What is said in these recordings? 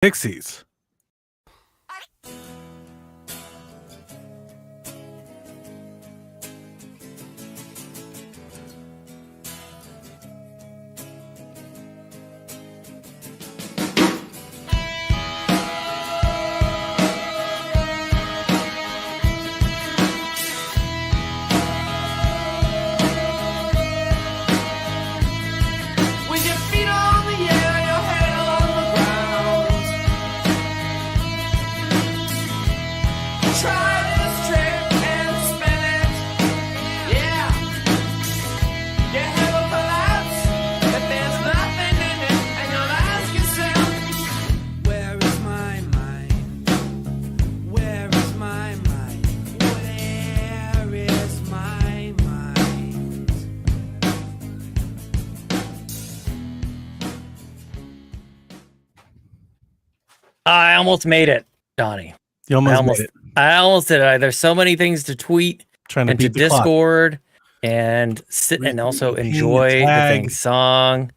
Pixies. With your feet on the air, your head on the ground. Try this trick and spin it. Yeah. Your head will collapse if there's nothing in it, and you'll ask yourself, where is my mind? Where is my mind? Where is my mind? I almost made it, Donnie. You almost made it. I almost did it. There's so many things to tweet Trying to and to beat the clock. Discord and sit and also Ping, enjoy the tag. thing song.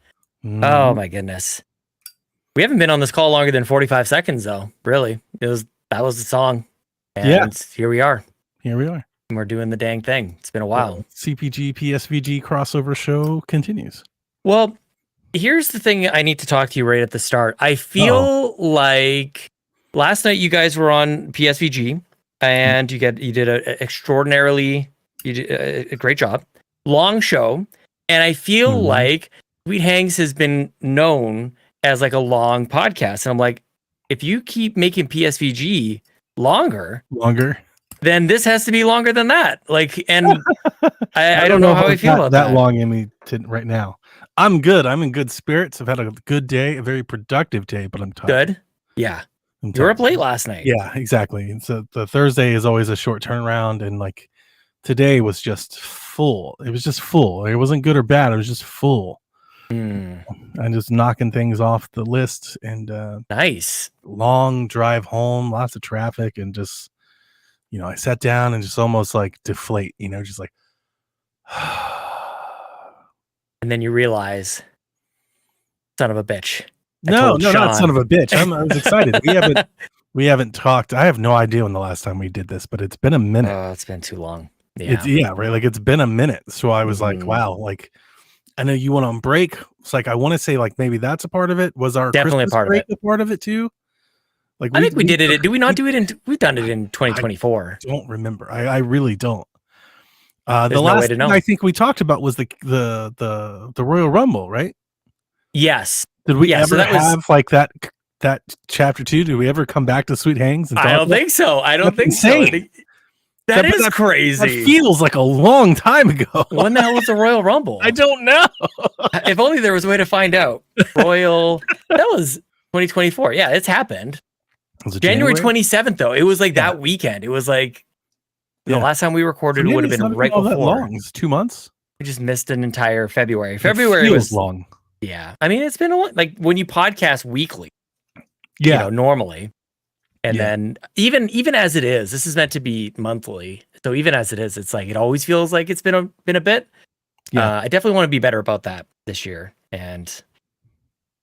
Mhm. Oh my goodness. We haven't been on this call longer than 45 seconds though. Really. That was the song. And Yeah. here we are. Here we are. And we're doing the dang thing. It's been a while. CPG PSVG crossover show continues. Well, here's the thing I need to talk to you right at the start. I feel like last night you guys were on PSVG and you did a great job. Long show. And I feel Mhm. like Sweet Hanks has been known as like a long podcast. And I'm like, if you keep making PSVG longer, then this has to be longer than that. Like, and I don't know how I feel about that. long in me right now. I'm good. I'm in good spirits. I've had a good day, a very productive day, but I'm tired. Good. Yeah. I'm You were up tired. late last night. Yeah, exactly. And so the Thursday is always a short turnaround, and like today was just full. It was just full. It wasn't good or bad. It was just full. Mm, I'm just knocking things off the list, and nice. long drive home, lots of traffic, and just I sat down and just almost like deflate. Just like. And then you realize, son of a bitch. No, not Sean. son of a bitch. I was excited. We haven't talked. I have no idea when the last time we did this, but it's been a minute. Oh, it's been too long. Yeah. Right. Like it's been a minute. So I was like, Mhm. wow. Like I know you went on break. It's like I want to say like maybe that's a part of it. Was our Definitely a Christmas part of break it. a part of it too? Like I think we did it. Did we not we do it we've done it in 2024. don't remember. I really don't. The There's no last way to thing know. I think we talked about was the Royal Rumble, right? Yes. Did we Yeah, ever so that was- have like that chapter 2? Did we ever come back to Sweet Hangs? And I talk don't about think so. I don't That's think so. I insane. think- that is That crazy. feels like a long time ago. When the hell was the Royal Rumble? I don't know. If only there was a way to find out. That was 2024. Yeah, it's happened. Was it January 27th, though. It was like that weekend. It was like the Yeah. last time we recorded Maybe would have it's been not right all that before. long. It's 2 months. We just missed an entire February. It February feels was long. Yeah. I mean, it's been like when you podcast weekly, Yeah. normally. And Yeah. then even as it is, this is meant to be monthly. So even as it is, it's like it always feels like it's been a bit. Yeah. I definitely want to be better about that this year. And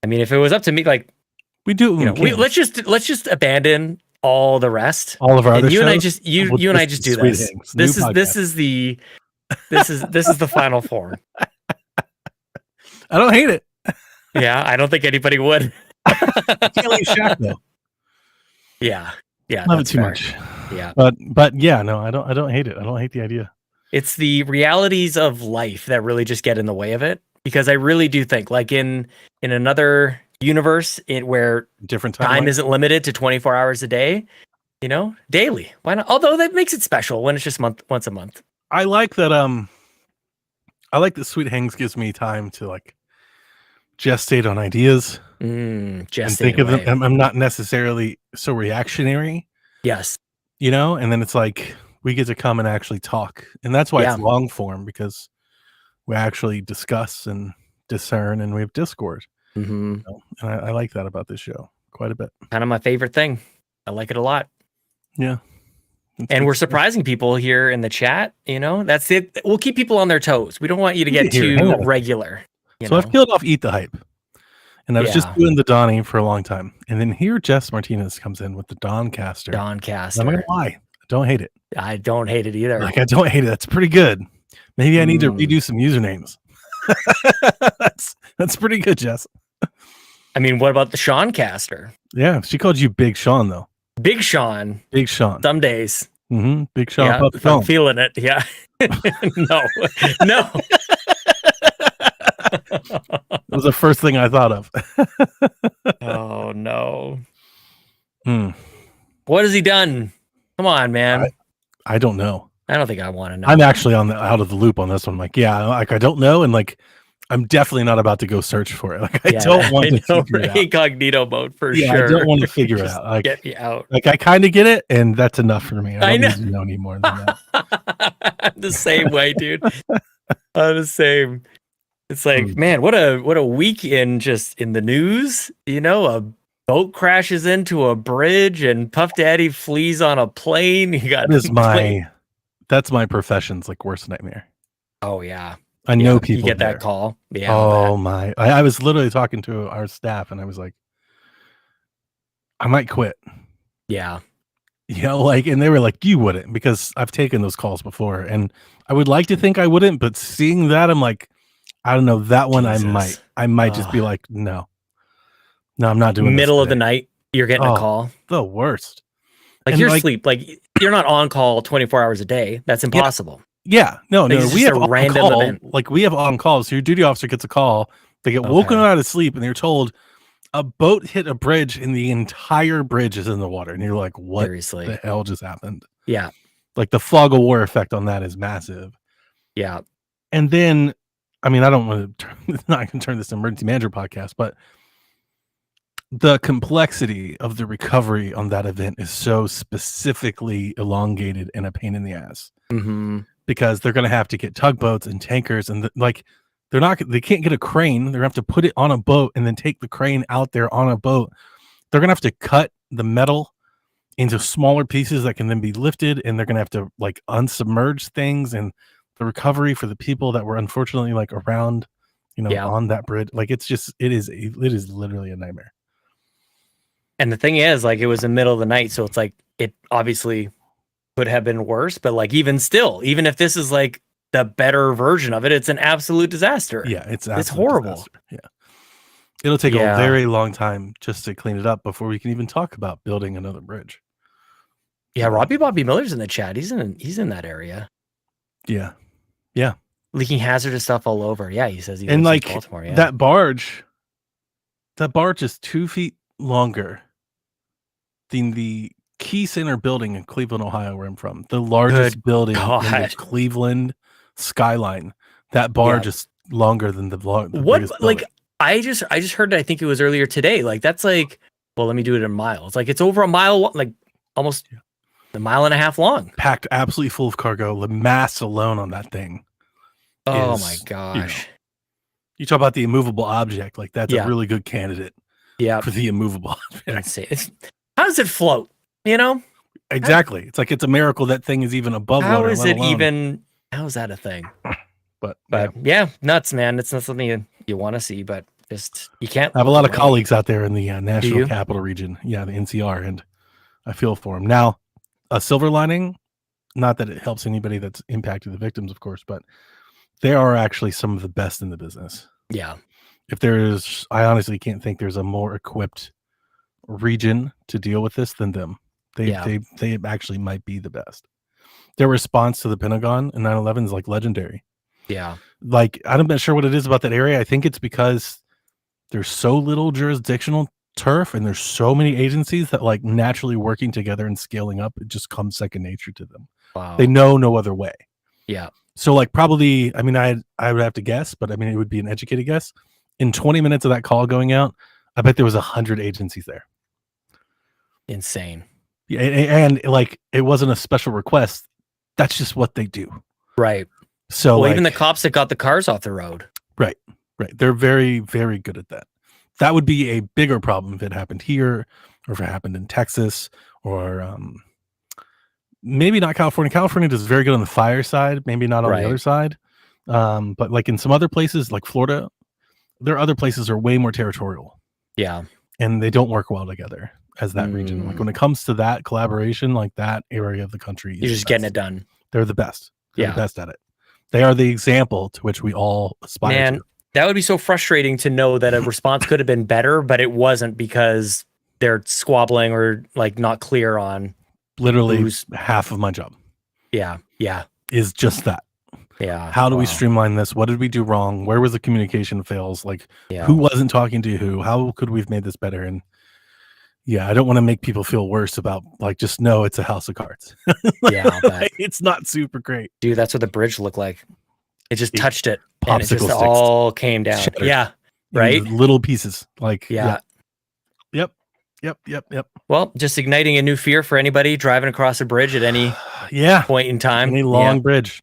I mean, if it was up to me, like, We do. It when we can. let's just abandon all the rest. all of our And other you and I shows, just you we'll you and I just just do Sweet this. Hangs, This new is this is the final form. I don't hate it. Yeah, I don't think anybody would. I can't leave Shaq though. Yeah. Yeah. Love it that's too fair. much. Yeah. But yeah, no, I don't hate it. I don't hate the idea. It's the realities of life that really just get in the way of it. Because I really do think, like in another universe where Different time timeline. isn't limited to 24 hours a day, daily. Why not? Although that makes it special when it's just once a month. I like that. I like that Sweet Hangs gives me time to like gestate on ideas Just and think of them. I'm not necessarily so reactionary, Yes. and then it's like we get to come and actually talk, and that's why Yeah. it's long form, because we actually discuss and discern, and we have Discord. Hmm. And I like that about this show quite a bit. Kind of my favorite thing. I like it a lot. Yeah. It's And good we're stuff. surprising people here in the chat. That's it. We'll keep people on their toes. We don't want you to get Here, hang too on. regular. So I've killed off Eat the Hype. And I was just Yeah. doing the Donnie for a long time. And then here Jess Martinez comes in with the Doncaster. I'm not Doncaster. gonna lie, I don't hate it. I don't hate it either. Like I don't hate it. That's pretty good. Maybe I need to redo some usernames. That's pretty good, Jess. I mean, what about the Seancaster? Yeah, she called you Big Sean though. Big Sean. Big Sean. Some days. Big Sean. Yeah, if I'm feeling it. Yeah. No. That was the first thing I thought of. Oh no. Hmm. What has he done? Come on, man. I don't know. I don't think I want to know. I'm actually out of the loop on this one. Like, yeah, like I don't know, and like I'm definitely not about to go search for it. Like I don't want to figure it out. Incognito mode for sure. I don't want to figure it out. Like, get me out. Like I kind of get it, and that's enough for me. I don't know. need to know any more than that. I'm the same way, dude. I'm the same. It's like, man, what a week in the news. You know, a boat crashes into a bridge, and Puff Daddy flees on a plane. You got that's my profession's like worst nightmare. Oh yeah. I know people you get there. that call. Yeah. Oh my! I was literally talking to our staff, and I was like, I might quit. Yeah. You know, like, and they were like, you wouldn't, because I've taken those calls before, and I would like to think I wouldn't, but seeing that, I'm like, I don't know, that one Jesus. I might just be like, no, I'm not doing. Middle of the night, you're getting a call. The worst. Like and you're asleep. Like you're not on call 24 hours a day. That's impossible. Yeah, no, we have a random event. Like we have on calls. So your duty officer gets a call. They get woken out of sleep, and they're told a boat hit a bridge, and the entire bridge is in the water. And you're like, what the hell just happened? Yeah, like the fog of war effect on that is massive. Yeah, and then, I mean, I don't want to. Not going to turn this to emergency manager podcast, but the complexity of the recovery on that event is so specifically elongated and a pain in the ass. Because they're going to have to get tugboats and tankers, and they can't get a crane. They're going to have to put it on a boat and then take the crane out there on a boat. They're going to have to cut the metal into smaller pieces that can then be lifted, and they're going to have to like unsubmerge things, and the recovery for the people that were unfortunately like around, on that bridge. Like it is literally a nightmare. And the thing is, like, it was the middle of the night, so it's like it obviously could have been worse, but like even if this is like the better version of it, it's an absolute disaster. Yeah, it's horrible. Disaster. Yeah, it'll take a very long time just to clean it up before we can even talk about building another bridge. Yeah, Robbie Bobby Miller's in the chat. He's in that area. Yeah. Leaking hazardous stuff all over. Yeah, he says he and like in Baltimore. Yeah. that barge is 2 feet longer than the Key Center building in Cleveland, Ohio, where I'm from. The largest building in the Cleveland skyline. That barge is longer than the what? Like I just heard that. I think it was earlier today. Like that's like, well, let me do it in miles. Like it's over a mile, like almost a mile and a half long. Packed absolutely full of cargo. The mass alone on that thing. Oh my gosh! You talk about the immovable object. Like that's a really good candidate. Yeah, for the immovable object. How does it float? Exactly. It's like it's a miracle that thing is even above water. How is that a thing? But yeah, nuts, man. It's not something you want to see, but just you can't. I have a lot of colleagues out there in the National Capital Region. Yeah, the NCR, and I feel for them. Now, a silver lining, not that it helps anybody that's impacted the victims, of course, but they are actually some of the best in the business. Yeah. I honestly can't think there's a more equipped region to deal with this than them. They actually might be the best. Their response to the Pentagon and 9/11 is like legendary. Yeah. Like I'm not sure what it is about that area. I think it's because there's so little jurisdictional turf and there's so many agencies that like naturally working together and scaling up, it just comes second nature to them. Wow. They know no other way. Yeah. So like probably, I mean, I would have to guess, but I mean, it would be an educated guess. In 20 minutes of that call going out, I bet there was 100 agencies there. Insane. Yeah, and like it wasn't a special request. That's just what they do. Right. So well, even the cops that got the cars off the road. Right. They're very, very good at that. That would be a bigger problem if it happened here or if it happened in Texas or maybe not California. California does very good on the fire side, maybe not on the other side. But like in some other places like Florida, there are other places that are way more territorial, Yeah. and they don't work well together as that region. Like when it comes to that collaboration, like that area of the country, You're just getting it done. They're the best. They're Yeah. the best at it. They are the example to which we all aspire Man, to. that would be so frustrating to know that a response could have been better, but it wasn't because they're squabbling or like not clear on. Literally half of my job. Yeah. Yeah. Is just that. Yeah. How do we streamline this? What did we do wrong? Where was the communication fails? Like who wasn't talking to who? How could we have made this better? And yeah, I don't want to make people feel worse about like just know it's a house of cards. Yeah, like, it's not super great. Dude, that's what the bridge looked like. It just touched it. Popsicle and it just sticks all came down. shattered Yeah. Right. Little pieces. Like yeah. Yep. Well, just igniting a new fear for anybody driving across a bridge at any point in time. Any long bridge.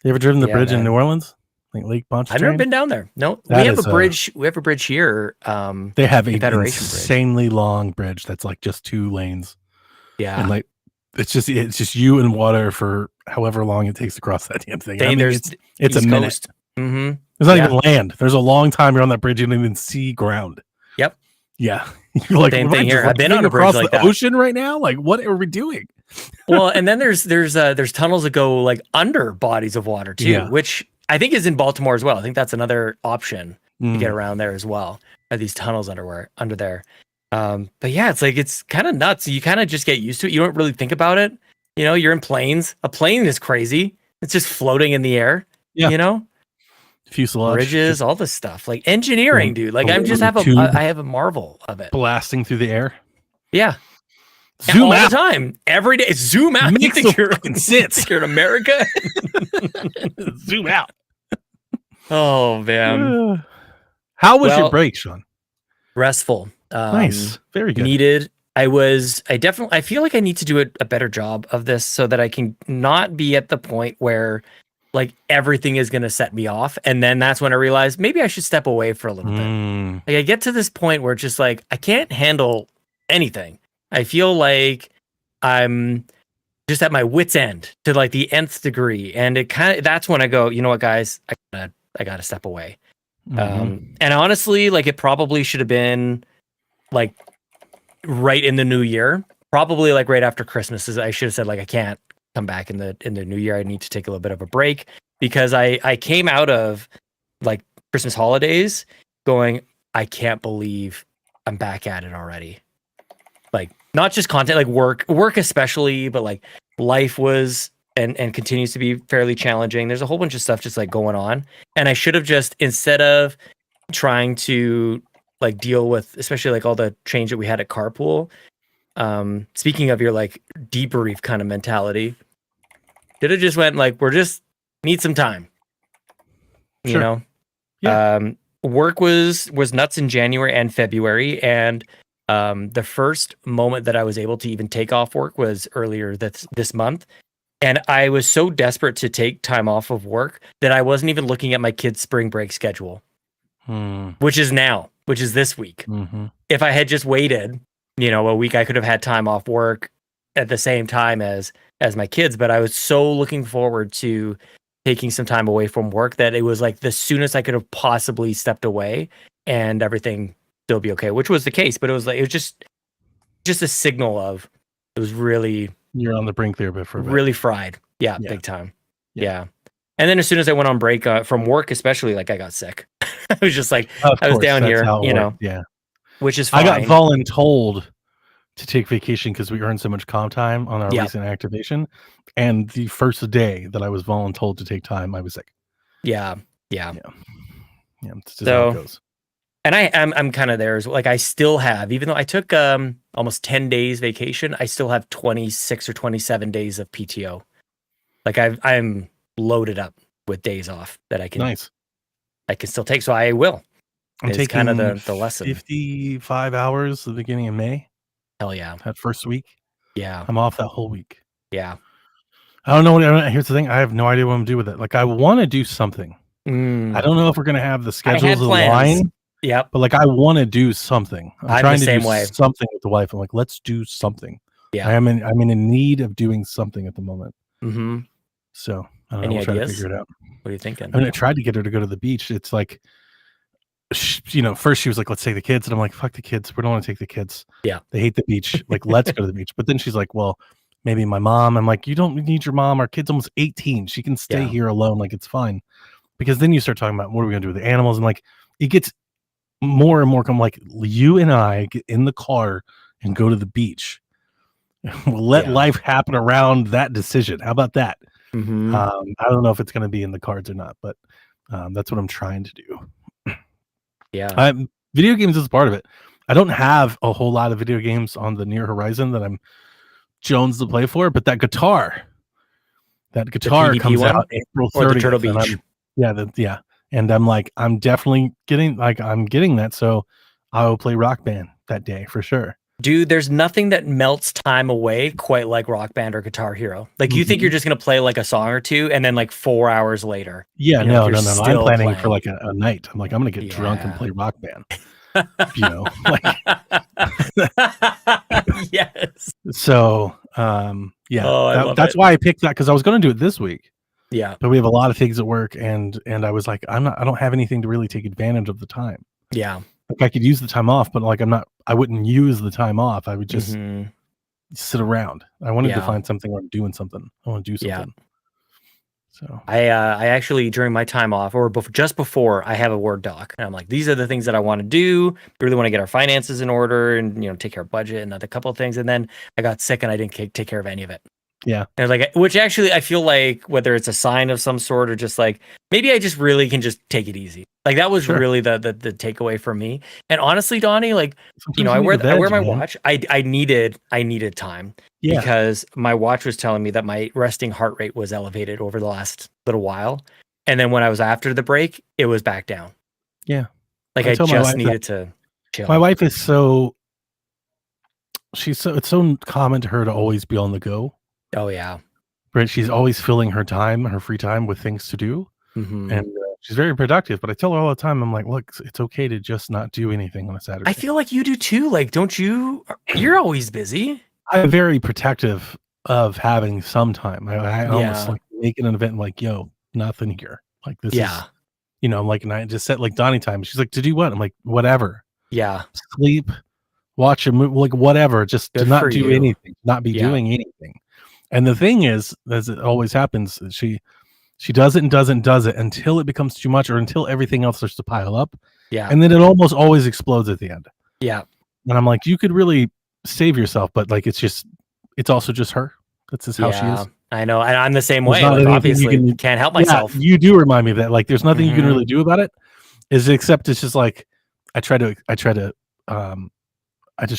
You ever driven the bridge in New Orleans? Like Lake Pontchartrain? I've never been down there. No, we have a bridge. We have a bridge here. They have a insanely long bridge that's like just 2 lanes. Yeah, and like it's just you and water for however long it takes to cross that damn thing. I mean, it's a minute. Mm-hmm. There's not even land. There's a long time you're on that bridge. You don't even see ground. Yep. Yeah. You're like, same thing here. I've been on a bridge across like the that. ocean right now. Like, what are we doing? Well, and then there's tunnels that go like under bodies of water too, which I think is in Baltimore as well. I think that's another option to get around there as well. Are these tunnels under there? But yeah, it's like it's kind of nuts. You kind of just get used to it. You don't really think about it. You know, you're in planes. A plane is crazy. It's just floating in the air. Yeah. You know, fuselage, bridges, all this stuff. Like engineering, dude. Like I have a marvel of it. Blasting through the air. Yeah. Zoom out all the time, every day. Zoom out. You think you're in America? Zoom out. Oh man. How was your break, Sean? Restful. Nice. Very good. Needed. I feel like I need to do a better job of this so that I can not be at the point where like everything is going to set me off. And then that's when I realize maybe I should step away for a little bit. Like I get to this point where it's just like, I can't handle anything. I feel like I'm just at my wit's end to like the nth degree. And that's when I go, you know what, guys, I gotta step away. And honestly, like it probably should have been like right in the new year, probably like right after Christmas. I should have said like, I can't come back in the new year. I need to take a little bit of a break because I came out of like Christmas holidays going, I can't believe I'm back at it already. Like not just content, like work especially, but like life was and continues to be fairly challenging. There's a whole bunch of stuff just like going on. And I should have just, instead of trying to like deal with, especially like all the change that we had at Carpool. Speaking of your like debrief kind of mentality, should have just went like, we're just need some time. You know? Yeah. Work was nuts in January and February. And the first moment that I was able to even take off work was earlier this month. And I was so desperate to take time off of work that I wasn't even looking at my kids' spring break schedule, which is this week. If I had just waited, you know, a week, I could have had time off work at the same time as my kids. But I was so looking forward to taking some time away from work that it was like the soonest I could have possibly stepped away and everything still be okay, which was the case. But it was just a signal of it was really, you're on the brink there, but for really fried. Yeah, big time. Yeah. And then as soon as I went on break from work, especially, like I got sick. I was just like, I was down here, you know, which is fine. I got voluntold to take vacation because we earned so much comp time on our recent activation. And the first day that I was voluntold to take time, I was sick. Yeah. It's just how it goes. And I'm kind of there as well. Like I still have, even though I took almost 10 days vacation, I still have 26 or 27 days of PTO. Like I'm loaded up with days off that I can still take. So I will. I'm taking kind of the lesson. 55 hours at the beginning of May. Hell yeah. That first week. Yeah. I'm off that whole week. Yeah. I don't know. Here's the thing. I have no idea what I'm going to do with it. Like I want to do something. I don't know if we're going to have the schedules align. Yep. But like I want to do something. I'm trying to do something with the wife. I'm like, let's do something. Yeah. I'm in a need of doing something at the moment. So I don't know. Any we'll try to ideas? figure it out. What are you thinking? I mean, I tried to get her to go to the beach. It's like first she was like, let's take the kids. And I'm like, fuck the kids. We don't want to take the kids. Yeah. They hate the beach. Like, let's go to the beach. But then she's like, well, maybe my mom. I'm like, you don't need your mom. Our kid's almost 18. She can stay here alone. Like, it's fine. Because then you start talking about what are we going to do with the animals? And like, it gets more and more like, you and I get in the car and go to the beach. We'll let life happen around that decision. How about that? Mm-hmm. I don't know if it's going to be in the cards or not, but that's what I'm trying to do. Yeah. Video games is part of it. I don't have a whole lot of video games on the near horizon that I'm Jones to play for, but that guitar comes one? out April 30th. Or the Turtle Beach. Yeah. And I'm like, I'm definitely getting that. So I will play Rock Band that day for sure. Dude, there's nothing that melts time away quite like Rock Band or Guitar Hero. Like, you think you're just going to play like a song or two, and then like 4 hours later. Yeah, no. I'm planning for like a night. I'm like, I'm going to get drunk and play Rock Band. Yes. So, that's why I picked that, because I was going to do it this week. Yeah. But we have a lot of things at work, and I was like, I don't have anything to really take advantage of the time. Yeah. Like, I could use the time off, but like, I wouldn't use the time off. I would just sit around. I wanted to find something where I'm doing something. I want to do something. Yeah. So I actually, during my time off, or just before, I have a Word doc, and I'm like, these are the things that I want to do. We really want to get our finances in order, and take care of budget and a couple of things. And then I got sick, and I didn't take care of any of it. Yeah. And like, which actually I feel like, whether it's a sign of some sort or just like, maybe I just really can just take it easy. Like, that was really the takeaway for me. And honestly, Donnie, like, sometimes I wear my man. watch. I needed time because my watch was telling me that my resting heart rate was elevated over the last little while. And then when I was after the break, it was back down. Yeah. Like, I just needed to chill. My wife is it's so common to her to always be on the go. Oh yeah. Right. She's always filling her free time with things to do. Mm-hmm. And she's very productive, but I tell her all the time, I'm like, look, it's okay to just not do anything on a Saturday. I feel like you do too. Like, don't you? You're always busy. I'm very protective of having some time. I almost like make it an event like, yo, nothing here. Like, this is, I'm like, and I just set like Donnie time. She's like, to do what? I'm like, whatever. Yeah. Sleep, watch a movie, like whatever. Just to not do anything, not be doing anything. And the thing is, as it always happens, she does it and does it until it becomes too much, or until everything else starts to pile up. Yeah. And then it almost always explodes at the end. Yeah. And I'm like, you could really save yourself, but like, it's also just her. That's just how she is. I know. And I'm the same way. Like, obviously, can't help myself. Yeah, you do remind me of that. Like, there's nothing you can really do about it. Except it's just like, I just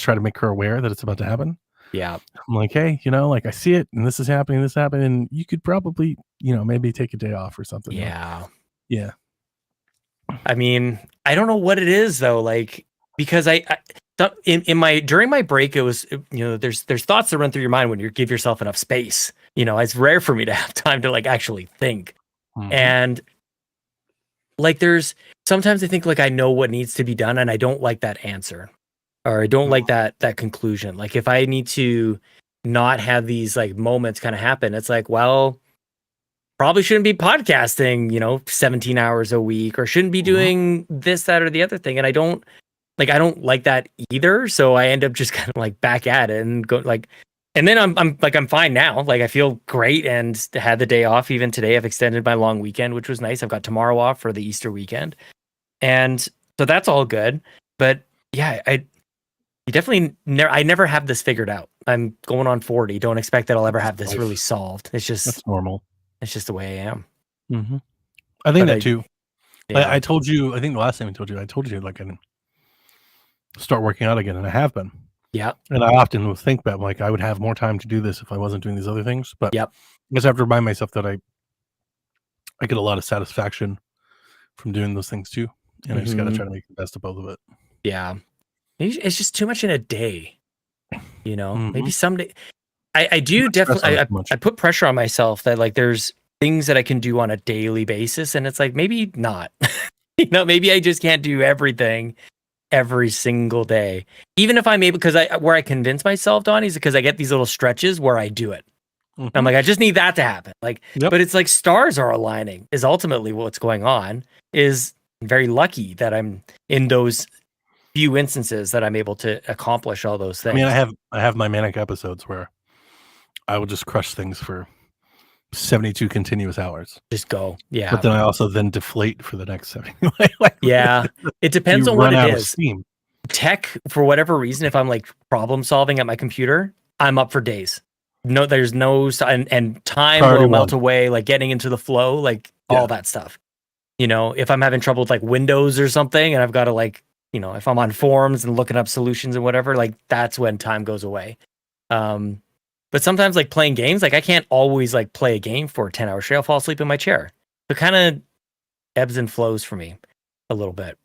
try to make her aware that it's about to happen. Yeah. I'm like, hey, like, I see it, and this is happening, and you could probably, maybe take a day off or something. Yeah. Yeah. I mean, I don't know what it is though. Like, because during my break, it was, there's thoughts that run through your mind when you give yourself enough space. It's rare for me to have time to like actually think. Mm-hmm. And like, sometimes I think like I know what needs to be done, and I don't like that answer. Or I don't like that conclusion. Like, if I need to not have these like moments kind of happen, it's like, well, probably shouldn't be podcasting, 17 hours a week, or shouldn't be doing this, that, or the other thing. And I don't like that either. So I end up just kind of like back at it and go like, and then I'm fine now. Like, I feel great and had the day off. Even today, I've extended my long weekend, which was nice. I've got tomorrow off for the Easter weekend. And so that's all good. But yeah, I never have this figured out. I'm going on 40. Don't expect that I'll ever have this really solved. It's just, that's normal. It's just the way I am. Mm-hmm. I think that too. Yeah. I told you, I think the last time I told you like, I can start working out again, and I have been. Yeah. And I often would think that like I would have more time to do this if I wasn't doing these other things. But I guess I have to remind myself that I get a lot of satisfaction from doing those things too. And I just got to try to make the best of both of it. Yeah. Maybe it's just too much in a day, maybe someday I do definitely, I put pressure on myself that like, there's things that I can do on a daily basis. And it's like, maybe not, maybe I just can't do everything every single day, even if I'm able, because where I convince myself, Donnie, is because I get these little stretches where I do it. Mm-hmm. I'm like, I just need that to happen. Like, but it's like stars are aligning is ultimately what's going on. Is very lucky that I'm in those few instances that I'm able to accomplish all those things. I mean, I have my manic episodes where I will just crush things for 72 continuous hours. Just go. Yeah. But then I also then deflate for the next 70. Yeah. It depends you on what run out it of is. steam. Tech, for whatever reason, if I'm like problem solving at my computer, I'm up for days. No, there's no and time Priority will melt one. away, like getting into the flow, like Yeah. all that stuff. You know, if I'm having trouble with like Windows or something, and I've got to like, you know, if I'm on forums and looking up solutions and whatever, like that's when time goes away. But sometimes like playing games, like I can't always like play a game for 10 hours straight. I'll fall asleep in my chair. So kind of ebbs and flows for me a little bit.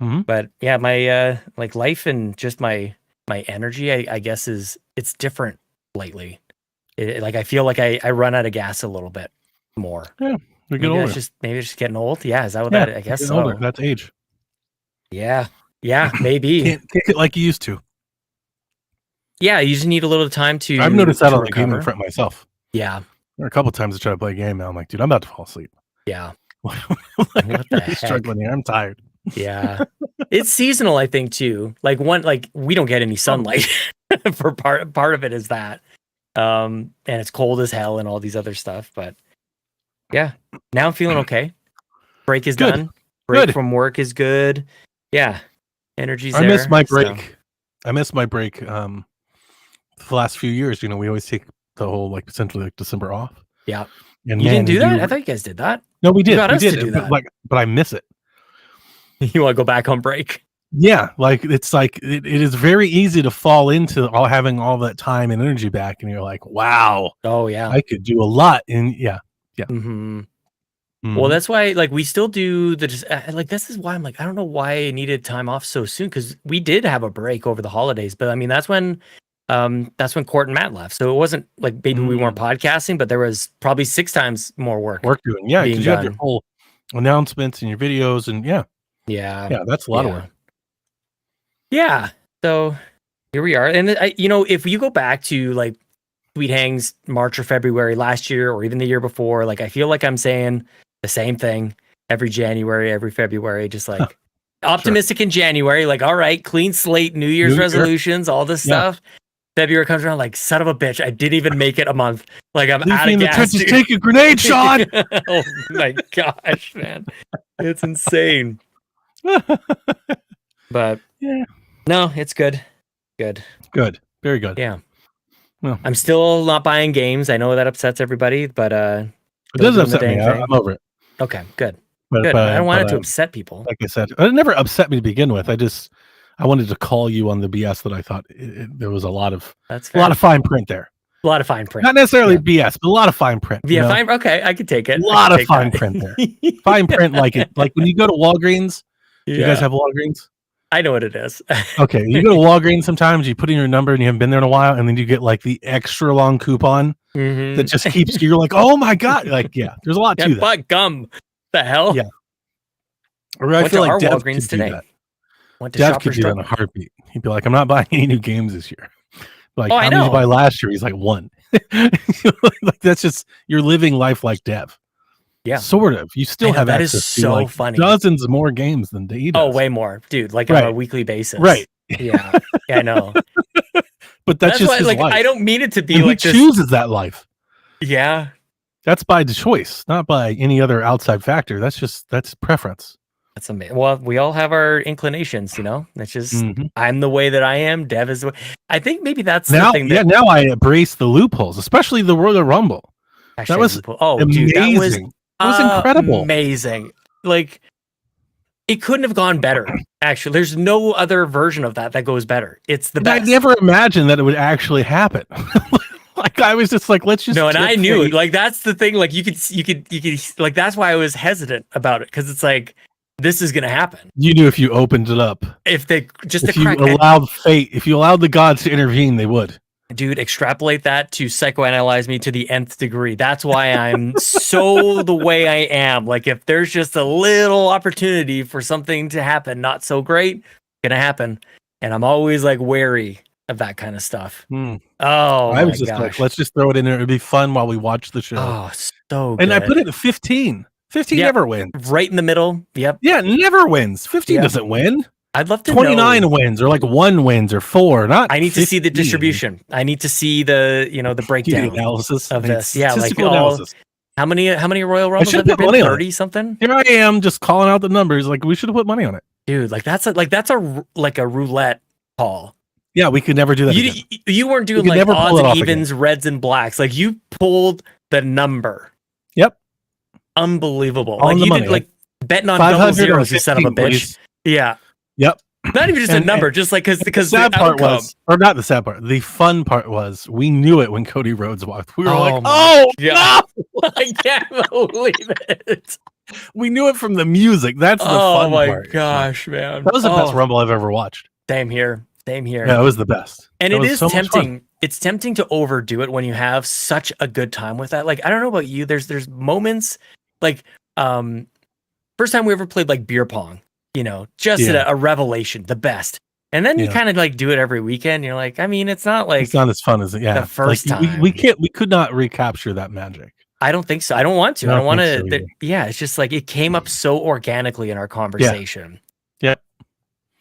Mhm. But yeah, my like life and just my energy, I guess it's different lately. Like I feel like I run out of gas a little bit more. We Maybe get older. maybe it's just getting old. Yeah, is that what Yeah, that? I guess getting so. older. That's age. Yeah, maybe. Can't kick it like you used to. Yeah, you just need a little time to. I've noticed that to on the gaming recover. front myself. Yeah, There are a couple times I try to play a game now. I'm like, dude, I'm about to fall asleep. yeah, Like, What I'm the really heck? struggling here. I'm tired. yeah. It's seasonal, I think too. Like we don't get any sunlight. For part of it is that, and it's cold as hell and all these other stuff. But yeah, now I'm feeling okay. Break is Good. done. Break Good. from work is good. Yeah, energy's I there. miss my so- break. I miss my break. The last few years, you know, we always take the whole like essentially like December off. Yeah. And You man, didn't do you that? I thought you guys did that. No, we did. got We us to did. do But, that. but I miss it. You want to go back on break? Yeah, like it's like it is very easy to fall into all having all that time and energy back, and you're like, wow, Oh yeah. I could do a lot. And yeah, Mhm. Mhm. Well, that's why, like, we still do like, this is why I'm like, I don't know why I needed time off so soon, because we did have a break over the holidays, but I mean, that's when Court and Matt left. So it wasn't like maybe we weren't podcasting, but there was probably 6 times more work. doing. Yeah, being because you have your done. whole announcements and your videos, and yeah, that's a lot of work. Yeah. So here we are. And if you go back to like Sweet Hangs March or February last year, or even the year before, like I feel like I'm saying the same thing every January, every February, just like optimistic in January, like, all right, clean slate, New Year's New Year. resolutions, all this Yeah. stuff. February comes around, like, son of a bitch, I didn't even make it a month. Like, I'm Leave out me of in the gas. trenches. dude. Take a grenade, Sean. Oh my gosh, man. It's insane. But Yeah. no, it's good. Good. Good, very good. Yeah. Well, I'm still not buying games. I know that upsets everybody, but it still does doing the upset me. dang thing. I'm over it. okay, good. But, Good. I don't want it to but, upset people. like I said, it never upset me to begin with. I wanted to call you on the BS that I thought there was a lot of That's fair. fine print there. A lot of fine print. Not necessarily BS, but a lot of fine print. you Yeah, know? fine. Okay, I could take it. A lot I of could take fine that. print there. Fine print, like when you go to Walgreens. Do you guys have Walgreens? I know what it is. Okay, you go to Walgreens sometimes. You put in your number and you haven't been there in a while, and then you get like the extra long coupon Mhm. that just keeps. You're like, oh my god! Like, yeah, there's a lot Yeah, to that. but gum. The hell? Yeah. Or I Went feel to like our Dev Walgreens could do today. that. Went to Dev could Shoppers do that in a Drug. heartbeat. He'd be like, I'm not buying any new games this year. Like, Oh, how I many did you know. buy last year? He's like, 1. Like, that's just, you're living life like Dev. Yeah. Sort of. You still I know, have that is access to so like funny. dozens more games than he does. Oh, way more, dude. Like on a Right. weekly basis. Right. Yeah. Yeah, I know. But that's just why, his like, life. I don't mean it to be And like he this. chooses that life. Yeah. That's by the choice, not by any other outside factor. That's preference. That's amazing. Well, we all have our inclinations, you know. It's just Mhm. I'm the way that I am. Dev is the way. I think maybe that's Now, the thing. That now I embrace the loopholes, especially the Royal Rumble. Hashtag was loophole. Oh, Amazing. dude, that was It was incredible. Amazing. Like it couldn't have gone better. Actually, there's no other version of that goes better. It's the And I best. never imagined that it would actually happen. Like I was just like, let's just No, and I get knew ready. it. Like that's the thing. Like you could like that's why I was hesitant about it, because it's like this is gonna happen You knew if you opened it up, if they just if the you crack. allowed fate, if you allowed the gods to intervene, they would. Dude, extrapolate that to psychoanalyze me to the nth degree. That's why I'm so the way I am. Like if there's just a little opportunity for something to happen, not so great, gonna happen. And I'm always like wary of that kind of stuff. Hmm. Oh, I my was just like, gosh. let's just throw it in there. It'd be fun while we watch the show. Oh, so and I good. put it at 15. 15 Yeah. never wins. Right in the middle. Yep. Yeah, never wins. 15 Yeah. doesn't win. I'd love to 29 know. wins, or like 1 wins, or 4. Not. I need to see the 15. distribution. I need to see the You need breakdown analysis of I need this. Yeah, like statistical all, analysis. how many Royal Rumbles should have there put been? money on it. 30 something? Here I am just calling out the numbers. Like, we should have put money on it. Dude, that's a roulette call. Yeah, we could never do that again. You weren't doing could like never pull odds it and off evens, reds and blacks. Like you pulled the number. Yep. Unbelievable. On Like the you money, did like betting on double zeros, you son of a 515, bitch. please. Yeah. Yep. Not even just a And- number, just like because The the sad part outcome. was, or not the sad part, the fun part was, we knew it when Cody Rhodes walked. We were Oh like, my oh, God. no! I can't believe it. We knew it from the music. That's the Oh fun my part. gosh, man. That was the best Oh, Rumble I've ever watched. Same here. Same here. Yeah, it was the best. And That it was is so much fun. tempting. It's tempting to overdo it when you have such a good time with that. Like, I don't know about you. There's moments like first time we ever played like beer pong, just Yeah. a revelation, the best. And then you Yeah. kind of like do it every weekend. You're like, I mean, it's not like It's not as fun as it. Yeah, the first like, time. we could not recapture that magic. I don't think so. I don't want to. I I don't don't want think so to. either. Yeah, it's just like it came up so organically in our conversation. Yep.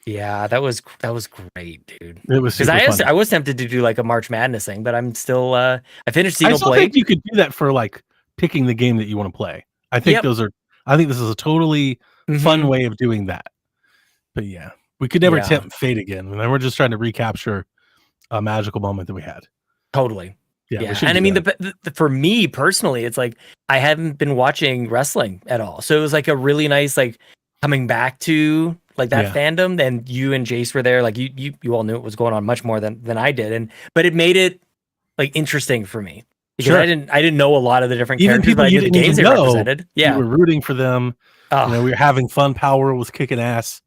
Yeah, that was great, dude. It was Because super fun. I was tempted to do like a March Madness thing, but I'm still I finished I Xenoblade. still think you could do that for like picking the game that you want to play. I think Yep. I think this is a totally fun Mhm. way of doing that. But yeah, we could never Yeah. tempt fate again. And then we're just trying to recapture a magical moment that we had. Totally. Yeah, we Yeah, should and I do mean, that. for me personally, it's like I haven't been watching wrestling at all, so it was like a really nice like coming back to like that Yeah. fandom. And you and Jace were there, like you all knew what was going on much more than I did, but it made it like interesting for me because Sure. I didn't know a lot of the different Even characters, people but I you knew the didn't games they even know, represented. Yeah, We were rooting for them. Oh, We were having fun. Power was kicking ass.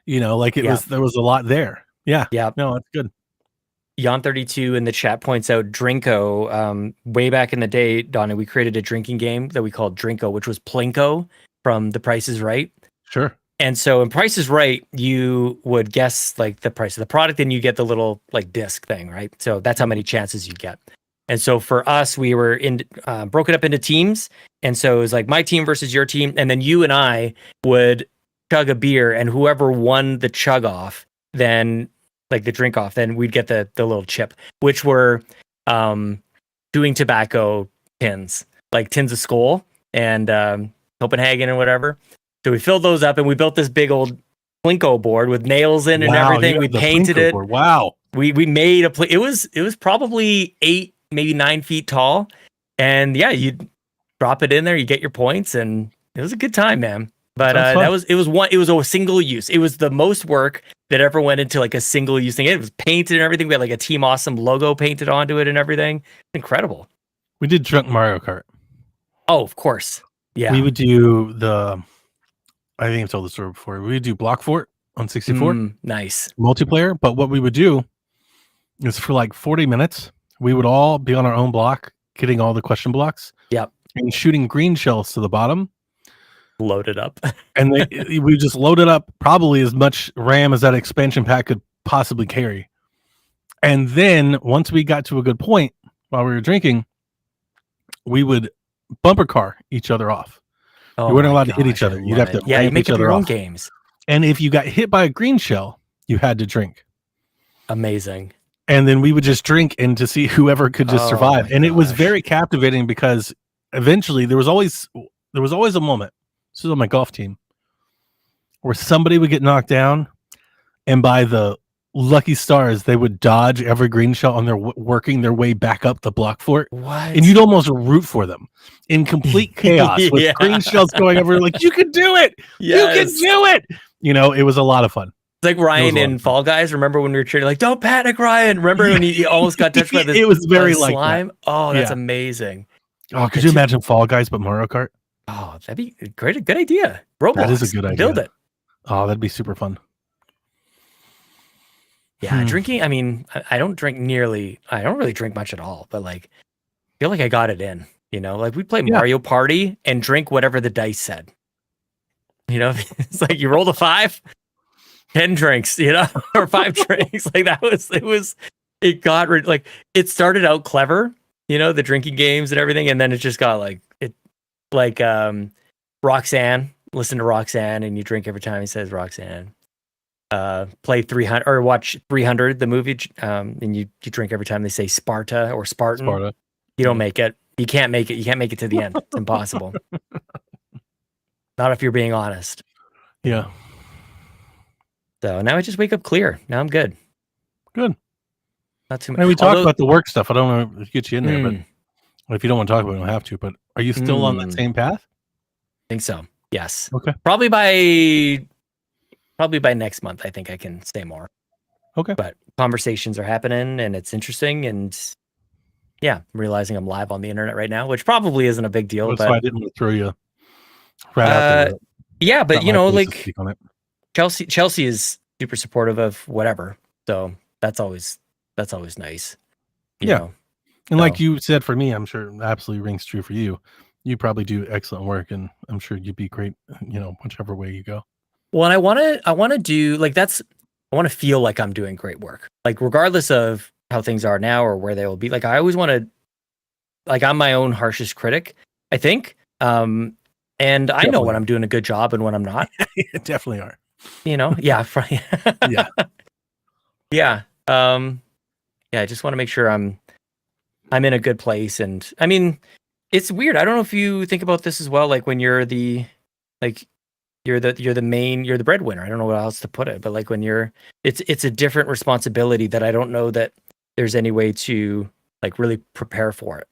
Like it Yeah. was. There was a lot there. Yeah. yeah. No, it's good. Yon32 in the chat points out Drinko. Way back in the day, Donnie, we created a drinking game that we called Drinko, which was Plinko from The Price is Right. Sure. And so in Price is Right, you would guess like the price of the product and you get the little like disc thing, right? So that's how many chances you get. And so for us, we were broken up into teams. And so it was like my team versus your team. And then you and I would chug a beer, and whoever won the chug off, then like the drink off, then we'd get the little chip, which were chewing tobacco tins, like tins of Skoal and Copenhagen and whatever. So we filled those up and we built this big old Plinko board with nails in and Wow, everything. you We had the painted Plinko it. board. Wow. We made it was probably 8, maybe 9 feet tall. And yeah, you'd drop it in there, you get your points, and it was a good time, man. But Sounds fun. it was a single use. It was the most work that ever went into like a single use thing. It was painted and everything. We had like a Team Awesome logo painted onto it and everything. Incredible. We did drunk Mario Kart. Oh, of course. Yeah. We would do I think I've told the story before. We would do Block Fort on 64 Nice. multiplayer. But what we would do is for like 40 minutes, we would all be on our own block, getting all the question blocks. Yep. And shooting green shells to the bottom. Loaded up. And we just loaded up probably as much RAM as that expansion pack could possibly carry. And then once we got to a good point while we were drinking, we would bumper car each other off. Oh You weren't my allowed to hit each gosh, other. I You'd love have it. to Yeah, you ramp make each up other your own off. games. And if you got hit by a green shell, you had to drink. Amazing. And then we would just drink and to see whoever could just Oh survive. my And it was gosh. very captivating because eventually there was always a moment. This is on my golf team where somebody would get knocked down, and by the lucky stars, they would dodge every green shell on their working their way back up the block fort. What? And you'd almost root for them in complete chaos with Yeah. green shells going over. Like, you can do it. You can do it. It was a lot of fun. It's like Ryan lot in of Fall Guys. Remember when we were cheering, like, don't panic, Ryan. Remember when he almost got touched by the It was very like that. slime? Oh, that's Yeah. amazing. Oh, could you imagine Fall Guys but Mario Kart? Oh, that'd be great. A good idea. Roblox. That is a good idea. Build it. Oh, that'd be super fun. Yeah, Hmm. drinking. I mean, I don't really drink much at all, but like, I feel like I got it in. Like we play Yeah. Mario Party and drink whatever the dice said. It's like you roll a 5, 10 drinks, or 5 drinks. Like it got like it started out clever, the drinking games and everything, and then it just got like Roxanne, listen to Roxanne, and you drink every time he says Roxanne. Play 300 or watch 300, the movie, and you drink every time they say Sparta or Spartan. Sparta. You don't make it. You can't make it. You can't make it to the end. It's impossible. Not if you're being honest. Yeah. So now I just wake up clear. Now I'm good. Good. Not too much. And we talked about the work stuff. I don't know if it gets you in there, but if you don't want to talk about it, you don't have to. But are you still on that same path? I think so. Yes. Okay. Probably by next month, I think I can say more. Okay. But conversations are happening and it's interesting. And yeah, I'm realizing I'm live on the internet right now, which probably isn't a big deal. That's but why I didn't want to throw you right out there. Yeah, but you know, like Chelsea is super supportive of whatever. So that's always nice. You Yeah. know? And like you said, for me, I'm sure it absolutely rings true for you. You probably do excellent work, and I'm sure you'd be great, whichever way you go. Well, and I want to do like I want to feel like I'm doing great work. Like regardless of how things are now or where they will be. Like I always want to, like I'm my own harshest critic, I think. And I know when I'm doing a good job and when I'm not. Definitely are. Yeah. Yeah. Yeah. I just want to make sure I'm in a good place. And I mean, it's weird. I don't know if you think about this as well. Like when you're the breadwinner. I don't know what else to put it, but like when it's a different responsibility that I don't know that there's any way to like really prepare for it.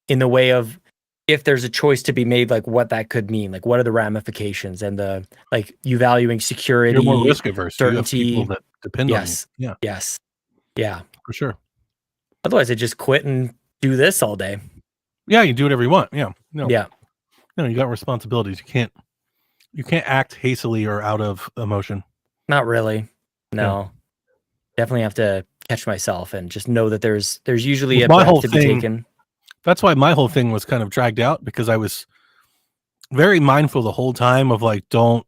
In the way of if there's a choice to be made, like what that could mean, like what are the ramifications and the like you valuing security, you're more risk averse, certainty, you have people that depend on you. Yeah. Yes. Yeah. For sure. Otherwise I just quit and do this all day. Yeah, you do whatever you want. Yeah. No. Yeah. No, you got responsibilities. You can't act hastily or out of emotion. Not really. No. Definitely have to catch myself and just know that there's usually a breath to be taken. That's why my whole thing was kind of dragged out, because I was very mindful the whole time of like don't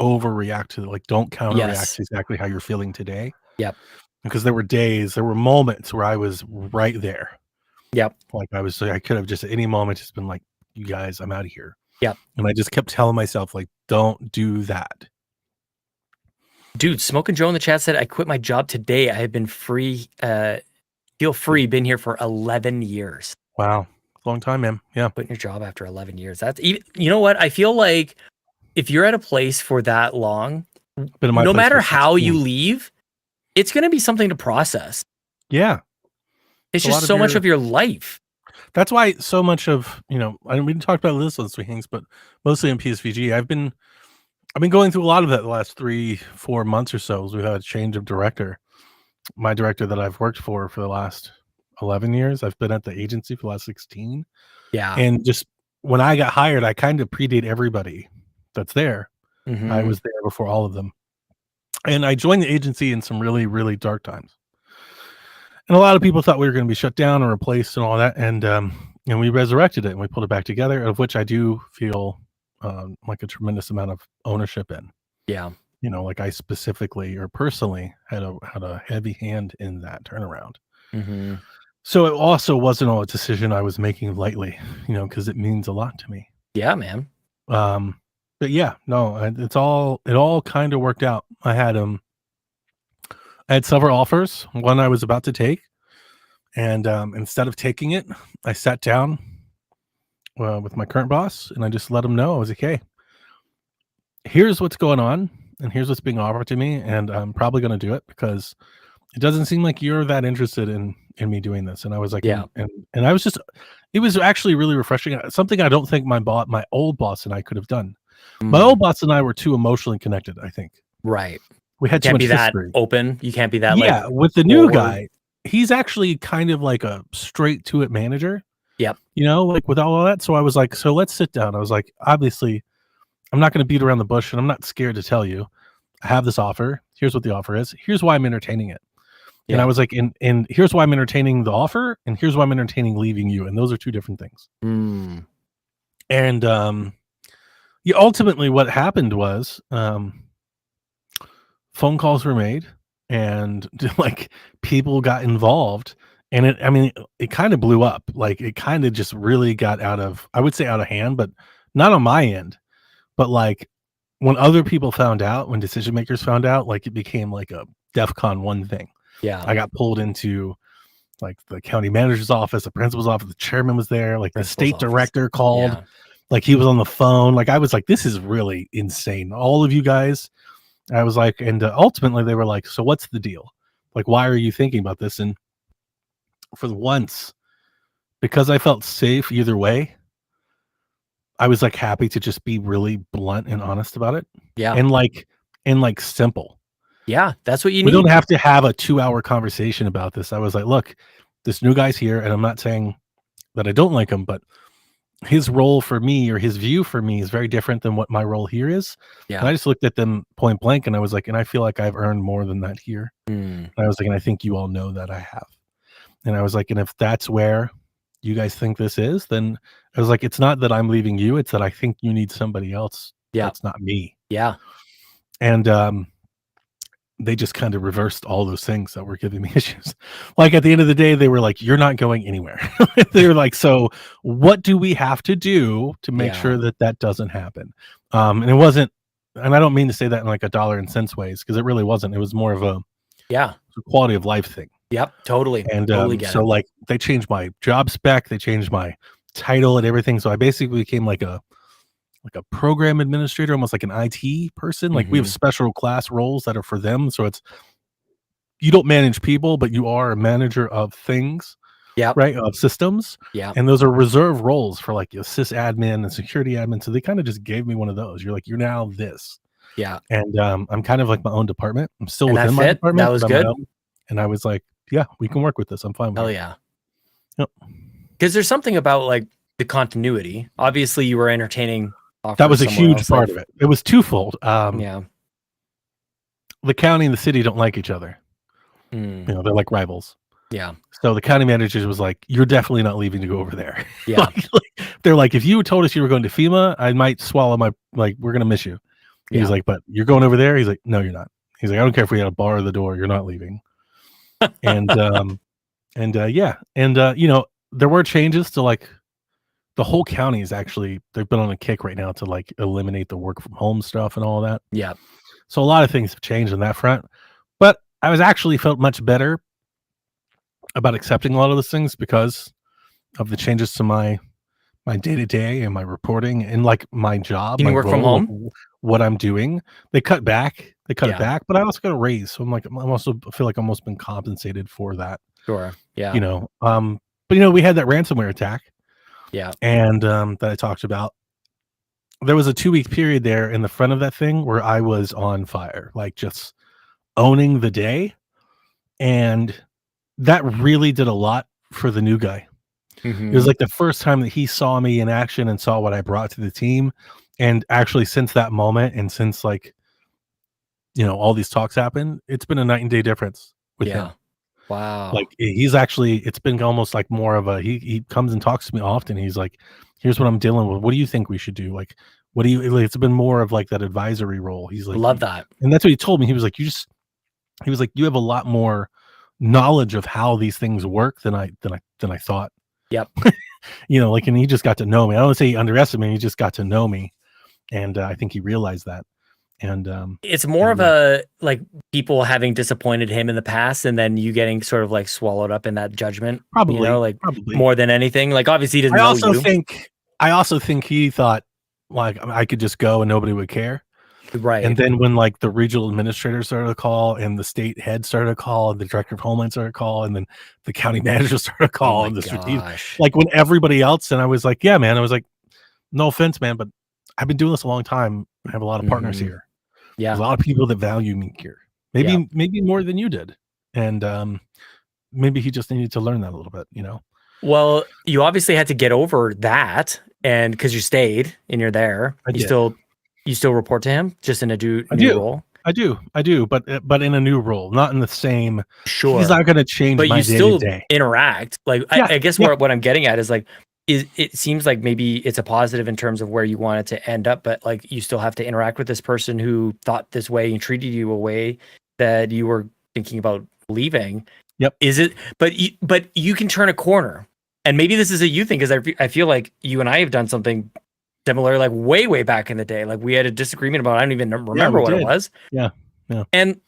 overreact to like don't counterreact to exactly how you're feeling today. Yep. Because there were moments where I was right there. Yep. Like I could have just at any moment just been like, you guys, I'm out of here. Yep. And I just kept telling myself like, don't do that. Dude, Smoking Joe in the chat said, I quit my job today. I have been free, feel free, been here for 11 years. Wow. Long time, man. Yeah. Quitting your job after 11 years. That's even, you know what? I feel like if you're at a place for that long, no matter how you leave, it's going to be something to process. Yeah. It's just so much of your life. That's why so much of, we didn't talk about this on Sweet Hanks, but mostly in PSVG, I've been going through a lot of that the last 3-4 months or so as we've had a change of director. My director that I've worked for the last 11 years, I've been at the agency for the last 16. Yeah. And just when I got hired, I kind of predate everybody that's there. Mm-hmm. I was there before all of them. And I joined the agency in some really, really dark times. And a lot of people thought we were going to be shut down or replaced and all that. And we resurrected it and we pulled it back together, of which I do feel like a tremendous amount of ownership in. Yeah. Like I specifically or personally had a heavy hand in that turnaround. Mm-hmm. So it also wasn't a decision I was making lightly, because it means a lot to me. Yeah, man. But yeah, no, it all kind of worked out. I had several offers. One I was about to take, and instead of taking it, I sat down with my current boss, and I just let him know. I was like, "Hey, here's what's going on, and here's what's being offered to me, and I'm probably going to do it because it doesn't seem like you're that interested in me doing this." And I was like, yeah, and I was just, it was actually really refreshing. Something I don't think my old boss and I could have done. My old boss and I were too emotionally connected, I think. Right. We had too much history. Open. You can't be that. Yeah. With the new guy, he's actually kind of like a straight to it manager. Yep. Like with all of that. So I was like, so let's sit down. I was like, obviously, I'm not going to beat around the bush, and I'm not scared to tell you, I have this offer. Here's what the offer is. Here's why I'm entertaining it. Yeah. And I was like, and here's why I'm entertaining the offer, and here's why I'm entertaining leaving you. And those are two different things. And ultimately what happened was phone calls were made, and like people got involved, And it kind of blew up. Like it kind of just really got I would say out of hand, but not on my end. But like when other people found out, when decision makers found out, like it became like a DEFCON 1 thing. Yeah. I got pulled into like the county manager's office, the principal's office, the chairman was there, like the state director called, Yeah. like he was on the phone. Like I was like, this is really insane. All of you guys. I was like, and ultimately they were like, so what's the deal? Like, why are you thinking about this? And for once, because I felt safe either way, I was like happy to just be really blunt and honest about it. Yeah. And like simple. Yeah. That's what you We need. don't have to have a 2-hour conversation about this. I was like, look, this new guy's here, and I'm not saying that I don't like him, but his role for me or his view for me is very different than what my role here is. And I Yeah. just looked at them point blank and I was like, and I feel like I've earned more than that here. Mm. And I was like, and I think you all know that I have. And I was like, and if that's where you guys think this is, then I was like, it's not that I'm leaving you, it's that I think you need somebody else. Yeah. That's not me. Yeah. And they just kind of reversed all those things that were giving me issues. Like at the end of the day, they were like, you're not going anywhere. They were like, so what do we have to do to make Yeah. sure that that doesn't happen? And it wasn't, and I don't mean to say that in like a dollar and cents ways, because it really wasn't. It was more of a quality of life thing. Yep. Totally. And Totally get so it. like they changed my job spec, they changed my title and everything. So I basically became like a program administrator, almost like an IT person. Like we have special class roles that are for them. So it's, you don't manage people, but you are a manager of things, Yeah. right? Of systems. Yeah. And those are reserve roles for like your sysadmin and security admin. So they kind of just gave me one of those. You're like, you're now this. Yeah. And I'm kind of like my own department. I'm still And within that my fit? department. That was but I'm my good? own. And I was like, yeah, we can work with this. I'm fine with Hell it. yeah. Yep. Because there's something about like the continuity. Obviously, you were entertaining. That was a somewhere huge else, part like- of it. It was twofold. Yeah. The county and the city don't like each other. Mm. You know, they're like rivals. Yeah. So the county manager was like, you're definitely not leaving to go over there. Yeah. They're like, if you told us you were going to FEMA, I might swallow my, like, we're going to miss you. Yeah. He's like, but you're going over there? He's like, no, you're not. He's like, I don't care if we had a bar at the door, you're not leaving. And, yeah. And, you know, there were changes to like the whole county is actually, they've been on a kick right now to like eliminate the work from home stuff and all that. Yeah. So a lot of things have changed on that front, but I was actually felt much better about accepting a lot of those things because of the changes to my day-to-day and my reporting and like my job. Can you my work from role, home? what I'm doing. They cut it back, Yeah. but I also got a raise. So I'm like, I'm also feel like I'm almost been compensated for that, Sure. Yeah. you know? But you know, we had that ransomware attack Yeah. and, that I talked about. There was a 2-week period there in the front of that thing where I was on fire, like just owning the day. And that really did a lot for the new guy. Mhm. It was like the first time that he saw me in action and saw what I brought to the team. And actually since that moment and since like, you know, all these talks happened, it's been a night and day difference with him. Wow. Like he's actually, it's been almost like more of a, he comes and talks to me often. He's like, here's what I'm dealing with. What do you think we should do? Like, what do you, like, it's been more of like that advisory role. He's like, Love that. and that's what he told me. He was like, you have a lot more knowledge of how these things work than I thought. Yep. You know, like, and he just got to know me. I don't want to say he underestimated me. He just got to know me. And I think he realized that. And It's more of a like people having disappointed him in the past and then you getting sort of like swallowed up in that judgment. probably, You know, like probably more than anything. Like obviously he doesn't know I also think he thought like I could just go and nobody would care. Right. And then when like the regional administrator started to call and the state head started to call and the director of Homeland started to call and then the county manager started to call Oh my and the strategic, gosh. like when everybody else, and I was like, yeah, man, I was like, no offense, man, but I've been doing this a long time. I have a lot of partners Mhm. here. Yeah. There's a lot of people that value me here. Maybe more than you did. And maybe he just needed to learn that a little bit, you know? Well, you obviously had to get over that, and because you stayed and you're there, I you did. still report to him just in a new do. role. I do, but in a new role, not in the same. Sure, He's not going to change but my you still day-to-day. interact. Like Yeah, I guess what I'm getting at is like, it seems like maybe it's a positive in terms of where you want it to end up, but like you still have to interact with this person who thought this way and treated you a way that you were thinking about leaving. Yep. Is it? But you can turn a corner, and maybe this is a you thing because I feel like you and I have done something similar, like way back in the day. Like we had a disagreement about I don't even remember what it was. Yeah. And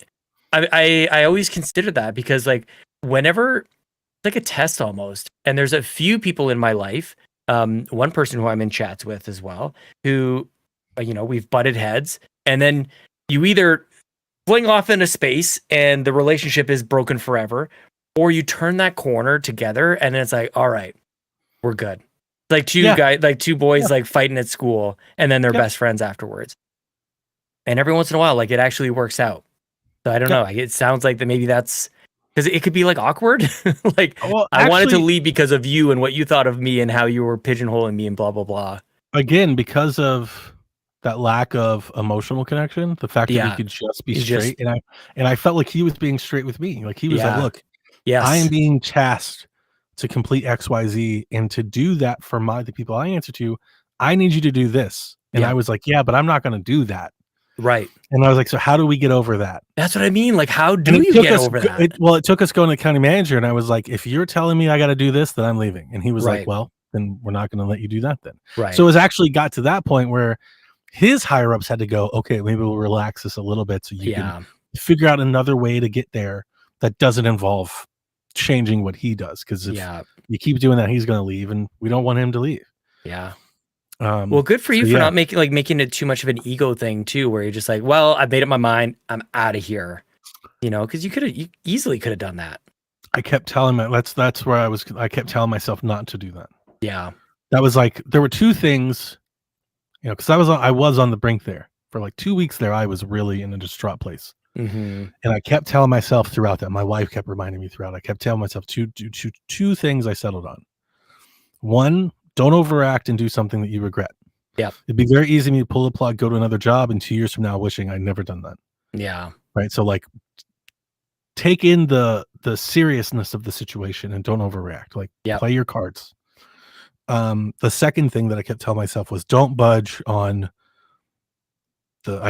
I always consider that because like whenever it's like a test almost, and there's a few people in my life, one person who I'm in chats with as well, who we've butted heads, and then you either fling off into space and the relationship is broken forever, or you turn that corner together and it's like, all right, we're good. Like two boys like fighting at school and then they're best friends afterwards. And every once in a while, like it actually works out. So I don't know. It sounds like that maybe that's because it could be like awkward. Like I wanted to leave because of you and what you thought of me and how you were pigeonholing me and blah, blah, blah. Again, because of that lack of emotional connection, the fact that we could just be straight, and I felt like he was being straight with me. Like he was like, "Look, I am being tasked to complete XYZ, and to do that for the people I answer to, I need you to do this." And I was like, "Yeah, but I'm not going to do that." Right. And I was like, "So how do we get over that?" That's what I mean. Like, how do you get over that? It took us going to the county manager, and I was like, "If you're telling me I got to do this, then I'm leaving." And he was like, "Well, then we're not going to let you do that then." Right. So it was actually got to that point where his higher ups had to go, "Okay, maybe we'll relax this a little bit so you can figure out another way to get there that doesn't involve changing what he does. Because if you keep doing that, he's going to leave, and we don't want him to leave." Yeah. Well, good for you for not making it too much of an ego thing too, where you're just like, "Well, I made up my mind, I'm out of here," because you easily could have done that. I kept telling that's where I kept telling myself not to do that. Yeah. That was like there were two things. Because I was on the brink there for like 2 weeks there. I was really in a distraught place. Mm-hmm. And I kept telling myself throughout that. My wife kept reminding me throughout. I kept telling myself two things I settled on. One, don't overact and do something that you regret. Yeah. It'd be very easy for me to pull the plug, go to another job, and 2 years from now wishing I'd never done that. Yeah. Right. So like take in the seriousness of the situation and don't overreact. Like play your cards. The second thing that I kept telling myself was don't budge on the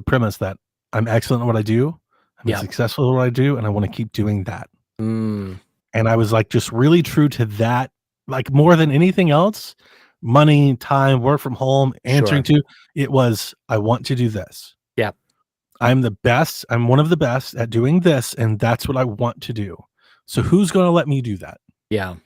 premise that I'm excellent at what I do. I'm successful at what I do, and I want to keep doing that. And I was like just really true to that, like more than anything else, money, time, work from home, answering to it was, I want to do this. Yeah. I'm the best. I'm one of the best at doing this, and that's what I want to do. So who's going to let me do that? Yeah.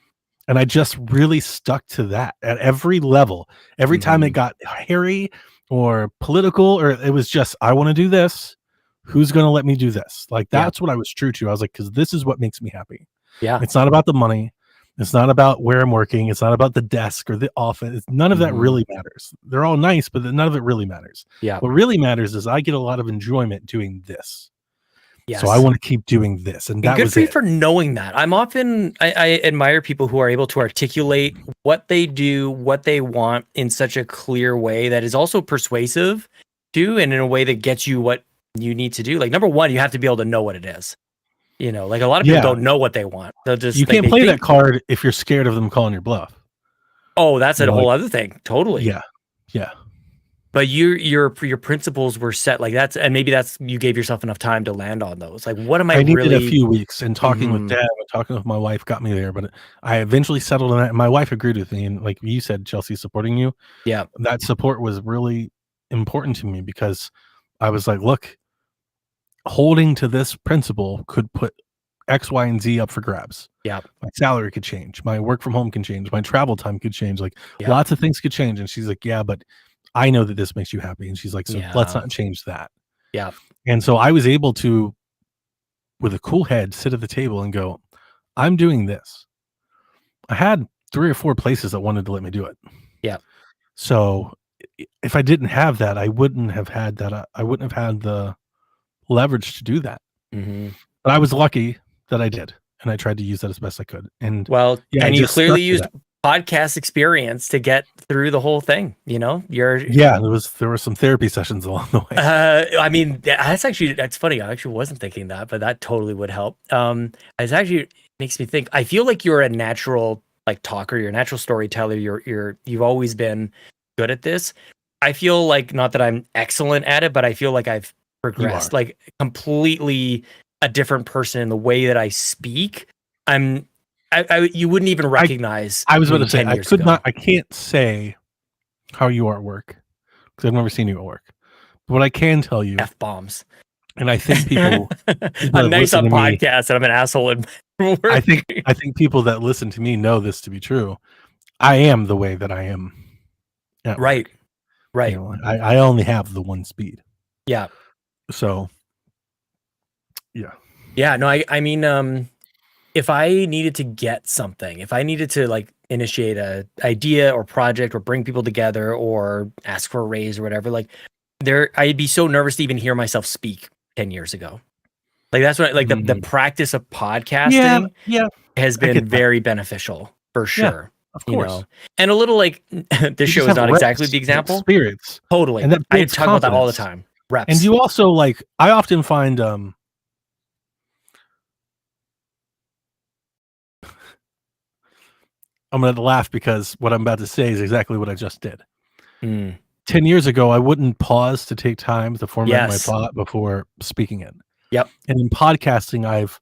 And I just really stuck to that at every level. Every time it got hairy or political, or it was just, I want to do this. Who's going to let me do this? Like, that's what I was true to. I was like, because this is what makes me happy. Yeah. It's not about the money. It's not about where I'm working. It's not about the desk or the office. None of that really matters. They're all nice, but none of it really matters. Yeah. What really matters is I get a lot of enjoyment doing this. Yes. So I want to keep doing this, and that good was for you for knowing that. I admire people who are able to articulate what they do, what they want in such a clear way that is also persuasive too, and in a way that gets you what you need to do. Like number one, you have to be able to know what it is. Like a lot of people don't know what they want. They'll just you can't play that card if you're scared of them calling your bluff. Oh, that's a whole other thing. Totally. Yeah. Yeah. But your principles were set like that's, and maybe that's you gave yourself enough time to land on those. Like, what am I needed really? A few weeks, and talking with Dad and talking with my wife got me there. But I eventually settled on that, and my wife agreed with me. And like you said, Chelsea supporting you. Yeah, that support was really important to me because I was like, look, holding to this principle could put X, Y, and Z up for grabs. Yeah, my salary could change, my work from home can change, my travel time could change. Like lots of things could change. And she's like, yeah, but I know that this makes you happy. And she's like, so let's not change that. Yeah. And so I was able to, with a cool head, sit at the table and go, I'm doing this. I had 3 or 4 places that wanted to let me do it. Yeah. So if I didn't have that, I wouldn't have had that. I wouldn't have had the leverage to do that. But I was lucky that I did. And I tried to use that as best I could. And and you clearly used podcast experience to get through the whole thing. There were some therapy sessions along the way. I mean, that's funny. I actually wasn't thinking that, but that totally would help. It actually makes me think. I feel like you're a natural talker. You're a natural storyteller. You've always been good at this. I feel like not that I'm excellent at it, but I feel like I've progressed completely a different person in the way that I speak. You wouldn't even recognize. I was about me to say 10 I years could ago. not. I can't say how you are at work because I've never seen you at work. But what I can tell you, F-bombs. and I think people A that nice listen on to me, podcast, and I'm an asshole in work. I think people that listen to me know this to be true. I am the way that I am. At Right. work. Right. You know, I only have the one speed. Yeah. So, yeah. Yeah. No, I mean, if I needed to get something, if I needed to like initiate a idea or project or bring people together or ask for a raise or whatever, like I'd be so nervous to even hear myself speak 10 years ago. Like that's what like the practice of podcasting has been very beneficial for sure. Of course. You know? And a little like this show is not exactly the example. Spirits. Totally. And that I builds talk about that all the confidence. time. Reps. And you also like I often find I'm gonna laugh because what I'm about to say is exactly what I just did. 10 years ago, I wouldn't pause to take time to format my thought before speaking it. Yep. And in podcasting, I've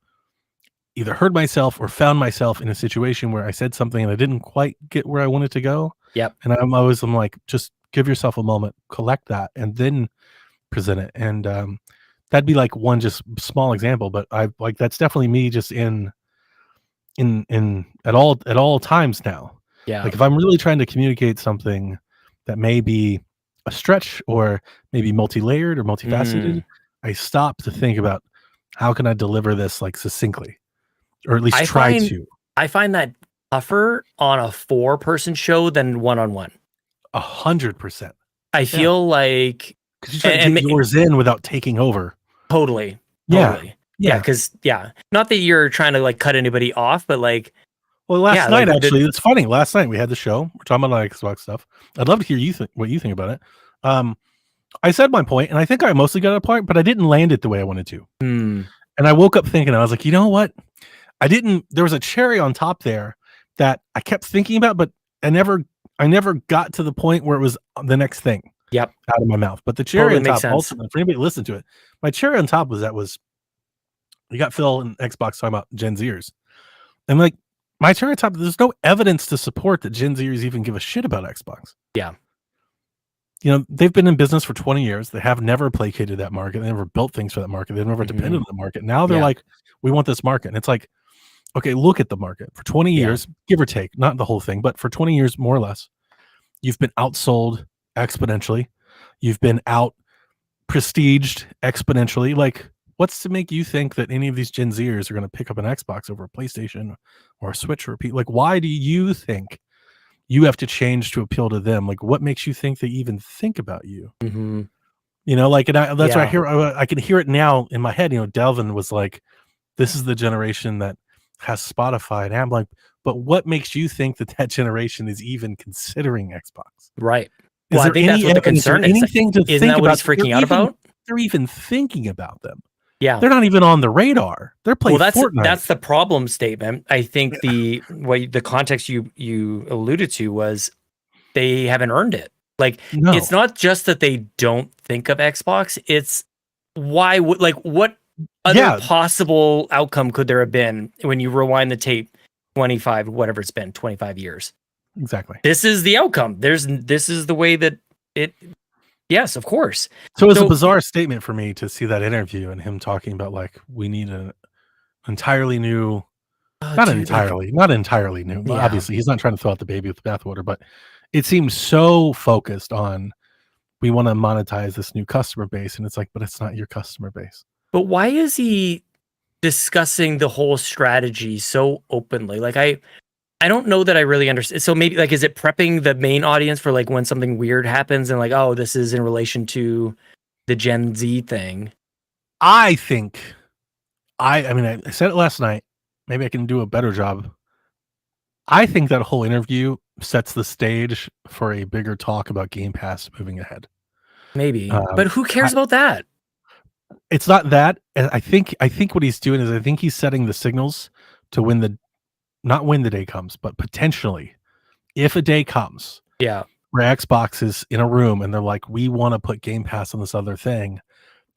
either heard myself or found myself in a situation where I said something and I didn't quite get where I wanted to go. Yep. And I'm like, just give yourself a moment, collect that, and then present it. And that'd be like one just small example, but I like that's definitely me just in at all times now. Yeah. Like if I'm really trying to communicate something that may be a stretch or maybe multi-layered or multifaceted, I stop to think about how can I deliver this like succinctly, or at least try to. I find that tougher on a 4-person show than one-on-one. 100%. I feel like because you try to get yours in without taking over. Totally. Yeah. Because not that you're trying to like cut anybody off, but like, well, last night actually, it's funny. Last night we had the show. We're talking about Xbox stuff. I'd love to hear what you think about it. I said my point, and I think I mostly got a point, but I didn't land it the way I wanted to. And I woke up thinking, I was like, you know what? There was a cherry on top there that I kept thinking about, but I never got to the point where it was the next thing. Yep. Out of my mouth. But the cherry on top, ultimately, for anybody to listen to it, my cherry on top was you got Phil and Xbox talking about Gen Zers. And like my cherry on top, there's no evidence to support that Gen Zers even give a shit about Xbox. Yeah. You know, they've been in business for 20 years. They have never placated that market. They never built things for that market. They've never depended on the market. Now they're like, we want this market. And it's like, okay, look at the market. For 20 years, give or take, not the whole thing, but for 20 years, more or less, you've been outsold exponentially. You've been out prestiged exponentially. Like, what's to make you think that any of these Gen Zers are going to pick up an Xbox over a PlayStation or a Switch or like, why do you think you have to change to appeal to them? Like, what makes you think they even think about you? You know, like, and that's what I hear. I can hear it now in my head. You know, Delvin was like, this is the generation that has Spotify. And I'm like, but what makes you think that generation is even considering Xbox? Right. Well, I think that's what the concern is. Anything to Isn't think that what about? he's freaking out about? They're even thinking about them. Yeah. They're not even on the radar. They're playing Fortnite. That's the problem statement. I think the context you alluded to was they haven't earned it. Like, it's not just that they don't think of Xbox. It's what other possible outcome could there have been when you rewind the tape 25 years? Exactly. This is the outcome. This is the way that it. Yes, of course. So it's a bizarre statement for me to see that interview and him talking about like we need an entirely new, not entirely new. Yeah. Obviously, he's not trying to throw out the baby with the bathwater, but it seems so focused on we want to monetize this new customer base, and it's like, but it's not your customer base. But why is he discussing the whole strategy so openly? Like I don't know that I really understand. So maybe like, is it prepping the main audience for like when something weird happens and like, oh, this is in relation to the Gen Z thing? I think I said it last night. Maybe I can do a better job. I think that whole interview sets the stage for a bigger talk about Game Pass moving ahead. Maybe, but who cares about that? It's not that. I think what he's doing is I think he's setting the signals to not when the day comes, but potentially if a day comes where Xbox is in a room and they're like, we want to put Game Pass on this other thing,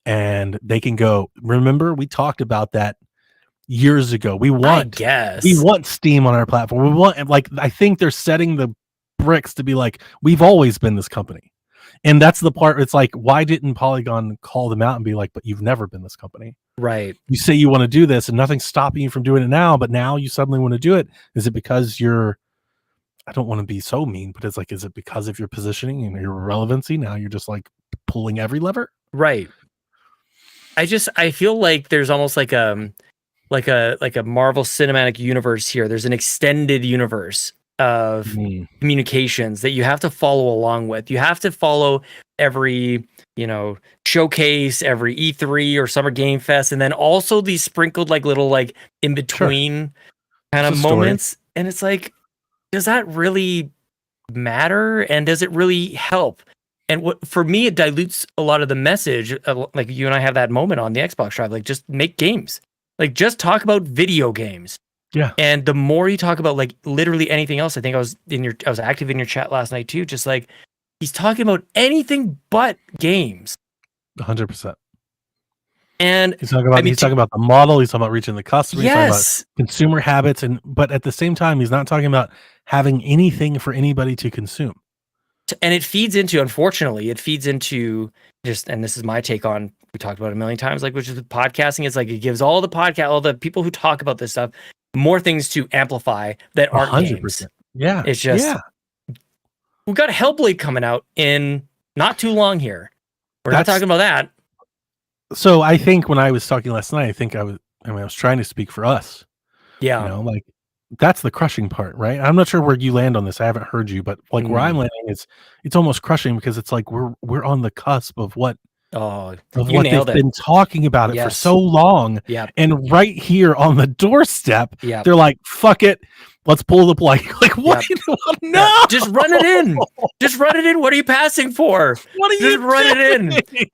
and they can go. Remember, we talked about that years ago. We I want guess. Steam on our platform. We want, like, I think they're setting the bricks to be like, we've always been this company. And that's the part. It's like, why didn't Polygon call them out and be like, but you've never been this company. Right. You say you want to do this and nothing's stopping you from doing it now, but now you suddenly want to do it. Is it because you're, I don't want to be so mean, but it's like, is it because of your positioning and your relevancy? Now you're just like pulling every lever. Right. I feel like there's almost like a Marvel Cinematic Universe here. There's an extended universe of communications that you have to follow along with. You have to follow every, showcase, every E3 or Summer Game Fest, and then also these sprinkled like little like in between kind of moments. And it's like, does that really matter? And does it really help? And what, for me, it dilutes a lot of the message. Like you and I have that moment on the Xbox Drive, like just make games, like just talk about video games. Yeah. And the more you talk about like literally anything else, I think I was active in your chat last night too. Just like he's talking about anything but games. 100%. And he's talking about the model. He's talking about reaching the customer. He's talking about consumer habits, but at the same time, he's not talking about having anything for anybody to consume. And it feeds into, unfortunately, just, and this is my take on, we talked about it a million times, like, which is with podcasting. It's like it gives all the people who talk about this stuff more things to amplify that aren't 100%. Games. Yeah. It's just, we've got Hellblade coming out in not too long here. We're not talking about that. So I think when I was talking last night, I was trying to speak for us. Yeah. Like that's the crushing part, right? I'm not sure where you land on this. I haven't heard you, but like where I'm landing is it's almost crushing because it's like we're on the cusp of what they've been talking about it for so long. Yeah. And right here on the doorstep, they're like, fuck it. Let's pull the plug. Like, what? No, just run it in. Just run it in. What are you passing for? What are you run it in?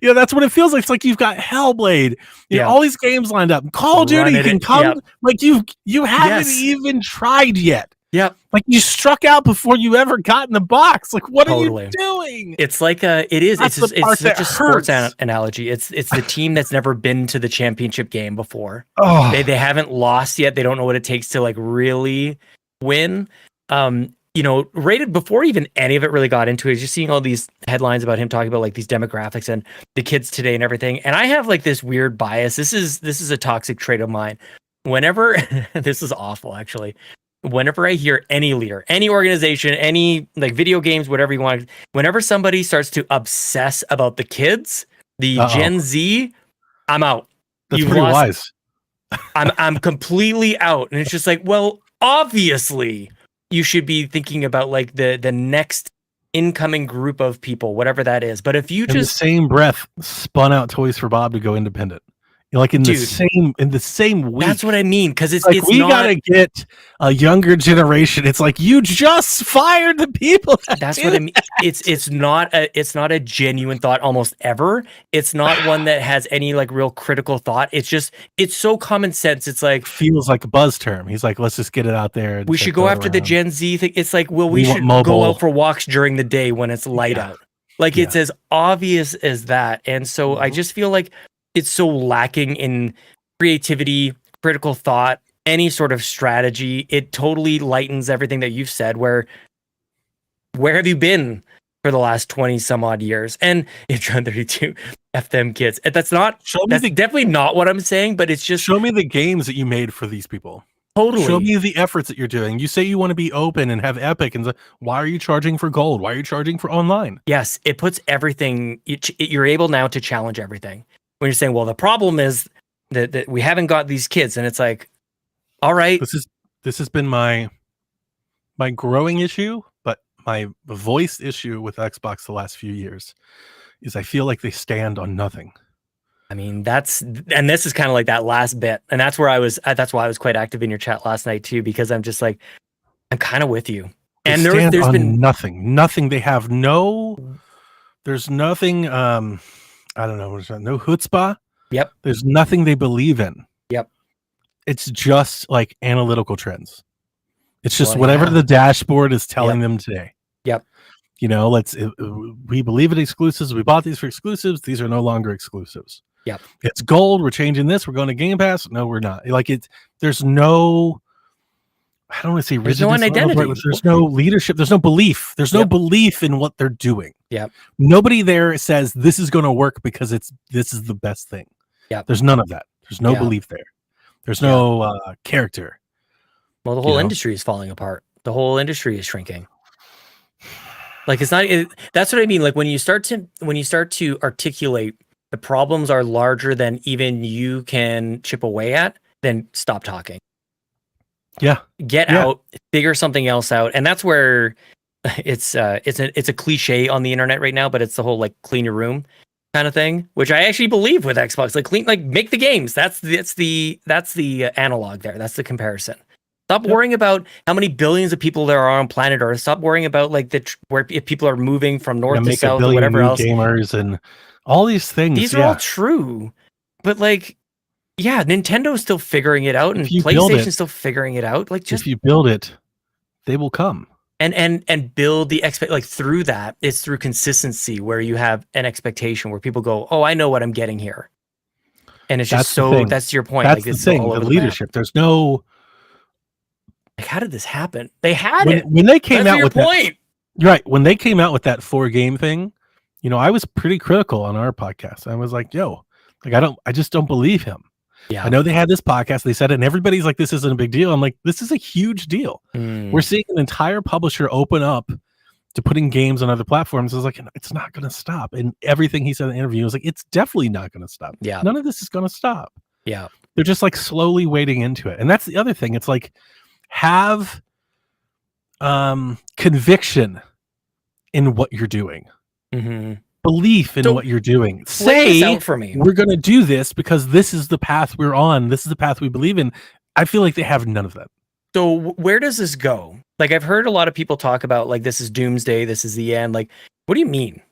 Yeah, that's what it feels like. It's like you've got Hellblade, all these games lined up. Call of Duty can come. Like you haven't even tried yet. Yep. Like you struck out before you ever got in the box. Like what are you doing? It's like it's such a sports analogy. It's the team that's never been to the championship game before. Oh. They haven't lost yet. They don't know what it takes to like really win. Rated before even any of it really got into it, just seeing all these headlines about him talking about like these demographics and the kids today and everything. And I have like this weird bias. This is a toxic trait of mine. Whenever this is awful, actually. Whenever I hear any leader, any organization, any like video games, whatever you want, whenever somebody starts to obsess about the kids, the Gen Z, I'm out. That's pretty wise. I'm completely out. And it's just like, well, obviously you should be thinking about like the next incoming group of people, whatever that is. But if you in the same breath spun out Toys for Bob to go independent. Like in the same week. That's what I mean. Because it's we gotta get a younger generation. It's like you just fired the people. That's what I mean. It's not a genuine thought almost ever. It's not one that has any like real critical thought. It's so common sense. It's like feels like a buzz term. He's like, let's just get it out there. We should go after the Gen Z thing. It's like, well, we should go out for walks during the day when it's light out. Like it's as obvious as that. And so I just feel like it's so lacking in creativity, critical thought, any sort of strategy. It totally lightens everything that you've said. Where have you been for the last 20 some odd years? And if John 32, F them kids. That's definitely not what I'm saying, but it's just show me the games that you made for these people. Totally. Show me the efforts that you're doing. You say you want to be open and have Epic, and why are you charging for gold? Why are you charging for online? Yes, it puts everything. You're able now to challenge everything. When you're saying, well, the problem is that we haven't got these kids, and it's like, all right, this has been my growing issue, but my voice issue with Xbox the last few years is I feel like they stand on nothing. I mean, this is kind of like that last bit, and that's why I was quite active in your chat last night too, because I'm just like, I'm kind of with you. And there's been nothing. They have there's nothing. I don't know. No chutzpah. Yep. There's nothing they believe in. Yep. It's just like analytical trends. It's just whatever the dashboard is telling them today. Yep. You know, we believe in exclusives. We bought these for exclusives. These are no longer exclusives. Yep. It's gold. We're changing this. We're going to Game Pass. No, we're not. Like there's no, I don't want to say There's no rigidness. identity. There's no leadership. There's no belief. There's no Yep. belief in what they're doing. Yep. Nobody there says this is going to work because this is the best thing. Yep. There's none of that. There's no Yeah. belief there. There's no character. Well, the whole know? industry is falling apart. The whole industry is shrinking. Like it's not. That's what I mean. Like when you start to articulate the problems are larger than even you can chip away at, then stop talking. Yeah. Get out, figure something else out, and that's where it's a cliche on the internet right now. But it's the whole like clean your room kind of thing, which I actually believe with Xbox. Like make the games. That's the analog there. That's the comparison. Stop worrying about how many billions of people there are on planet Earth. Stop worrying about like where if people are moving from north to south or whatever else. Gamers and all these things. These are all true, but like, yeah, Nintendo's still figuring it out, and PlayStation's still figuring it out. Like, just if you build it, they will come. And build the like through that. It's through consistency where you have an expectation where people go, "Oh, I know what I'm getting here," and it's just that's your point. That's like the thing. The leadership. There's no. Like, how did this happen? They had it when they came out with point. Right. When they came out with that 4-game thing, you know, I was pretty critical on our podcast. I was like, yo, like, I just don't believe him. Yeah. I know they had this podcast, they said it, and everybody's like, this isn't a big deal. I'm like, this is a huge deal. We're seeing an entire publisher open up to putting games on other platforms. I was like, it's not going to stop. And everything he said in the interview was like, it's definitely not going to stop. Yeah. None of this is going to stop. Yeah. They're just like slowly wading into it. And that's the other thing. It's like, have conviction in what you're doing. Belief in what you're doing. Say out for me. We're going to do this because this is the path we're on. This is the path we believe in. I feel like they have none of that. So where does this go? Like, I've heard a lot of people talk about like, this is doomsday. This is the end. Like, what do you mean?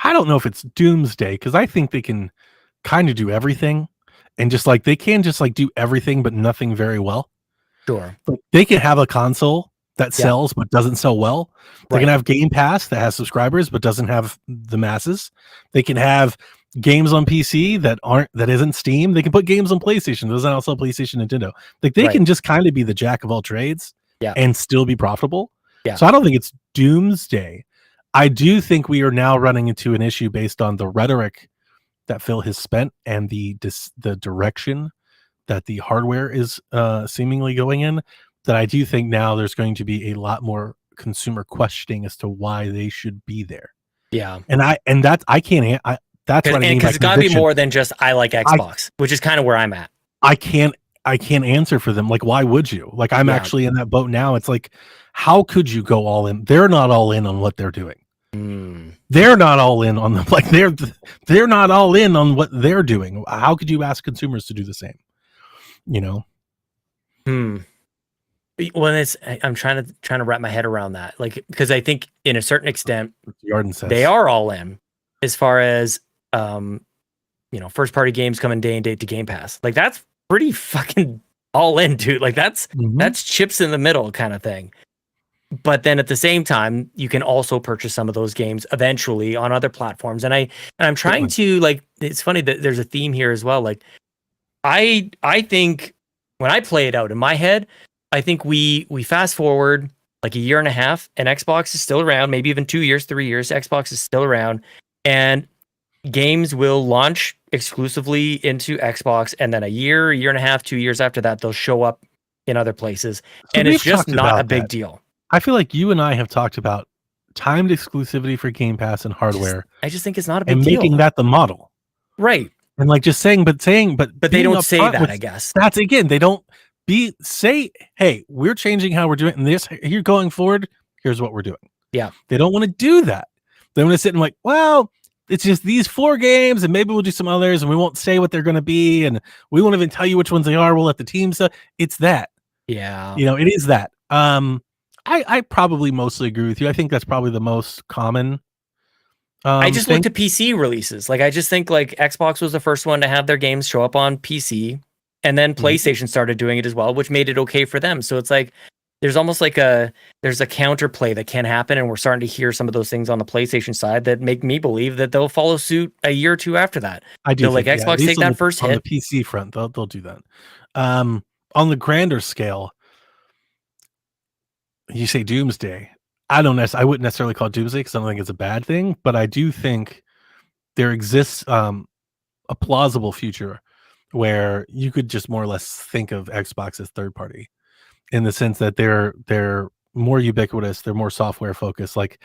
I don't know if it's doomsday because I think they can kind of do everything, and just like they can just like do everything but nothing very well. Sure. Like, they can have a console that sells but doesn't sell well. They can have Game Pass that has subscribers but doesn't have the masses. They can have games on PC that isn't Steam. They can put games on PlayStation that doesn't also PlayStation, Nintendo. Like they can just kind of be the jack of all trades and still be profitable. Yeah. So I don't think it's doomsday. I do think we are now running into an issue based on the rhetoric that Phil has spent and the direction that the hardware is seemingly going in, that I do think now there's going to be a lot more consumer questioning as to why they should be there. Yeah. That's what I mean. Because it's got to be more than just I like Xbox, which is kind of where I'm at. I can't answer for them. Like, why would you? Like, I'm actually in that boat now. It's like, how could you go all in? They're not all in on what they're doing. They're not all in on them. Like they're not all in on what they're doing. How could you ask consumers to do the same? You know? Well, I'm trying to wrap my head around that. Like, because I think in a certain extent, Yarden says they are all in as far as first party games coming day and date to Game Pass. Like that's pretty fucking all in, dude. Like that's chips in the middle kind of thing. But then at the same time, you can also purchase some of those games eventually on other platforms. And I'm trying to like, it's funny that there's a theme here as well. Like I think when I play it out in my head, I think we fast forward like a year and a half and Xbox is still around, maybe even 2 years, 3 years, Xbox is still around and games will launch exclusively into Xbox. And then a year and a half, 2 years after that, they'll show up in other places. So and it's just not a big deal. I feel like you and I have talked about timed exclusivity for Game Pass and hardware. I just think it's not a big deal. And making that the model. Right. And like just saying, but they don't say that, I guess. That's again, they don't say, hey, we're changing how we're doing it. And this here going forward, here's what we're doing. Yeah. They don't want to do that. They want to sit and like, well, it's just these 4 games and maybe we'll do some others and we won't say what they're going to be. And we won't even tell you which ones they are. We'll let the team say it's that. Yeah. You know, it is that. I probably mostly agree with you. I think that's probably the most common. I just looked at PC releases. Like I just think like Xbox was the first one to have their games show up on PC, and then PlayStation started doing it as well, which made it okay for them. So it's like there's almost like there's a counterplay that can happen, and we're starting to hear some of those things on the PlayStation side that make me believe that they'll follow suit a year or two after that. I do They'll like think, yeah, at Xbox least take that first on hit. the PC front, they'll do that. On the grander scale, you say doomsday. I wouldn't necessarily call it doomsday because I don't think it's a bad thing, but I do think there exists a plausible future where you could just more or less think of Xbox as third party, in the sense that they're more ubiquitous, they're more software focused. Like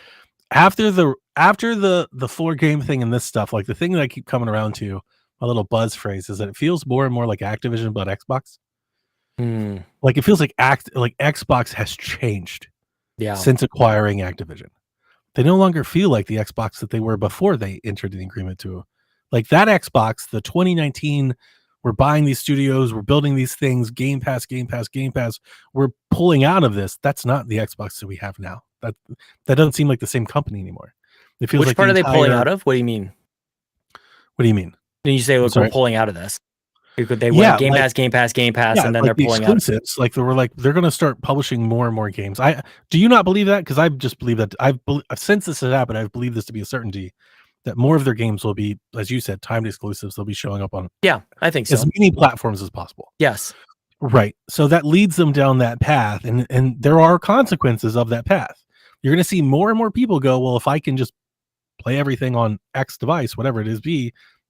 after the floor game thing and this stuff, like the thing that I keep coming around to, my little buzz phrase, is that it feels more and more like Activision but Xbox. Like it feels like Xbox has changed since acquiring Activision. They no longer feel like the Xbox that they were before they entered the agreement to. Like that Xbox, the 2019, we're buying these studios, we're building these things, Game Pass, we're pulling out of this. That's not the Xbox that we have now. That doesn't seem like the same company anymore. It feels Which like part are they pulling out of? What do you mean? What do you mean? Then you say, look, we're pulling out of this. They went Game Pass, and then they're pulling out exclusives. Like they're going to start publishing more and more games. Do you not believe that? Because I just believe that since this has happened, I've believed this to be a certainty that more of their games will be, as you said, timed exclusives. They'll be showing up on I think so. As many platforms as possible. Yes. Right. So that leads them down that path, and there are consequences of that path. You're going to see more and more people go, well, if I can just play everything on X device, whatever it is,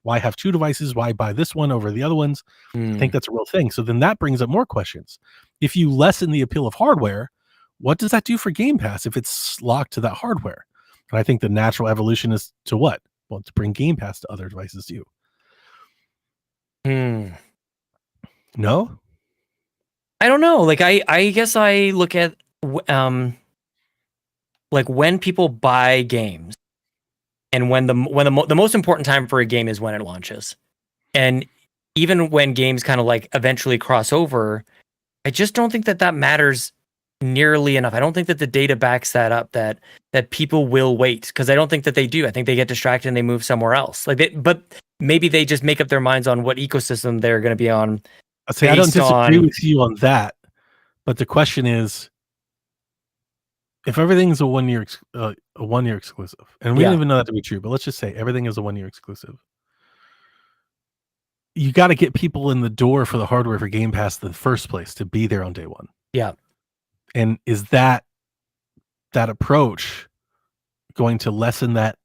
why have two devices? Why buy this one over the other ones? I think that's a real thing. So then that brings up more questions. If you lessen the appeal of hardware, what does that do for Game Pass if it's locked to that hardware? And I think the natural evolution is to what? Well, to bring Game Pass to other devices too. No? I don't know. Like I guess I look at like when people buy games, and when the most important time for a game is when it launches. And even when games kind of like eventually cross over, I just don't think that matters nearly enough. I don't think that the data backs that up, that people will wait, because I don't think that they do. I think they get distracted and they move somewhere else. But maybe they just make up their minds on what ecosystem they're going to be on. I don't disagree with you on that, but the question is, if everything's a 1 year exclusive, and we don't even know that to be true, but let's just say everything is a 1 year exclusive, you got to get people in the door for the hardware for Game Pass in the first place to be there on day one. Yeah. And is that approach going to lessen that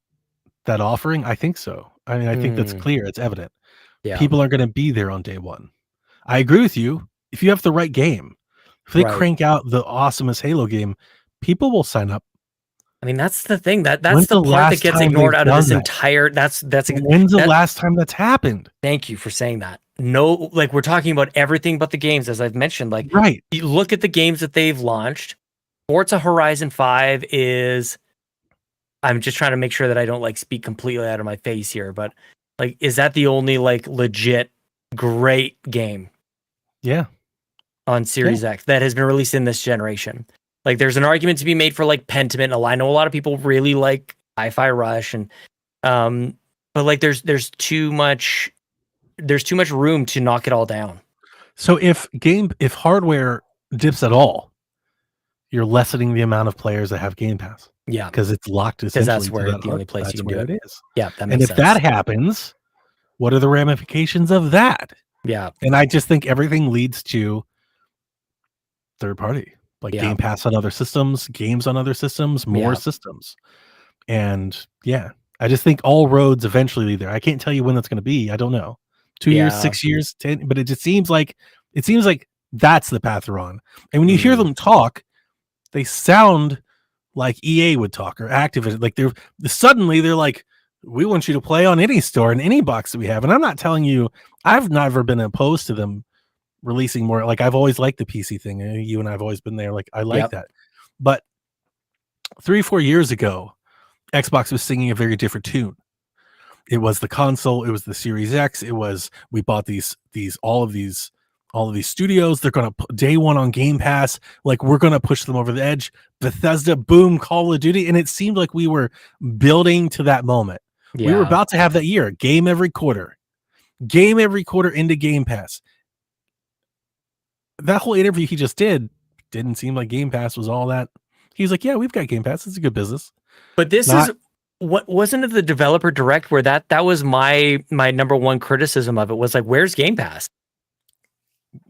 offering? I think so. I mean, I think that's clear. It's evident. Yeah. People are going to be there on day one. I agree with you. If you have the right game, if they crank out the awesomest Halo game, people will sign up. I mean, that's the thing. That's the part that gets ignored out of this entire. When's the last time that's happened? Thank you for saying that. No, like we're talking about everything but the games, as I've mentioned. Like, you look at the games that they've launched. Forza Horizon 5 is. I'm just trying to make sure that I don't like speak completely out of my face here, but like, is that the only like legit great game? Yeah. On Series X that has been released in this generation. Like, there's an argument to be made for like Pentiment. I know a lot of people really like Hi-Fi Rush, and but like there's too much room to knock it all down. So if hardware dips at all, you're lessening the amount of players that have Game Pass. Yeah, because it's locked. Because that's where the only place you can do it is. Yeah, that makes and if sense. that happens, what are the ramifications of that? Yeah, and I just think everything leads to third party. Like Game Pass on other systems, games on other systems, more systems. And I just think all roads eventually lead there. I can't tell you when that's going to be. I don't know. 2 years, 6 years, 10, but it just seems like that's the path they're on. And when you hear them talk, they sound like EA would talk, or Activision. Like they're like, we want you to play on any store and any box that we have. And I'm not telling you, I've never been opposed to them releasing more. Like I've always liked the PC thing. You and I've always been there. Like I like that. But 3-4 years ago, Xbox was singing a very different tune. It was the console. It was the Series X. It was, we bought all of these studios. They're going to day one on Game Pass. Like we're going to push them over the edge. Bethesda, boom, Call of Duty. And it seemed like we were building to that moment. Yeah. We were about to have that year. Game every quarter into Game Pass. That whole interview he just did didn't seem like Game Pass was all that. He's like, yeah, we've got Game Pass. It's a good business. But this is what wasn't it the developer direct where that was my number one criticism of it was like, where's Game Pass?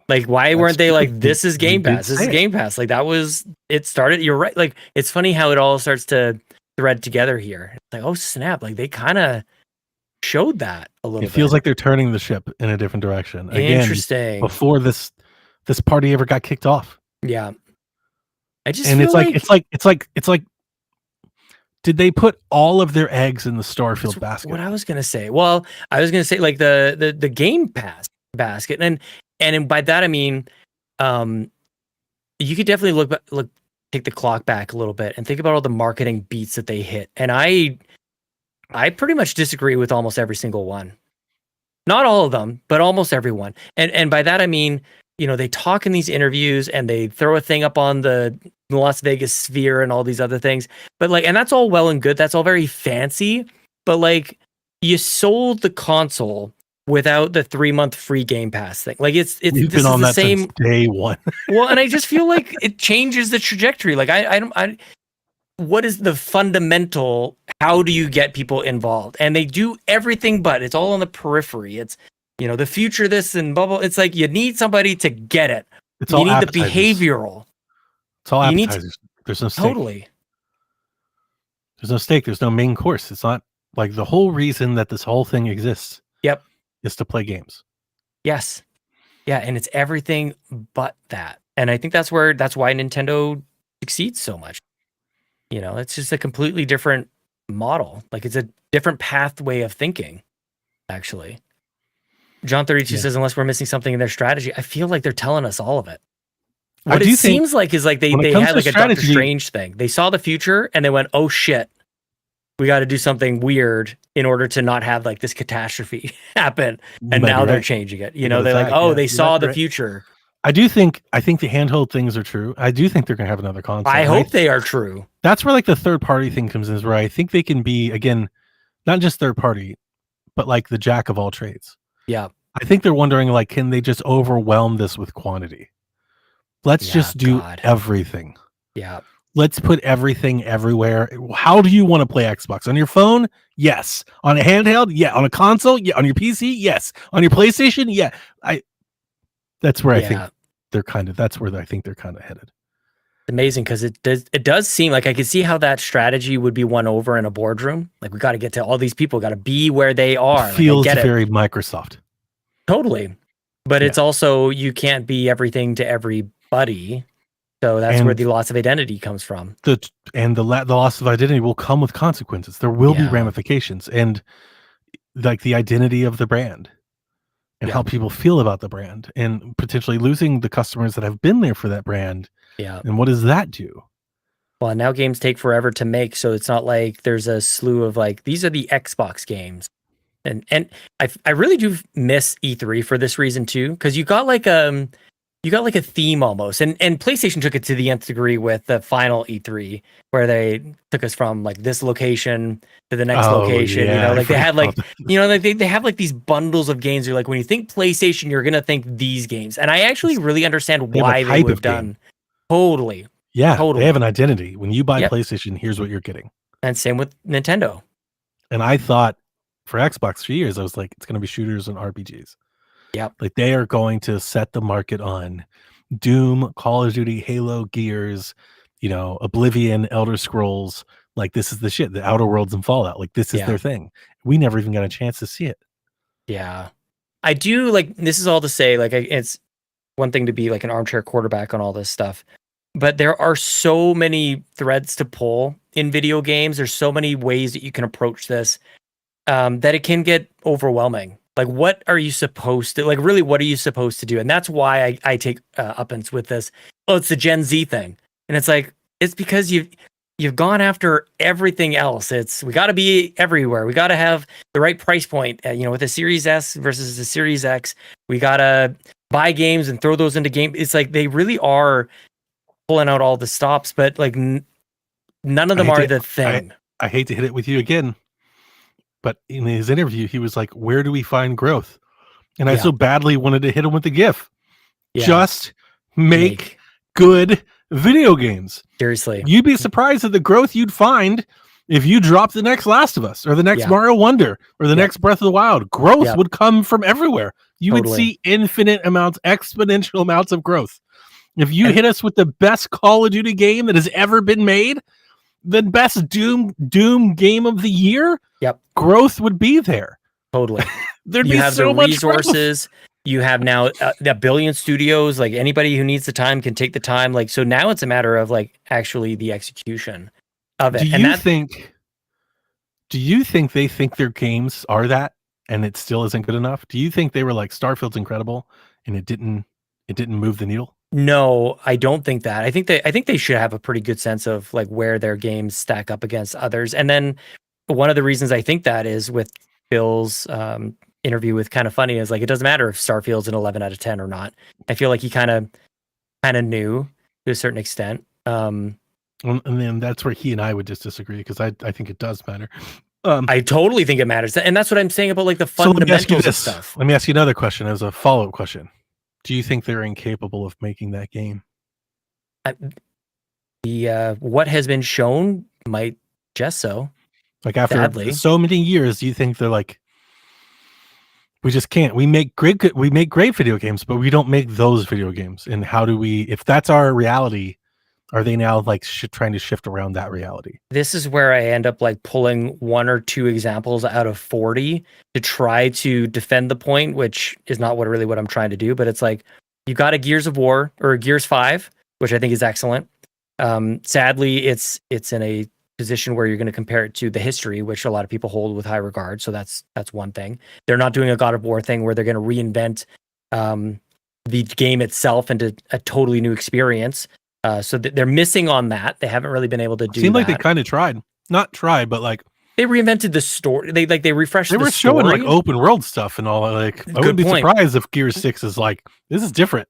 Like, why weren't they like, this is Game Pass? This is Game Pass. Like that was it started. You're right. Like it's funny how it all starts to thread together here. It's like, oh snap! Like they kind of showed that a little. It feels like they're turning the ship in a different direction. Again, interesting. Before this party ever got kicked off. Yeah. I just and feel it's like did they put all of their eggs in the Starfield basket? What I was gonna say. Well, I was gonna say like the Game Pass basket, and by that I mean, you could definitely look take the clock back a little bit and think about all the marketing beats that they hit. And I pretty much disagree with almost every single one. Not all of them, but almost everyone. And by that I mean, you know, they talk in these interviews and they throw a thing up on the Las Vegas Sphere and all these other things. But like, and that's all well and good. That's all very fancy. But like, you sold the console without the 3-month free Game Pass thing. Like it's We've been on that since day one. Well, and I just feel like it changes the trajectory. Like I what is the fundamental? How do you get people involved? And they do everything, but it's all on the periphery. It's, you know, the future, this and blah, blah. It's like you need somebody to get it. It's all you need the behavioral. It's all appetizers. There's no stake. Totally. There's no stake. There's no main course. It's not like the whole reason that this whole thing exists. Yep. Is to play games. Yes. Yeah. And it's everything but that. And I think that's why Nintendo succeeds so much. You know, it's just a completely different model. Like it's a different pathway of thinking, actually. John 32 says, unless we're missing something in their strategy, I feel like they're telling us all of it. What it seems like is like they had like a Doctor Strange thing. They saw the future and they went, oh shit, we got to do something weird in order to not have like this catastrophe happen. And now they're changing it. You know, they're like, oh, they saw the future. I think the handheld things are true. I do think they're going to have another console. I hope they are true. That's where like the third party thing comes in, is where I think they can be, again, not just third party, but like the jack of all trades. Yeah. I think they're wondering, like, can they just overwhelm this with quantity? Let's just do everything. Yeah. Let's put everything everywhere. How do you want to play Xbox? On your phone? Yes. On a handheld? Yeah. On a console? Yeah. On your PC? Yes. On your PlayStation? Yeah. That's where I think that's where I think they're kind of headed. Amazing, because it does seem like I could see how that strategy would be won over in a boardroom. Like we got to get to all these people, got to be where they are. It feels very Microsoft. Totally. But it's also, you can't be everything to everybody. So that's where the loss of identity comes from. The loss of identity will come with consequences. There will be ramifications, and like the identity of the brand and how people feel about the brand, and potentially losing the customers that have been there for that brand. Yeah. And what does that do? Well, now games take forever to make, so it's not like there's a slew of like, these are the Xbox games. And I really do miss E3 for this reason too, because you got like a theme almost, and PlayStation took it to the nth degree with the final E3, where they took us from like this location to the next location. Yeah, you know, like they had like, you know, like they have like these bundles of games. You're like, when you think PlayStation, you're gonna think these games, and I actually really understand why they would have done. Totally. Yeah, totally. They have an identity. When you buy PlayStation, here's what you're getting. And same with Nintendo. And I thought for Xbox for years, I was like, it's going to be shooters and RPGs. Yep. Like they are going to set the market on Doom, Call of Duty, Halo, Gears, you know, Oblivion, Elder Scrolls. Like this is the shit, the Outer Worlds and Fallout. Like this is their thing. We never even got a chance to see it. Yeah. I do like, this is all to say, like it's one thing to be like an armchair quarterback on all this stuff, but there are so many threads to pull in video games. There's so many ways that you can approach this, that it can get overwhelming. Like, what are you supposed to, like, really, what are you supposed to do? And that's why I take uppance with this. Oh, it's the Gen Z thing. And it's like, it's because you've gone after everything else. We got to be everywhere. We got to have the right price point, you know, with a Series S versus the Series X. We got to buy games and throw those into game. It's like, they really are pulling out all the stops, but like none of them are the thing. I hate to hit it with you again, but in his interview, he was like, where do we find growth? And I so badly wanted to hit him with the GIF. Just make good video games. Seriously. You'd be surprised at the growth you'd find if you dropped the next Last of Us or the next Mario Wonder or the next Breath of the Wild. Growth would come from everywhere. You would see infinite amounts, exponential amounts of growth. If you hit us with the best Call of Duty game that has ever been made, the best Doom game of the year, growth would be there. Totally. There'd you be have so the much resources. You have now a billion studios. Like anybody who needs the time can take the time. Like so now it's a matter of like actually the execution of it. Do you think they think their games are that and it still isn't good enough? Do you think they were like Starfield's incredible and it didn't move the needle? No, I don't think that. I think they should have a pretty good sense of like where their games stack up against others. And then one of the reasons I think that is with Phil's interview with Kind of Funny is like it doesn't matter if Starfield's an 11 out of 10 or not. I feel like he kind of knew to a certain extent. And then that's where he and I would just disagree because I think it does matter. I totally think it matters, and that's what I'm saying about like the fundamentals of stuff. Let me ask you another question as a follow-up question. Do you think they're incapable of making that game? What has been shown might just so. Like after so many years, do you think they're like, we just can't? We make great video games, but we don't make those video games. And how do we? If that's our reality, are they now like trying to shift around that reality? This is where I end up like pulling one or two examples out of 40 to try to defend the point, which is not what I'm trying to do. But it's like you got a Gears of War or a Gears 5, which I think is excellent. Sadly, it's in a position where you're going to compare it to the history, which a lot of people hold with high regard. So that's one thing. They're not doing a God of War thing where they're going to reinvent the game itself into a totally new experience. So they're missing on that. They haven't really been able to do. Seemed like they kind of tried, not tried, but like they reinvented the story. They refreshed. They were showing like open world stuff and all. Like I wouldn't be surprised if Gears 6 is like this is different.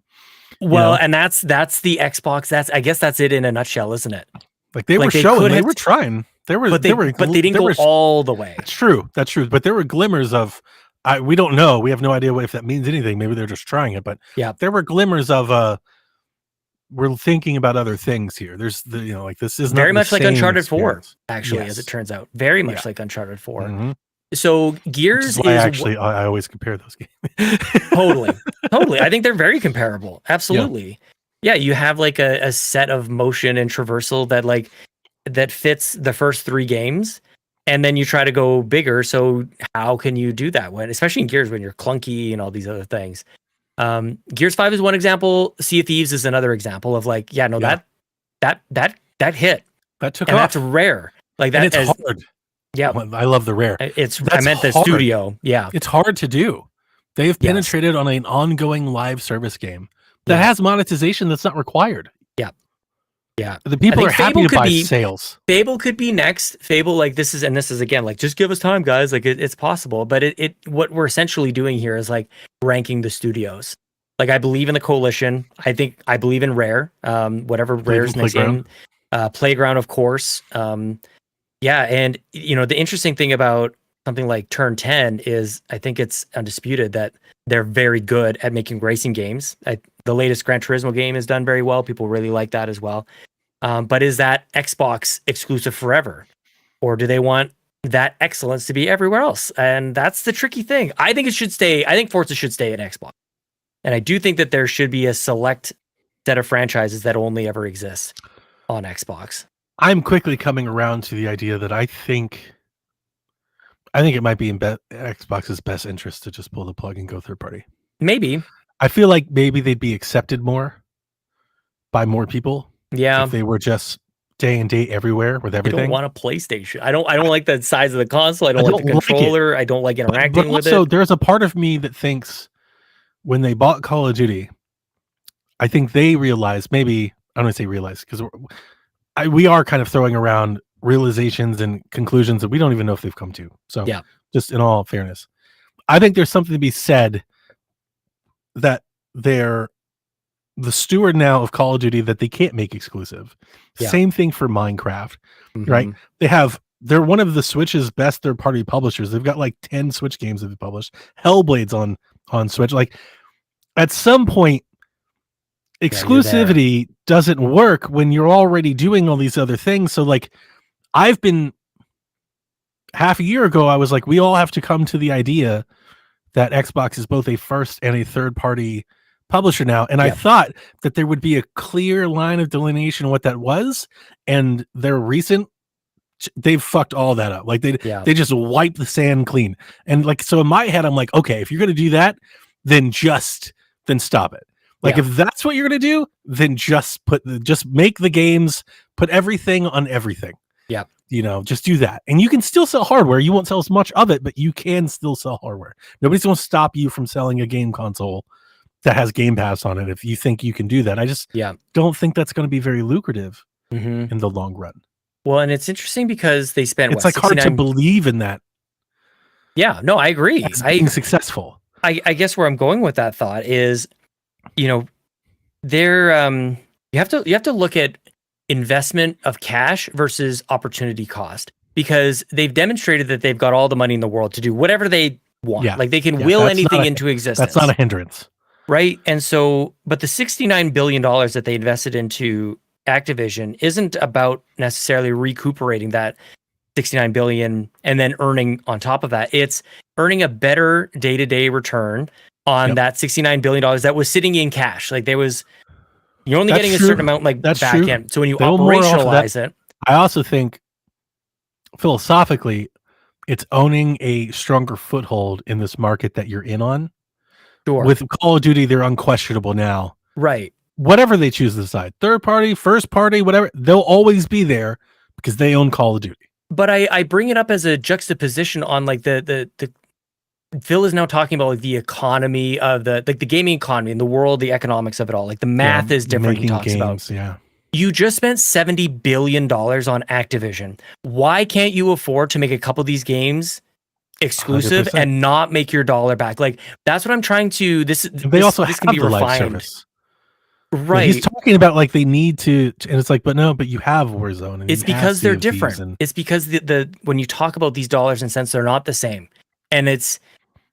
Well, and that's the Xbox. I guess that's it in a nutshell, isn't it? Like they were showing, they were trying. But they didn't go all the way. That's true. But there were glimmers of. We don't know. We have no idea if that means anything. Maybe they're just trying it. But there were glimmers of. We're thinking about other things here. There's like this is very much like Uncharted experience. 4, actually, as it turns out. Very much like Uncharted 4. Mm-hmm. So Gears is I always compare those games. Totally. I think they're very comparable. Absolutely. Yeah, you have like a set of motion and traversal that fits the first 3 games, and then you try to go bigger. So how can you do that especially in Gears when you're clunky and all these other things? Gears 5 is one example. Sea of Thieves is another example of like, that hit. That took and off. That's rare. Like that is hard. Yeah. I love the rare. I meant the studio. Yeah. It's hard to do. They've penetrated on an ongoing live service game that has monetization that's not required. Yeah. The people are happy to buy sales. Fable could be next. Fable, like this is again, like just give us time, guys. Like it's possible. But what we're essentially doing here is like ranking the studios. Like I believe in the Coalition. I believe in Rare. Whatever Rare's next game. Playground, of course. And the interesting thing about something like Turn 10 is I think it's undisputed that they're very good at making racing games. The latest Gran Turismo game is done very well. People really like that as well. But is that Xbox exclusive forever? Or do they want that excellence to be everywhere else? And that's the tricky thing. I think it should stay. I think Forza should stay in Xbox. And I do think that there should be a select set of franchises that only ever exist on Xbox. I'm quickly coming around to the idea that I think it might be in Xbox's best interest to just pull the plug and go third party. Maybe. I feel like maybe they'd be accepted more by more people. Yeah. If they were just day and date everywhere with everything. I don't want a PlayStation. I don't like the size of the console. I don't like the controller. I don't like interacting with it. So there's a part of me that thinks when they bought Call of Duty, I think they realized, maybe I don't want to say realized because we are kind of throwing around realizations and conclusions that we don't even know if they've come to. So just in all fairness, I think there's something to be said that they're the steward now of Call of Duty that they can't make exclusive. Same thing for Minecraft, right? They're one of the Switch's best third-party publishers. They've got like 10 Switch games that they published. Hellblade's on Switch. Like at some point, exclusivity doesn't work when you're already doing all these other things. So like I've been half a year ago, I was like, we all have to come to the idea that Xbox is both a first and a third party publisher now. And I thought that there would be a clear line of delineation of what that was. And their recent, they've fucked all that up. Like they just wiped the sand clean. And like, so in my head, I'm like, okay, if you're going to do that, then stop it. Like if that's what you're going to do, then just make the games, put everything on everything. Yeah. You know, just do that. And you can still sell hardware. You won't sell as much of it, but you can still sell hardware. Nobody's going to stop you from selling a game console that has Game Pass on it if you think you can do that. I just don't think that's going to be very lucrative in the long run. Well, and it's interesting because they spent it's like hard to believe in that. Yeah, no, I agree. Being successful. I guess where I'm going with that thought is, you know, you have to look at investment of cash versus opportunity cost, because they've demonstrated that they've got all the money in the world to do whatever they want. Like they can will anything into existence. That's not a hindrance. Right. And so, but the $69 billion that they invested into Activision isn't about necessarily recuperating that 69 billion and then earning on top of that. It's earning a better day-to-day return on that $69 billion that was sitting in cash. Like you're only getting a certain amount back in. So when you operationalize it. I also think philosophically, it's owning a stronger foothold in this market that you're in on. Sure. With Call of Duty, they're unquestionable now. Right. Whatever they choose to decide, third party, first party, whatever, they'll always be there because they own Call of Duty. But I bring it up as a juxtaposition on like the Phil is now talking about like the economy of the gaming economy in the world, the economics of it all. Like the math is different. He talks games, about. You just spent $70 billion on Activision. Why can't you afford to make a couple of these games exclusive 100%. and not make your dollar back? Like that's what I'm trying to. This can be the live service. Right. He's talking about like they need to, and it's like, but you have Warzone. And it's because they're different. It's because the when you talk about these dollars and cents, they're not the same. And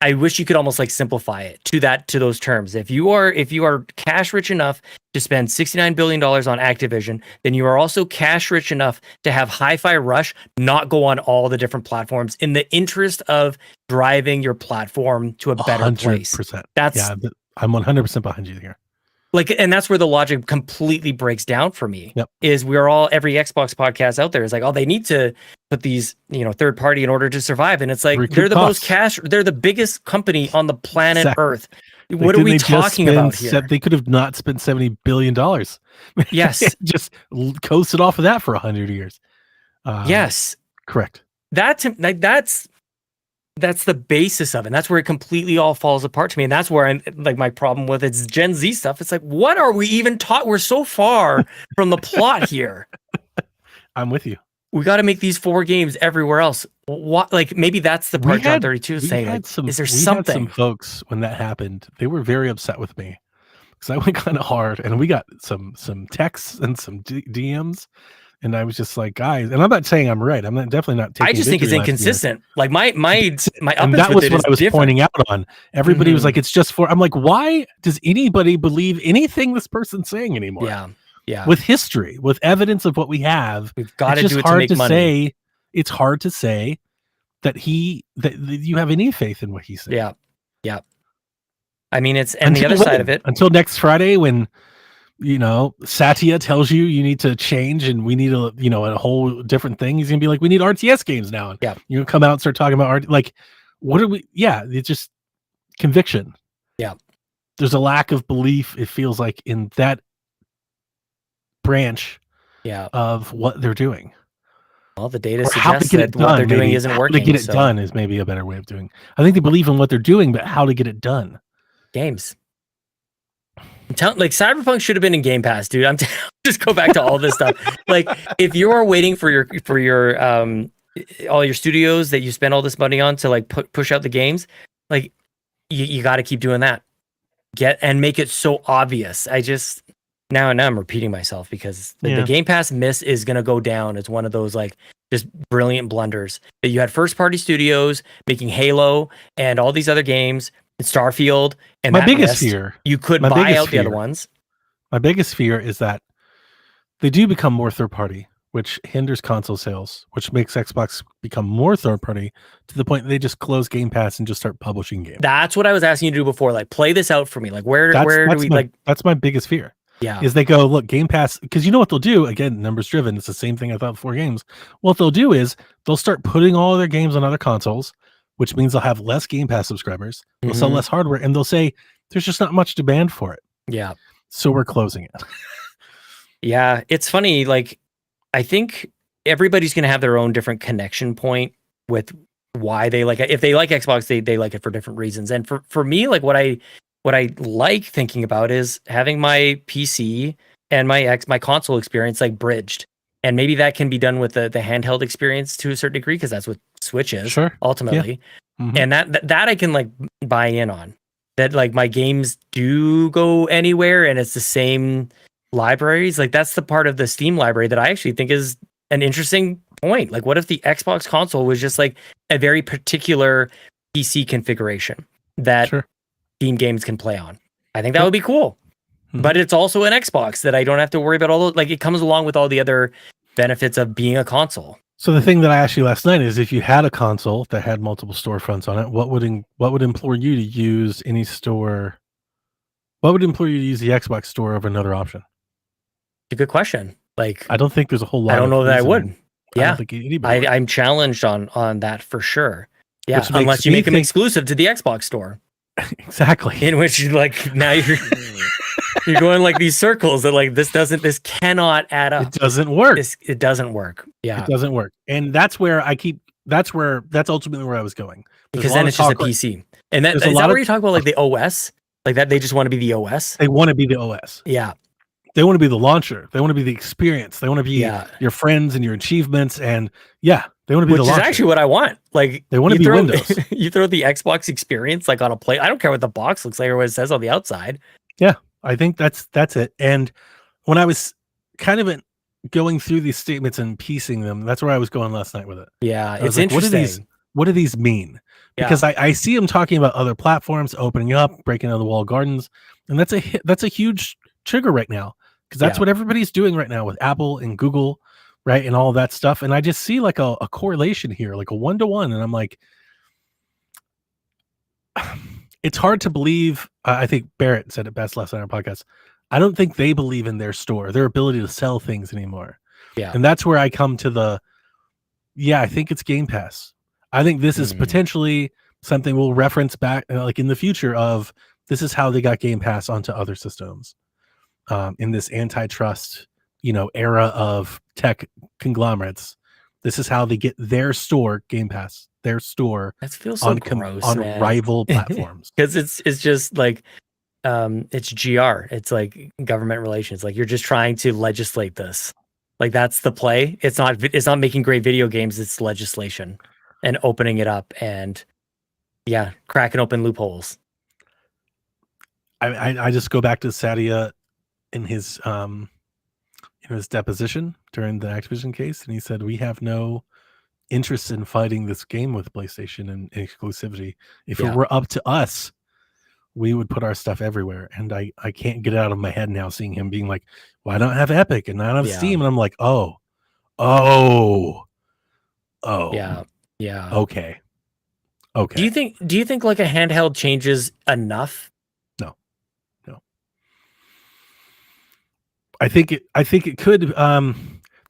I wish you could almost like simplify it to those terms. If you are cash rich enough to spend $69 billion on Activision, then you are also cash rich enough to have Hi-Fi Rush not go on all the different platforms in the interest of driving your platform to a better 100%. place. I'm 100% behind you here. Like, and that's where the logic completely breaks down for me. Is every Xbox podcast out there is like, oh, they need to put these, third party in order to survive. And it's like, they're the most cash, they're the biggest company on the planet Earth. Like, what are we talking about here? They could have not spent $70 billion. Yes. Just coasted off of that for 100 years. Yes. Correct. That's the basis of it. And that's where it completely all falls apart to me. And that's where I'm like, my problem with it's Gen Z stuff. It's like, what are we even taught? We're so far from the plot here. I'm with you. We got to make these 4 games everywhere else. What? Like maybe that's the part John 32 is saying. Like, is there something? Had some folks when that happened, they were very upset with me because I went kind of hard, and we got some texts and some DMs. And I was just like, guys, and I'm not saying I'm right. I'm definitely not taking. I just think it's inconsistent. Like my and that was what I was pointing out on. Everybody was like, it's just for. I'm like, why does anybody believe anything this person's saying anymore? Yeah. With history, with evidence of what we have, we've got to do it to make money. It's hard to say that you have any faith in what he's saying. Yeah. I mean, and the other side of it until next Friday when. Satya tells you need to change and we need a whole different thing. He's gonna be like, we need RTS games now. And you're gonna come out and start talking about what are we? Yeah, it's just conviction. Yeah, there's a lack of belief. It feels like in that branch. Of what they're doing. Well, the data suggests that what they're doing isn't working. How to get it done is maybe a better way of doing. I think they believe in what they're doing, but how to get it done? Games. Like Cyberpunk should have been in Game Pass, dude. Just go back to all this stuff. Like if you are waiting for your all your studios that you spend all this money on to like push out the games, like you got to keep doing that. And make it so obvious. Now I'm repeating myself because the Game Pass miss is gonna go down as one of those like just brilliant blunders that you had first party studios making Halo and all these other games. Starfield and my biggest fear. You could buy out the other ones. My biggest fear is that they do become more third party, which hinders console sales, which makes Xbox become more third party to the point that they just close Game Pass and just start publishing games. That's what I was asking you to do before. Like, play this out for me. Like, where do we like? That's my biggest fear. Yeah, Is they go, look, Game Pass, because you know what they'll do? Again, numbers driven. It's the same thing I thought before games. What they'll do is they'll start putting all of their games on other consoles, which means they'll have less Game Pass subscribers. They'll sell less hardware, and they'll say there's just not much demand for it. yeah, So we're closing it. yeah. It's funny. Like, I think everybody's gonna have their own different connection point with why they like it. If they like Xbox, they like it for different reasons. And for me, like what I like thinking about is having my PC and my console experience like bridged. And maybe that can be done with the handheld experience to a certain degree, because that's what Switch is ultimately. And that I can like buy in on. That like my games do go anywhere and it's the same libraries. Like that's the part of the Steam library that I actually think is an interesting point. Like what if the Xbox console was just like a very particular PC configuration that Steam games can play on? I think that would be cool. But it's also an Xbox that I don't have to worry about all those. Like it comes along with all the other benefits of being a console. So the thing that I asked you last night is, if you had a console that had multiple storefronts on it, what would implore you to use any store? What would implore you to use the Xbox store over another option? It's a good question. Like I don't think there's a whole lot. I don't know that I would. Yeah, I'm challenged on that for sure. Yeah, unless you make them exclusive to the Xbox store. Exactly. In which like now you're going like these circles that like this cannot add up. It doesn't work. It doesn't work. Yeah. It doesn't work. And that's ultimately where I was going. Because then it's just a PC. And is that where you talk about like the OS? Like that they just want to be the OS? They want to be the OS. Yeah. They want to be the launcher. They want to be the experience. They want to be your friends and your achievements. And they want to be the launcher. Which is actually what I want. Like they want to be Windows. You throw the Xbox experience like on a plate. I don't care what the box looks like or what it says on the outside. Yeah, I think that's it. And when I was kind of going through these statements and piecing them, that's where I was going last night with it. Yeah, it's interesting. What do these mean? Because I see them talking about other platforms opening up, breaking out of the walled gardens, and that's a huge trigger right now, because that's what everybody's doing right now with Apple and Google, right, and all of that stuff. And I just see like a correlation here, like a 1-to-1, and I'm like, it's hard to believe. I think Barrett said it best last night on our podcast. I don't think they believe in their store, their ability to sell things anymore. Yeah, and that's where I come to I think it's Game Pass. I think this is potentially something we'll reference back like in the future of this is how they got Game Pass onto other systems in this antitrust, era of tech conglomerates. This is how they get their store, Game Pass, their store. That feels so gross, on rival platforms. Because it's just like it's GR. It's like government relations. Like you're just trying to legislate this. Like that's the play. It's not making great video games. It's legislation and opening it up and cracking open loopholes. I just go back to Satya in his deposition during the Activision case, and he said we have no interest in fighting this game with PlayStation and exclusivity. If it were up to us, we would put our stuff everywhere. And I can't get it out of my head now seeing him being like, well, I don't have Epic and I don't have Steam, and I'm like, oh yeah, okay. Do you think like a handheld changes enough? No. I think it could.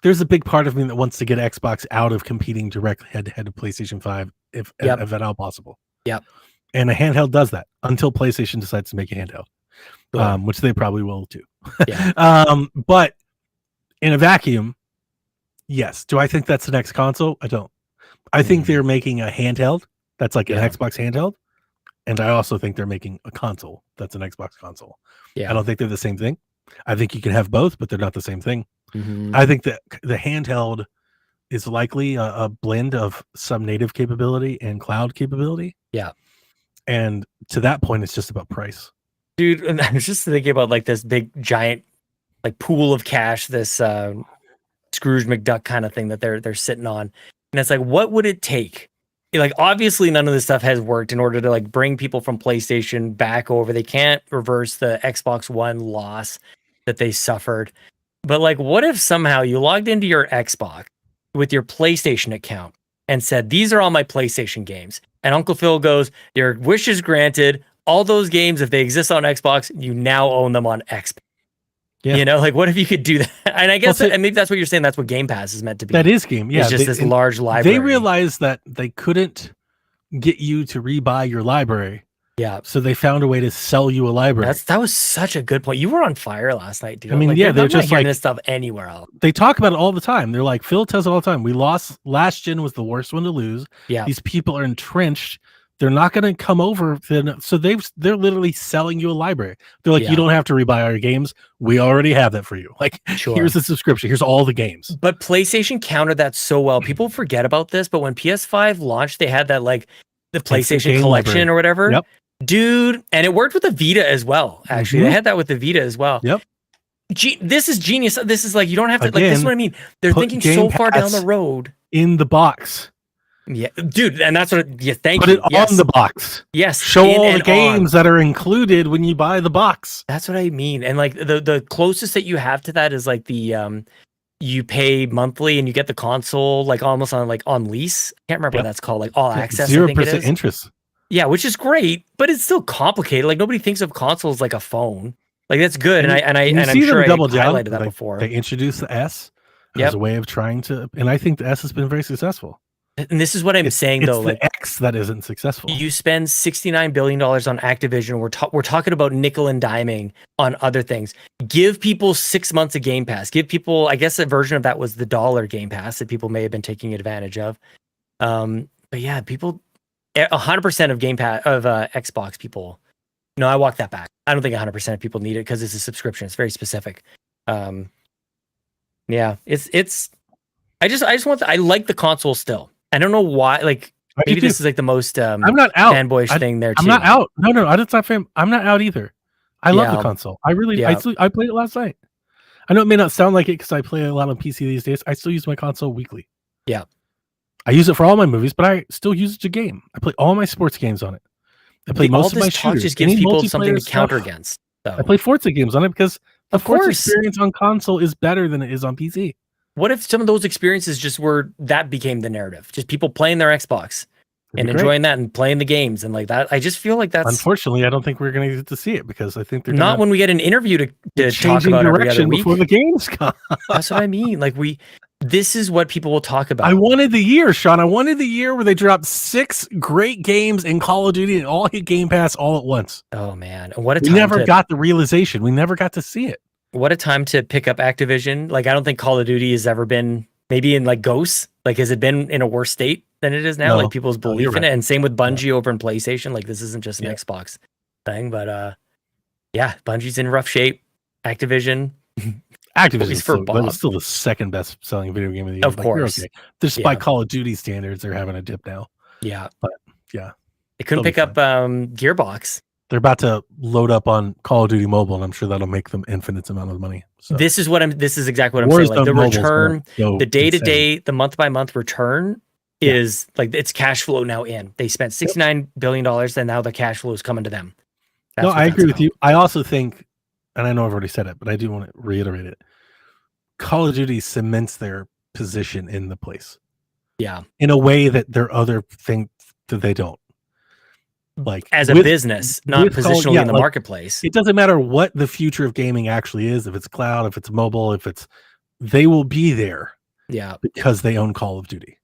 There's a big part of me that wants to get Xbox out of competing directly head to head to PlayStation 5 if at all possible. Yep. And a handheld does that until PlayStation decides to make a handheld, which they probably will too. Yeah. But in a vacuum, yes. Do I think that's the next console? I don't. I think they're making a handheld that's like an Xbox handheld, and I also think they're making a console that's an Xbox console. Yeah. I don't think they're the same thing. I think you can have both, but they're not the same thing. Mm-hmm. I think that the handheld is likely a blend of some native capability and cloud capability. Yeah. And to that point, it's just about price. Dude, and I was just thinking about like this big giant like pool of cash, this Scrooge McDuck kind of thing that they're sitting on. And it's like, what would it take? Like, obviously none of this stuff has worked in order to like bring people from PlayStation back over. They can't reverse the Xbox One loss. that they suffered. But like, what if somehow you logged into your Xbox with your PlayStation account and said, these are all my PlayStation games. And Uncle Phil goes, your wish is granted. All those games, if they exist on Xbox, you now own them on Xbox. Yeah. You know, like what if you could do that? And I guess Well, and maybe that's what you're saying. That's what Game Pass is meant to be. That is game. Yeah. It's just this large library. They realized that they couldn't get you to rebuy your library. Yeah. So they found a way to sell you a library. That was such a good point. You were on fire last night, dude. I mean, like, yeah, they're just not hearing like this stuff anywhere else. they talk about it all the time. They're like, Phil tells it all the time. We lost last gen was the worst one to lose. Yeah. These people are entrenched. They're not going to come over. So they're literally selling you a library. They're like, Yeah. you don't have to rebuy our games. We already have that for you. Like, Sure. here's the subscription. Here's all the games. But PlayStation countered that so well. People forget about this, but when PS5 launched, they had that like the PlayStation game collection library. or whatever. Yep. Dude, and it worked with the Vita as well. Actually, they Mhm. had that with the Vita as well. Yep. This is genius. This is like you don't have to like this is Again, what I mean. They're put thinking Game so far down Pass the road. In the box. Yeah, dude, and that's what. Yeah, thank Put you. it on the box. Yes, Show in all the and games on. that are included when you buy the box. That's what I mean. And like the closest that you have to that is like the you pay monthly and you get the console like almost on lease. I can't remember what that's called, like all access. I think it 0% is. interest. Yeah, which is great, but it's still complicated. Like nobody thinks of consoles like a phone. Like that's good, and You I'm see sure them I double down. highlighted that before. They introduced the S as Yep. a way of trying to, and I think the S has been very successful. And this is what I'm saying It's though. the Like X that isn't successful. you spend $69 billion on Activision. We're talking about nickel and diming on other things. Give people 6 months of Game Pass. Give people, I guess, a version of that was the dollar Game Pass that people may have been taking advantage of. But yeah, people, 100% of Game Pass of Xbox people. No, I walk that back. I don't think 100% of people need it because it's a subscription. It's very specific. Yeah, it's. I just want. I like the console still. I don't know why. Like I do maybe this too. is like the most I'm not out. fanboyish thing there too. I'm not out. No, I don't fam. I'm not out either. I love Yeah. the console. I really. Yeah. I played it last night. I know it may not sound like it because I play a lot on PC these days. I still use my console weekly. Yeah. I use it for all my movies, but I still use it to game. I play all my sports games on it. I play most of my talk shooters. just gives Any people something to multiplayer counter stuff, against. So. I play Forza games on it because the Of Forza course. experience on console is better than it is on PC. What if some of those experiences just were that became the narrative? Just people playing their Xbox It'd and be great. enjoying that and playing the games and like that. I just feel like that's Unfortunately, I don't think we're going to get to see it because I think they're not gonna when we get an interview to talk changing about every other direction week. before the games come. That's what I mean. Like this is what people will talk about. I wanted the year, Sean. I wanted the year where they dropped 6 great games in Call of Duty and all hit Game Pass all at once. Oh man, what a We time never to, got the realization. We never got to see it. what a time to pick up Activision. Like I don't think Call of Duty has ever been maybe in like Ghosts. Like has it been in a worse state than it is now? No. Like people's No, belief you're in right. it, and same with Bungie over in PlayStation. Like this isn't just an Yeah. Xbox thing, but yeah, Bungie's in rough shape. Activision, Activision Least for Bob. is still the second best selling video game of the year. Of Like, you're course. okay. Despite Yeah. Call of Duty standards, they're having a dip now. yeah, But, yeah, they couldn't they'll be pick up Gearbox. They're about to load up on Call of Duty Mobile, and I'm sure that'll make them infinite amount of money. So This is exactly what I'm saying. Like Warzone the Mobile's return, gonna go the day to insane. day, the month by month return Yeah. is like it's cash flow now in. They spent $69 billion and now the cash flow is coming to them. That's No, what I that's agree with about. you. I also think, and I know I've already said it, but I do want to reiterate it. Call of Duty cements their position in the place Yeah. in a way that their other thing that they don't. Like As a with- business, not with Call- positionally yeah, in the like, marketplace. It doesn't matter what the future of gaming actually is. If it's cloud, if it's mobile, they will be there Yeah. because they own Call of Duty.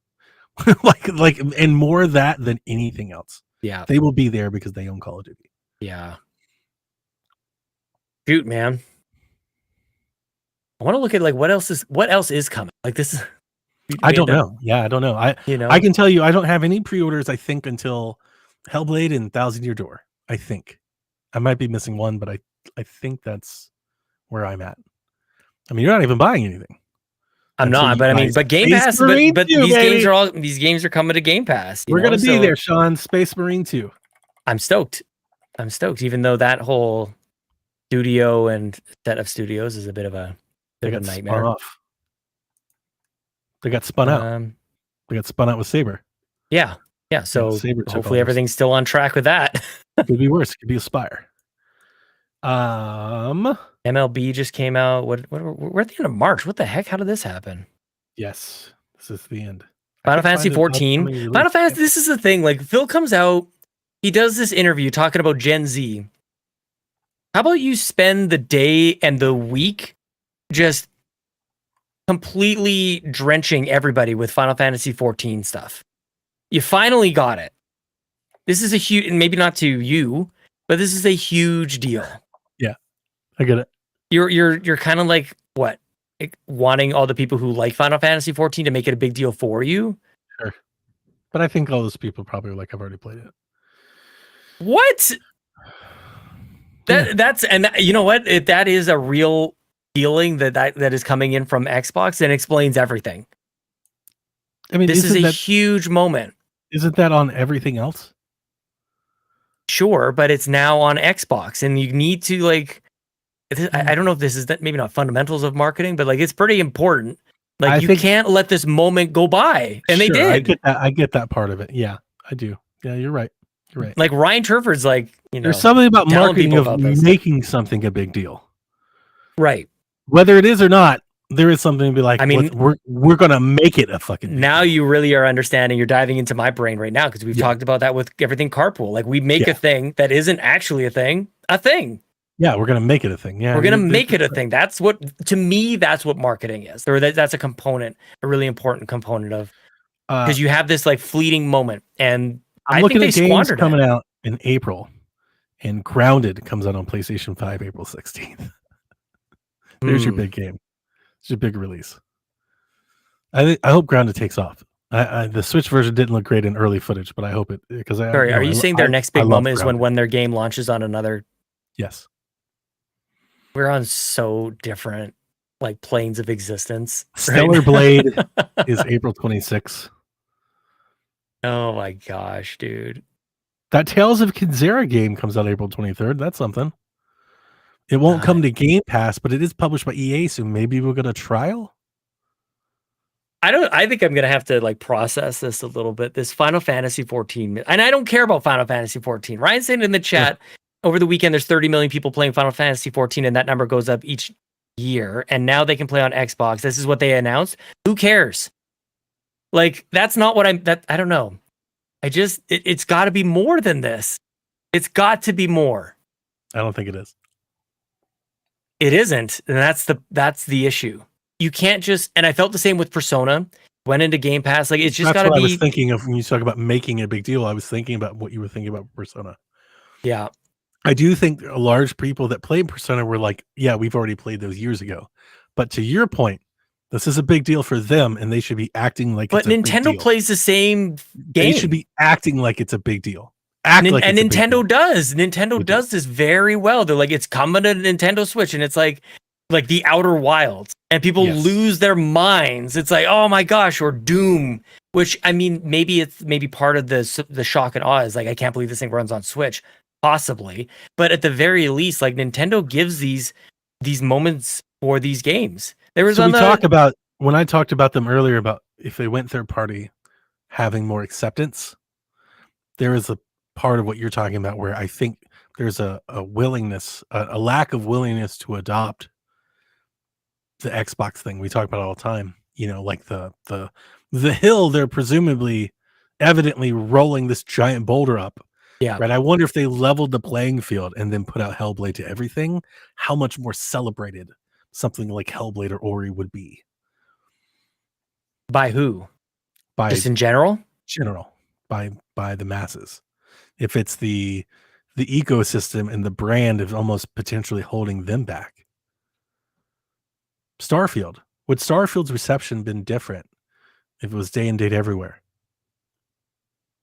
like, and more of that than anything else. Yeah. They will be there because they own Call of Duty. Yeah. Shoot, man. I want to look at like what else is coming. Like this is I don't know. Yeah, I don't know. I can tell you, I don't have any pre-orders. I think until Hellblade and Thousand Year Door. I think I might be missing one, but I think that's where I'm at. I mean, you're not even buying anything. I'm until not, you but I buy mean, but Game Space Pass, Marine but 2, these baby. these games are coming to Game Pass. We're gonna be so there, Sean. Space Marine 2. I'm stoked. Even though that whole studio and set of studios is a bit of a They got nightmare. spun off. They got spun out. They got spun out with Saber. Yeah. So Saber took hopefully all everything's still on track with that. Could be worse. Could be Aspire. MLB just came out. We're at the end of March. What the heck? How did this happen? Yes, this is the end. Final Fantasy 14. Final Fantasy, this is the thing. Like, Phil comes out, he does this interview talking about Gen Z. How about you spend the day and the week just completely drenching everybody with Final Fantasy 14 stuff? You finally got it. This is a huge, and maybe not to you, but this is a huge deal. Yeah, I get it. You're kind of like, what? Like wanting all the people who like Final Fantasy 14 to make it a big deal for you. Sure. But I think all those people probably are like, I've already played it. What? That's, and you know what? That is a real feeling that is coming in from Xbox and explains everything. I mean, this is a huge moment. Isn't that on everything else? Sure, but it's now on Xbox, and you need to like. I don't know if this is that, maybe not fundamentals of marketing, but like it's pretty important. Like you can't let this moment go by, and they did. I get that part of it. Yeah, I do. Yeah, you're right. You're right. Like Ryan Turford's like, there's something about marketing of making something a big deal, right? Whether it is or not, there is something to be like. I mean, we're gonna make it a fucking. Now you really are understanding. You're diving into my brain right now because we've talked about that with everything Carpool. Like we make a thing that isn't actually a thing. Yeah, we're gonna make it a thing. Yeah, we're gonna make it a thing. That's what, to me, that's what marketing is. Or that's a component, a really important component of, because you have this like fleeting moment, and I'm looking at games coming out in April, and Grounded comes out on PlayStation 5 April 16th. There's your big game. It's your big release. I hope Grounded takes off. The Switch version didn't look great in early footage, but I hope it because. Sorry, are you saying their next big moment is when their game launches on another? Yes. We're on so different like planes of existence. Stellar Blade is April 26th. Oh my gosh, dude. That Tales of Kinzera game comes out April 23rd. That's something. It won't come to Game Pass, but it is published by EA, so maybe we'll get a trial. I think I'm gonna have to like process this a little bit. This Final Fantasy 14, and I don't care about Final Fantasy 14. Ryan said in the chat. Over the weekend, there's 30 million people playing Final Fantasy 14, and that number goes up each year. And now they can play on Xbox. This is what they announced. Who cares? Like, that's not what I don't know. It's got to be more than this. It's got to be more. I don't think it is. It isn't. And that's the issue. You can't just, and I felt the same with Persona. Went into Game Pass. Like, it's just got to be. I was thinking of when you talk about making a big deal. I was thinking about what you were thinking about Persona. Yeah. I do think a large people that played Persona were like, yeah, we've already played those years ago. But to your point, this is a big deal for them, and they should be acting like it's a big deal. But Nintendo plays the same game. They should be acting like it's a big deal. Nintendo does. Nintendo does this very well. They're like, it's coming to Nintendo Switch, and it's like the Outer Wilds, and people lose their minds. It's like, oh my gosh, or Doom, which, I mean, maybe part of the shock and awe is like, I can't believe this thing runs on Switch. Possibly, but at the very least, like Nintendo gives these moments for these games. There was when I talked about them earlier about if they went third party, having more acceptance. There is a part of what you're talking about where I think there's a willingness, a lack of willingness to adopt the Xbox thing we talk about all the time. You know, like the hill they're presumably, evidently rolling this giant boulder up. Yeah. Right. I wonder if they leveled the playing field and then put out Hellblade to everything, how much more celebrated something like Hellblade or Ori would be. By who? By just in general? By the masses. If it's the ecosystem and the brand of almost potentially holding them back. Starfield. Would Starfield's reception been different if it was day and date everywhere?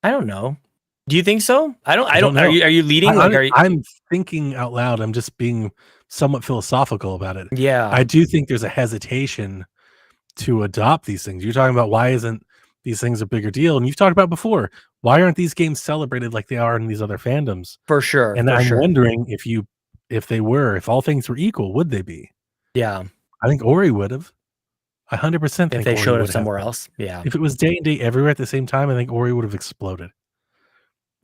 I don't know. Do you think so? I don't know. Are you leading? I'm thinking out loud. I'm just being somewhat philosophical about it. Yeah. I do think there's a hesitation to adopt these things. You're talking about why isn't these things a bigger deal? And you've talked about before, why aren't these games celebrated like they are in these other fandoms? For sure. And I'm wondering if all things were equal, would they be? Yeah. I think Ori would have. 100% think if they showed it somewhere else. Yeah. If it was day and date everywhere at the same time, I think Ori would have exploded.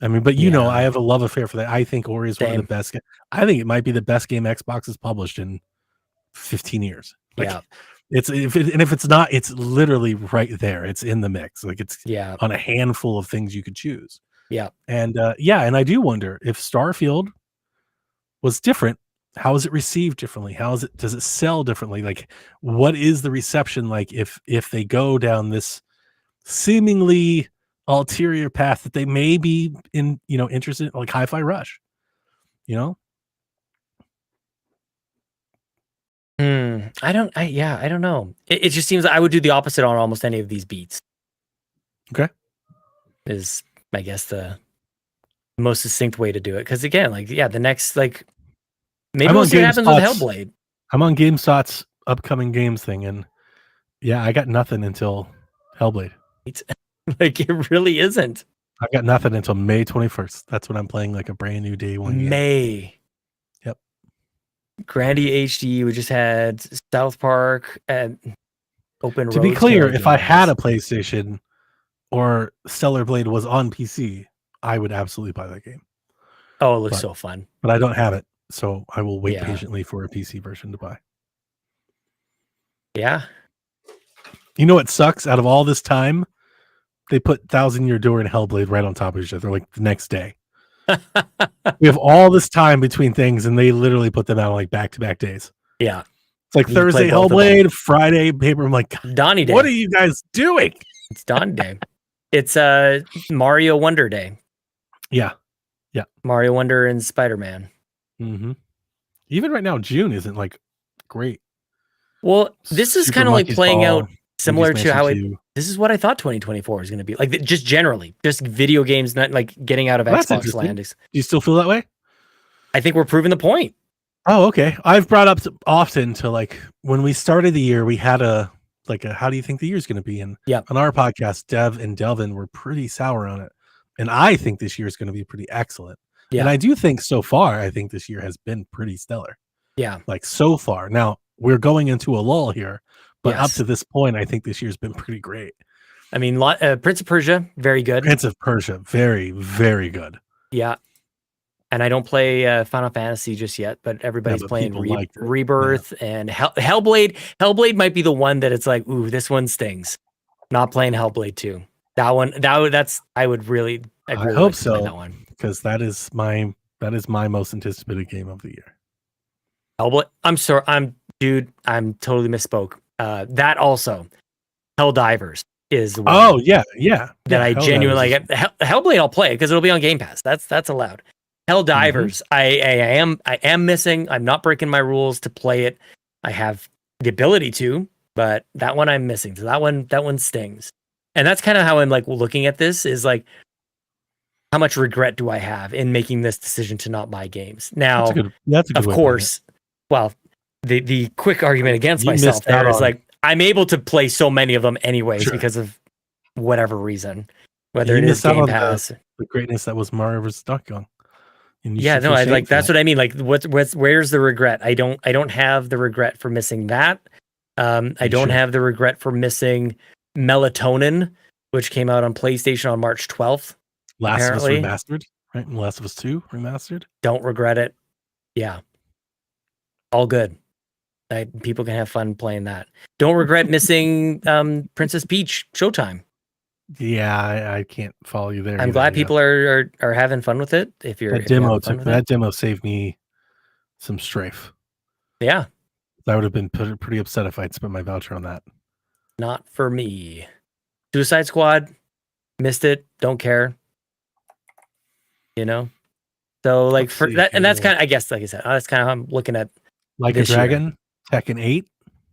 I mean, but I have a love affair for that. I think Ori is one of the best. I think it might be the best game Xbox has published in 15 years. Like, Yeah. if it's not, it's literally right there. It's in the mix. Like it's Yeah. on a handful of things you could choose. Yeah. And and I do wonder if Starfield was different. How is it received differently? Does it sell differently? Like, what is the reception like if they go down this seemingly ulterior path that they may be interested in, like Hi-Fi Rush, you know? I don't know. It just seems I would do the opposite on almost any of these beats. Okay. Is, I guess, the most succinct way to do it. Because again, like, yeah, the next, like, maybe we'll see what happens with Hellblade. I'm on GameSpot's upcoming games thing, and yeah, I got nothing until Hellblade. Like, it really isn't. I've got nothing until May 21st. That's when I'm playing like a brand new day one game. May. Yep. Grandy HD. We just had South Park and Open Road. To be clear, if I had a PlayStation or Stellar Blade was on PC, I would absolutely buy that game. Oh, it looks so fun. But I don't have it, so I will wait patiently for a PC version to buy. Yeah. You know what sucks? Out of all this time, they put 1,000 Year Door and Hellblade right on top of each other, like the next day. We have all this time between things, and they literally put them out like back-to-back days. Yeah. It's like Thursday Hellblade, Friday Paper. I'm like, Donnie Day. What are you guys doing? It's Donnie Day. It's Mario Wonder Day. Yeah. Mario Wonder and Spider-Man. Mm-hmm. Even right now, June isn't like great. Well, this is kind of like playing out similar to how this is what I thought 2024 was going to be. Like, just generally, just video games, not like getting out of Xbox land. Do you still feel that way? I think we're proving the point. Oh, okay. I've brought up often to, like, when we started the year, we had a how do you think the year's going to be? And on our podcast, Dev and Delvin were pretty sour on it. And I think this year is going to be pretty excellent. Yeah. And I do think so far, I think this year has been pretty stellar. Yeah. Like so far. Now we're going into a lull here, but up to this point, I think this year's been pretty great. I mean, Prince of Persia, very good. Prince of Persia, very, very good. Yeah. And I don't play Final Fantasy just yet, but everybody's playing Rebirth and Hellblade. Hellblade might be the one that it's like, ooh, this one stings. Not playing Hellblade 2. That one, I hope so. That one, because that is my most anticipated game of the year. Hellblade. I'm sorry, I'm totally misspoke. That also, Helldivers is the one. Oh yeah. That I genuinely like. Hellblade, I'll play because it'll be on Game Pass. That's allowed. Helldivers, I am missing. I'm not breaking my rules to play it. I have the ability to, but that one I'm missing. So that one stings. And that's kind of how I'm like looking at this is like, how much regret do I have in making this decision to not buy games? Now, that's a good of course, well, the quick argument against myself there is like, I'm able to play so many of them anyways because of whatever reason, whether it is Game Pass. The greatness that was Mario vs. Donkey Kong. Yeah, no, that's what I mean. Like, where's the regret? I don't have the regret for missing that. I don't have the regret for missing Melatonin, which came out on PlayStation on March 12th. Last of Us remastered, right? Last of Us 2 remastered. Don't regret it. Yeah, all good. People can have fun playing that. Don't regret missing Princess Peach Showtime. Yeah, I can't follow you there. I'm glad people are having fun with it. If you're that demo saved me some strafe. Yeah, I would have been pretty upset if I'd spent my voucher on that. Not for me. Suicide Squad, missed it. Don't care. You know, so like for that, and that's kind of, I guess, like I said, that's kind of how I'm looking at. Like a Dragon, Tekken 8.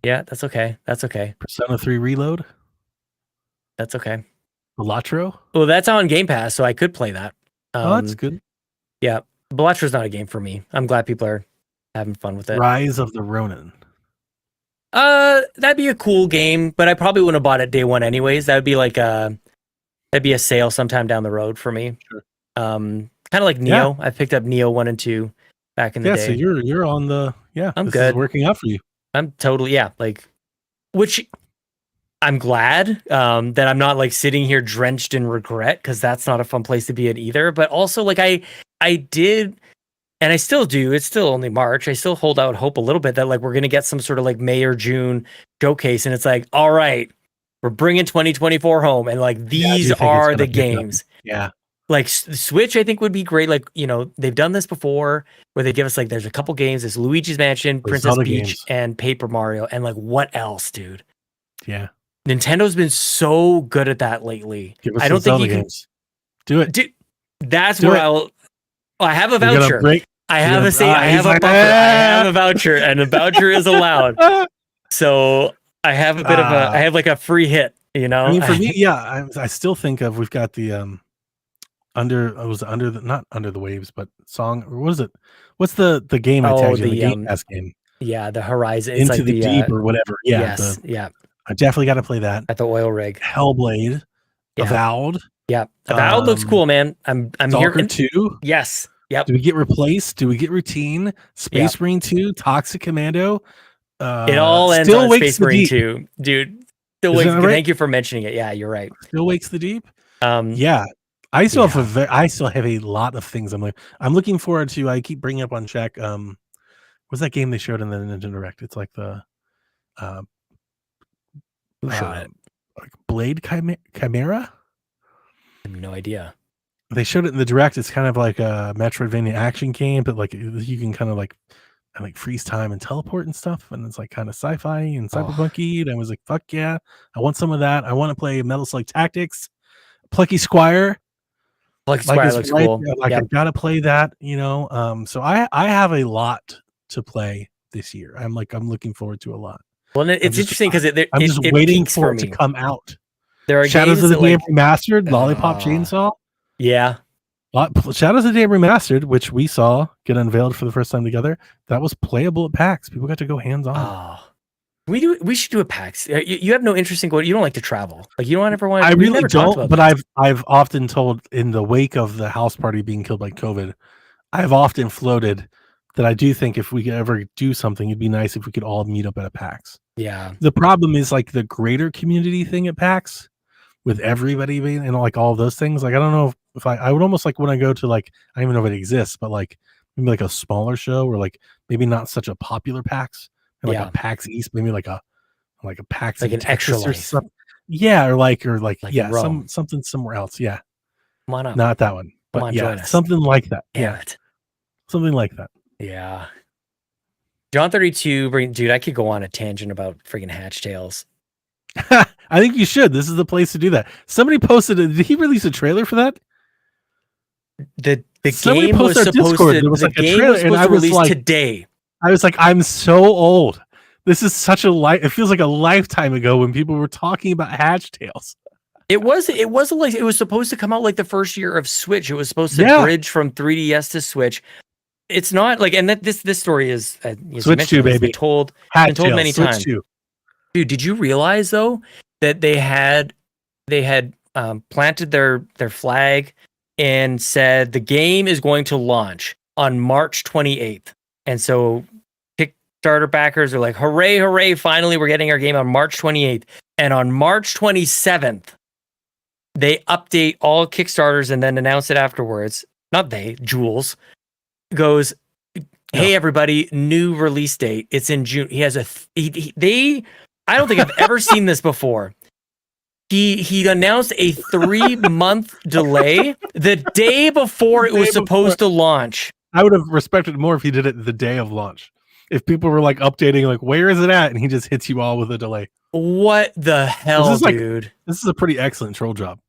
Yeah, that's okay. That's okay. Persona 3 Reload. That's okay. Balatro. Well, that's on Game Pass, so I could play that. That's good. Yeah, Balatro's not a game for me. I'm glad people are having fun with it. Rise of the Ronin. That'd be a cool game, but I probably wouldn't have bought it day one anyways. That'd be like that'd be a sale sometime down the road for me. Sure. Kind of like Neo. I picked up Neo 1 and 2 back in the day. Yeah, so you're on the I'm this good. Is working out for you. I'm totally which I'm glad that I'm not like sitting here drenched in regret, because that's not a fun place to be in either. But also like I did and I still do. It's still only March. I still hold out hope a little bit that like we're gonna get some sort of like May or June showcase, and it's like, all right, we're bringing 2024 home, and like I these do think it's are gonna the pick up. games. Yeah. Like Switch, I think would be great. Like, they've done this before where they give us like there's a couple games. There's Luigi's Mansion, Those Princess Zelda Peach, games. and Paper Mario. And like, what else, dude? Yeah. Nintendo's been so good at that lately. Give us I don't some think Zelda you games. Do it. can. Dude, that's Do where it. I have a You're gonna voucher. break. I you're have gonna- a say. I he's have a like, buffer. I have a voucher, and a voucher is allowed. So I have a bit of a. I have like a free hit. I mean, for me, yeah, I still think of we've got the not under the waves, but song. Or what is it? What's the game I tagged you in, the Game Pass game? Yeah, the Horizon. It's Into like the Deep or whatever. Yeah. Yes. Yeah. I definitely got to play that. At the oil rig. Hellblade. Yeah. Avowed. Yeah. Avowed looks cool, man. I'm Stalker here. 2. Yes. Yep. Do we get Replaced? Do we get Routine? Space Marine 2? Toxic Commando? It all ends Still on Wakes Space the Marine Deep. 2. Dude. Still Isn't wakes. that right? Thank you for mentioning it. Yeah, you're right. Still Wakes the Deep? Yeah. I still have I still have a lot of things I'm looking forward to. I keep bringing up on check. What's that game they showed in the Nintendo Direct? It's like the Who showed it? like Blade Chimera. I have no idea. They showed it in the Direct. It's kind of like a Metroidvania action game, but like you can kind of like freeze time and teleport and stuff, and it's like kind of sci-fi and cyberpunky. And I was like, fuck yeah, I want some of that. I want to play Metal Slug Tactics, Plucky Squire. Plucky Squire looks cool. Like I gotta play that, So I have a lot to play this year. I'm looking forward to a lot. Well, it's interesting because I'm just waiting for it to come out. There are Shadows games of the that, Day Remastered, Lollipop Chainsaw. Yeah. Shadows of the Day Remastered, which we saw get unveiled for the first time together, that was playable at PAX. People got to go hands on. Oh. We should do a PAX. You have no interest in going. You don't like to travel. Like you don't ever want. I we've really never talked don't. about But this. I've often told, in the wake of the house party being killed by COVID, I've often floated that I do think if we could ever do something, it'd be nice if we could all meet up at a PAX. Yeah. The problem is like the greater community thing at PAX, with everybody being and like all of those things. Like I don't know if I would almost like when I go to like, I don't even know if it exists, but like maybe like a smaller show or like maybe not such a popular PAX, and like a PAX East, maybe like a PAX like in an extra Texas or life. something. Yeah, or like Like yeah, in Rome. something somewhere else. Yeah, Come on up. not that one, but on, yeah, join us. something like that. Damn Yeah, it. something like that. Yeah. John 32, dude, I could go on a tangent about freaking Hatch Tales. I think you should. This is the place to do that. Somebody posted it. Did he release a trailer for that? The Somebody game was posted on supposed Discord, to there was the like a game trailer, was and supposed I to was release like- today. I was like, I'm so old. This is such a it feels like a lifetime ago when people were talking about Hatch Tales. It was like it was supposed to come out like the first year of Switch. It was supposed to Yeah. bridge from 3DS to Switch. It's not like, and that this story is as you Switch mentioned, 2, it's been baby. told Hatch told Tales, many Switch times. 2. Dude, did you realize though that they had planted their flag and said the game is going to launch on March 28th, and so Kickstarter backers are like, hooray, hooray! Finally, we're getting our game on March 28th, and on March 27th, they update all Kickstarters and then announce it afterwards. Not they, Jules goes, hey everybody, new release date. It's in June. He has I don't think I've ever seen this before. He announced a 3-month delay the day before it was supposed to launch. I would have respected more if he did it the day of launch. If people were like updating, like, where is it at? And he just hits you all with a delay. What the hell, This is like- dude? This is a pretty excellent troll job.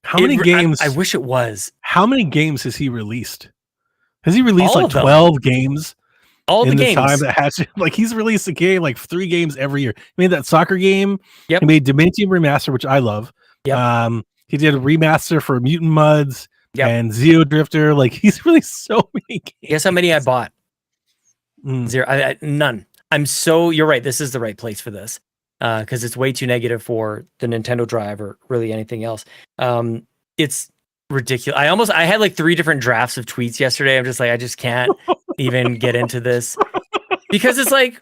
How many games? I wish it was. How many games has he released? Has he released All like of them. 12 games? All in the the games. time that Hatch, like he's released a game like 3 games every year. He made that soccer game. Yep. He made Dimension Remaster, which I love. Yep. He did a remaster for Mutant Muds Yep. and Zeo Drifter. Like he's released so many games. Guess how many I bought? Mm. 0. None. You're right. This is the right place for this because it's way too negative for the Nintendo Drive or really anything else. It's ridiculous. I had like 3 different drafts of tweets yesterday. I'm just like, I just can't even get into this because it's like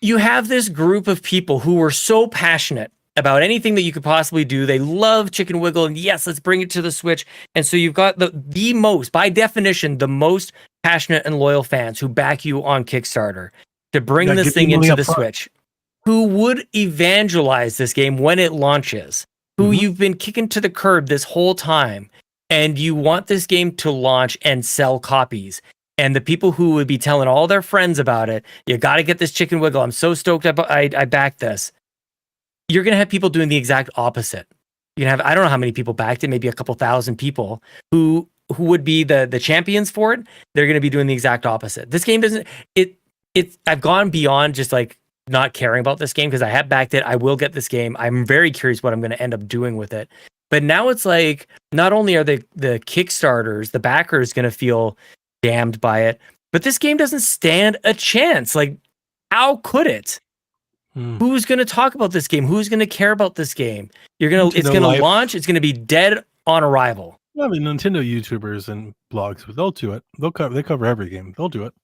you have this group of people who are so passionate about anything that you could possibly do. They love Chicken Wiggle, and yes, let's bring it to the Switch. And so you've got the most, by definition, the most passionate and loyal fans who back you on Kickstarter to bring Yeah, this give thing me money into the up front. Switch, who would evangelize this game when it launches, who Mhm. you've been kicking to the curb this whole time, and you want this game to launch and sell copies. And the people who would be telling all their friends about it, you got to get this Chicken Wiggle. I'm so stoked I backed this. You're going to have people doing the exact opposite. You can have, I don't know how many people backed it, maybe a couple thousand people who would be the champions for it. They're going to be doing the exact opposite. This game doesn't, I've gone beyond just like not caring about this game because I have backed it. I will get this game. I'm very curious what I'm going to end up doing with it. But now it's like, not only are the Kickstarters, the backers going to feel damned by it, but this game doesn't stand a chance. Like, how could it? Who's going to talk about this game? Who's going to care about this game? It's going to launch. It's going to be dead on arrival. Yeah, I mean, Nintendo YouTubers and blogs, they'll do it. They cover every game. They'll do it.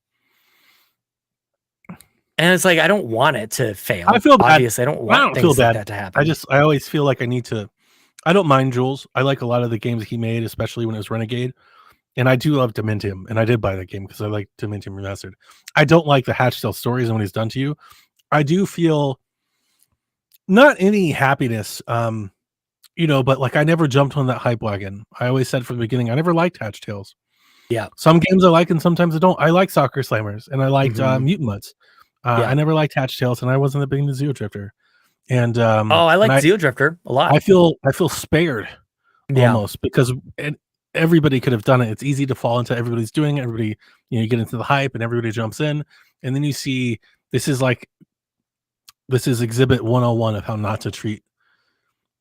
And it's like, I don't want it to fail. I feel bad. Obviously, I don't want things like that to happen. I always feel like I need to. I don't mind Jules. I like a lot of the games he made, especially when it was Renegade. And I do love Dementium, and I did buy that game because I like Dementium Remastered. I don't like the Hatchtail stories and what he's done to you. I do feel not any happiness, but like I never jumped on that hype wagon. I always said from the beginning, I never liked Hatchtails. Yeah. Some games I like and sometimes I don't. I like Soccer Slammers and I liked Mutant Mutts. I never liked Hatchtails and I wasn't a big Zeo Drifter. And I like Zeo Drifter a lot. I feel spared almost because everybody could have done it. It's easy to fall into everybody's doing it. Everybody, you get into the hype and everybody jumps in. And then you see this is exhibit 101 of how not to treat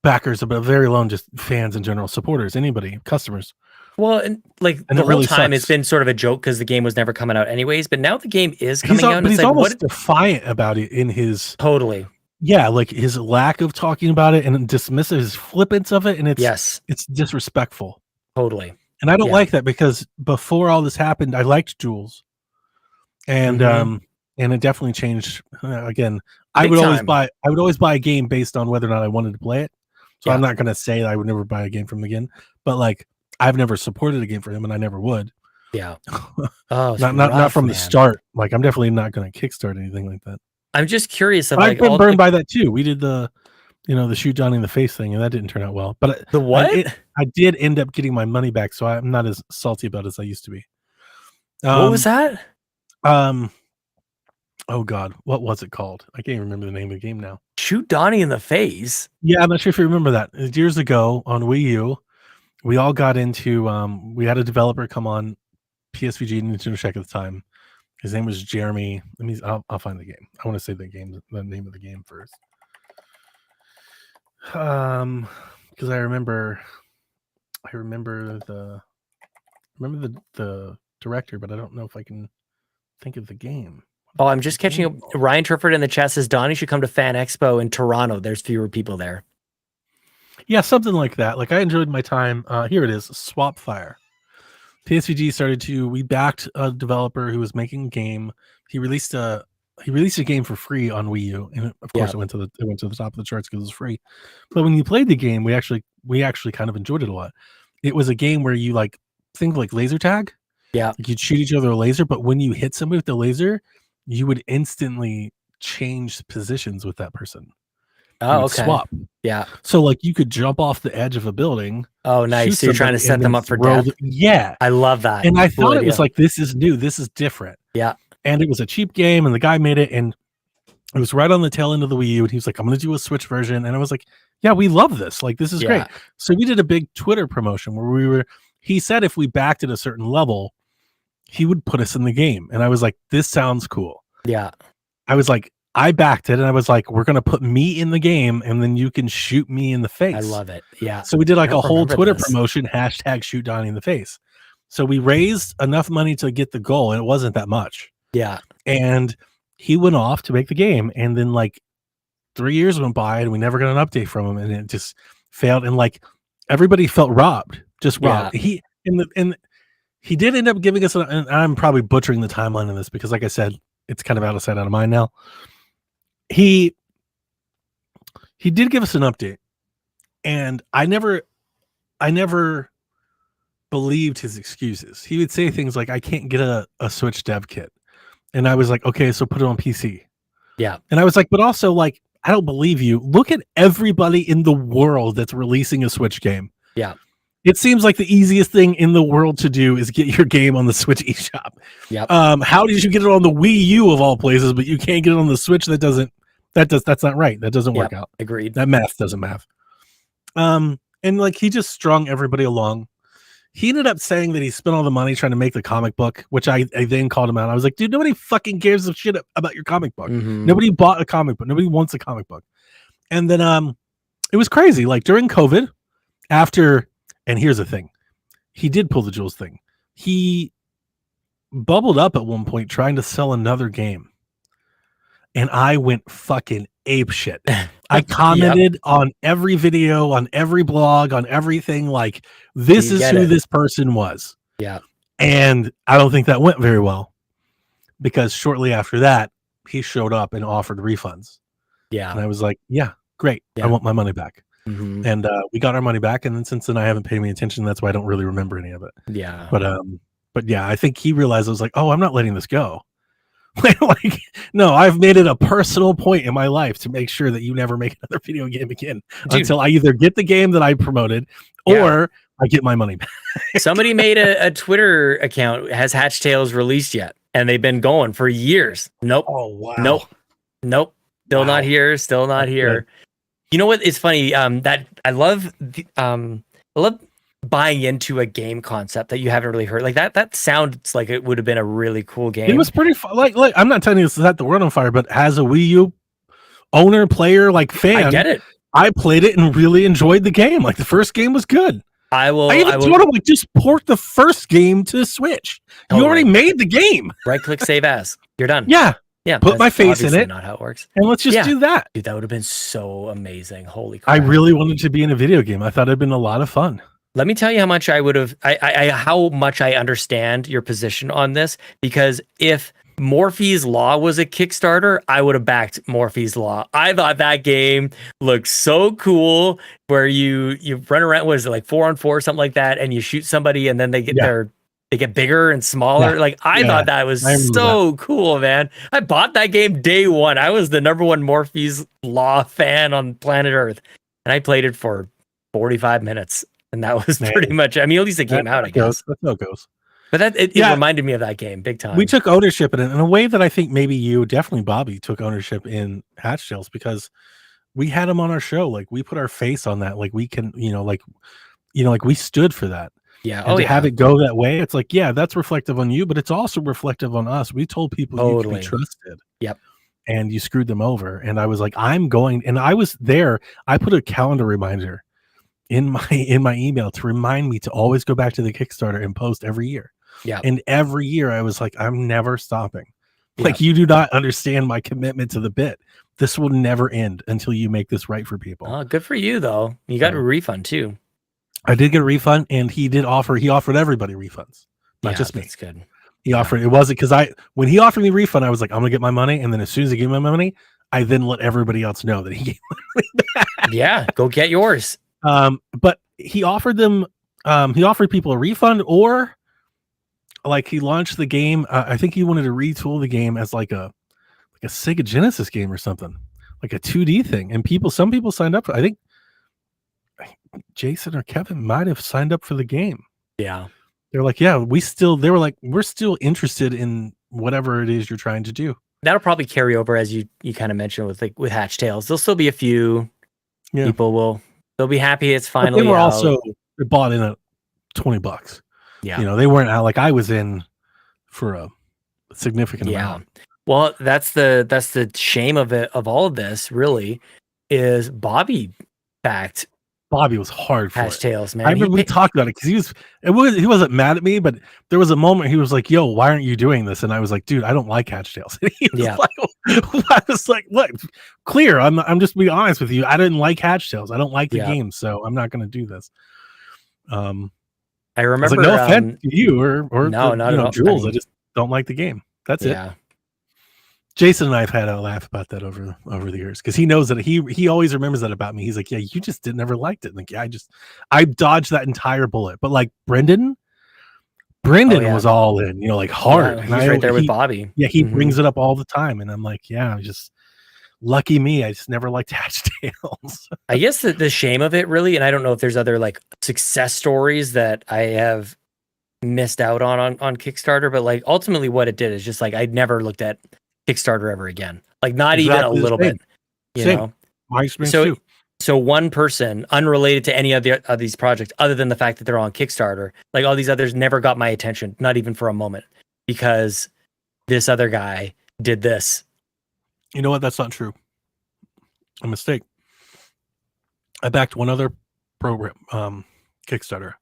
backers, but very alone, just fans in general, supporters, anybody, customers. Well, and the whole really time it's been sort of a joke because the game was never coming out anyways. But now the game is coming out. But he's almost defiant about it in his like his lack of talking about it and dismissive, his flippance of it, and it's disrespectful. Totally. And I don't like that because before all this happened, I liked Jules, and it definitely changed. Again, I would always buy a game based on whether or not I wanted to play it. So I'm not going to say that I would never buy a game from him again, but like I've never supported a game for him, and I never would. Yeah. Not from the start. Like I'm definitely not going to kickstart anything like that. I'm just curious. I've been burned by that too. We did the shoot Johnny in the face thing, and that didn't turn out well. But the what? I did end up getting my money back, so I'm not as salty about it as I used to be. What was that? Oh God, what was it called? I can't even remember the name of the game now. Shoot Donnie in the face. Yeah, I'm not sure if you remember that. Years ago on Wii U, we all got into. We had a developer come on PSVG Nintendo Shack at the time. His name was Jeremy. I'll find the game. I want to say the name of the game first. Because I remember the director, but I don't know if I can think of the game. Oh, I'm just catching up. Ryan Turford in the chat says Donnie should come to Fan Expo in Toronto. There's fewer people there. Yeah, something like that. Like I enjoyed my time. Here it is, Swapfire. PSVG we backed a developer who was making a game. He released a game for free on Wii U, and of course it went to the top of the charts because it was free. But when you played the game, we actually kind of enjoyed it a lot. It was a game where you think like laser tag. Yeah, like you'd shoot each other a laser, but when you hit somebody with the laser, you would instantly change positions with that person. Oh, okay. Swap. Yeah. So like you could jump off the edge of a building. Oh, nice. So you're trying to set them up for death. Yeah. I love that. And I thought it was like, this is new. This is different. Yeah. And it was a cheap game and the guy made it and it was right on the tail end of the Wii U. And he was like, I'm going to do a Switch version. And I was like, yeah, we love this. Like, this is great. So we did a big Twitter promotion where he said if we backed at a certain level, he would put us in the game. And I was like, this sounds cool. Yeah. I was like, I backed it and I was like, we're going to put me in the game and then you can shoot me in the face. I love it. Yeah. So we did like a whole Twitter promotion, hashtag shoot Donnie in the face. So we raised enough money to get the goal and it wasn't that much. Yeah. And he went off to make the game. And then like 3 years went by and we never got an update from him and it just failed. And like everybody felt robbed, just robbed. He did end up giving us, and I'm probably butchering the timeline of this because like I said, it's kind of out of sight, out of mind now. He did give us an update and I never believed his excuses. He would say things like, I can't get a Switch dev kit. And I was like, okay, so put it on PC. Yeah. And I was like, but also, like, I don't believe you. Look at everybody in the world that's releasing a Switch game. Yeah. It seems like the easiest thing in the world to do is get your game on the Switch eShop. Yep. How did you get it on the Wii U of all places, but you can't get it on the Switch? That's not right. That doesn't work out. Agreed. That math doesn't math. And like he just strung everybody along. He ended up saying that he spent all the money trying to make the comic book, which I then called him out. I was like, dude, nobody fucking gives a shit about your comic book. Mhm. Nobody bought a comic book. Nobody wants a comic book. And then it was crazy. Like during COVID, and here's the thing, he did pull the Jules thing. He bubbled up at one point trying to sell another game. And I went fucking ape shit. I commented on every video, on every blog, on everything. Like, this is who this person was. Yeah. And I don't think that went very well because shortly after that, he showed up and offered refunds. Yeah. And I was like, yeah, great. Yeah. I want my money back. Mhm. And we got our money back. And then since then, I haven't paid any attention. That's why I don't really remember any of it. Yeah. But yeah, I think he realized, I was like, oh, I'm not letting this go. Like, no, I've made it a personal point in my life to make sure that you never make another video game again. Dude, until I either get the game that I promoted or I get my money back. Somebody made a Twitter account. Has Hatch Tales released yet? And they've been going for years. Nope. Oh wow. Nope. Still not here. Still not here. You know what? It's funny. That I love buying into a game concept that you haven't really heard. Like that sounds like it would have been a really cool game. It was pretty fun. Like I'm not telling you this is at the world on fire, but as a Wii U owner, player, like fan, I get it. I played it and really enjoyed the game. Like the first game was good. I even told him, like, just port the first game to the Switch. You already made the game. Right click, save as. You're done. Yeah. Put my face in it. Not how it works. And let's just do that. Dude, that would have been so amazing. Holy crap. I really wanted to be in a video game. I thought it'd been a lot of fun. Let me tell you how much I would have, how much I understand your position on this, because if Morphe's Law was a Kickstarter, I would have backed Morphe's Law. I thought that game looked so cool, where you run around, what is it, like 4-on-4 or something like that, and you shoot somebody and then they get they get bigger and smaller. Like I thought that was so cool, man. I bought that game day one. I was the #1 Morphe's Law fan on planet Earth, and I played it for 45 minutes. And that was pretty much, I mean, at least it came out, I guess. That's how it goes. But it reminded me of that game big time. We took ownership in it in a way that I think maybe you, definitely Bobby, took ownership in Hatch Tales, because we had him on our show. Like we put our face on that. Like we can, like we stood for that. Yeah. And to have it go that way, it's like, yeah, that's reflective on you, but it's also reflective on us. We told people you can be trusted. Yep. And you screwed them over. And I was like, and I was there. I put a calendar reminder in my email to remind me to always go back to the Kickstarter and post every year. Yeah. And every year I was like, I'm never stopping. Like, you do not understand my commitment to the bit. This will never end until you make this right for people. Oh, good for you though. You got a refund too. I did get a refund, and he offered everybody refunds. Not just me. That's good. He offered, it wasn't because when he offered me refund, I was like, I'm gonna get my money. And then as soon as he gave me my money, I then let everybody else know that he gave my money back. Yeah, go get yours. But he offered them, he offered people a refund, or like he launched the game. I think he wanted to retool the game as like a Sega Genesis game or something, like a 2D thing. And some people signed up for, I think Jason or Kevin might have signed up for the game. Yeah. They're like, yeah, they were like, we're still interested in whatever it is you're trying to do. That'll probably carry over, as you kind of mentioned with Hatch Tales. There'll still be a few people they'll be happy it's finally. But they were out. also bought in at $20. Yeah. They weren't out, like I was in for a significant amount. Well, that's the shame of it, of all of this, really, is Bobby backed. Bobby was hard for Hatch Tales, man. I remember we talked about it because he wasn't mad at me, but there was a moment he was like, yo, why aren't you doing this? And I was like, dude, I don't like Hatch Tales. I was like, look, clear. I'm just being honest with you. I didn't like Hatch Tales. I don't like the game, so I'm not going to do this. I I remember, was like, no offense to you or no, not at all. Jules. I just don't like the game. That's it. Jason and I have had a laugh about that over the years because he knows that he always remembers that about me. He's like, yeah, you just never liked it. And like, yeah, I dodged that entire bullet. But like Brendan was all in, like hard. Yeah, and he's right there with Bobby. Yeah, he brings it up all the time, and I'm like, yeah, just lucky me. I just never liked Hatch Tales. I guess the shame of it really, and I don't know if there's other like success stories that I have missed out on Kickstarter, but like ultimately what it did is just like I'd never looked at Kickstarter ever again. Like not even a little bit. You know? My experience too. So one person unrelated to any of these projects, other than the fact that they're on Kickstarter, like all these others never got my attention, not even for a moment, because this other guy did this. You know what? That's not true. A mistake. I backed one other program, Kickstarter.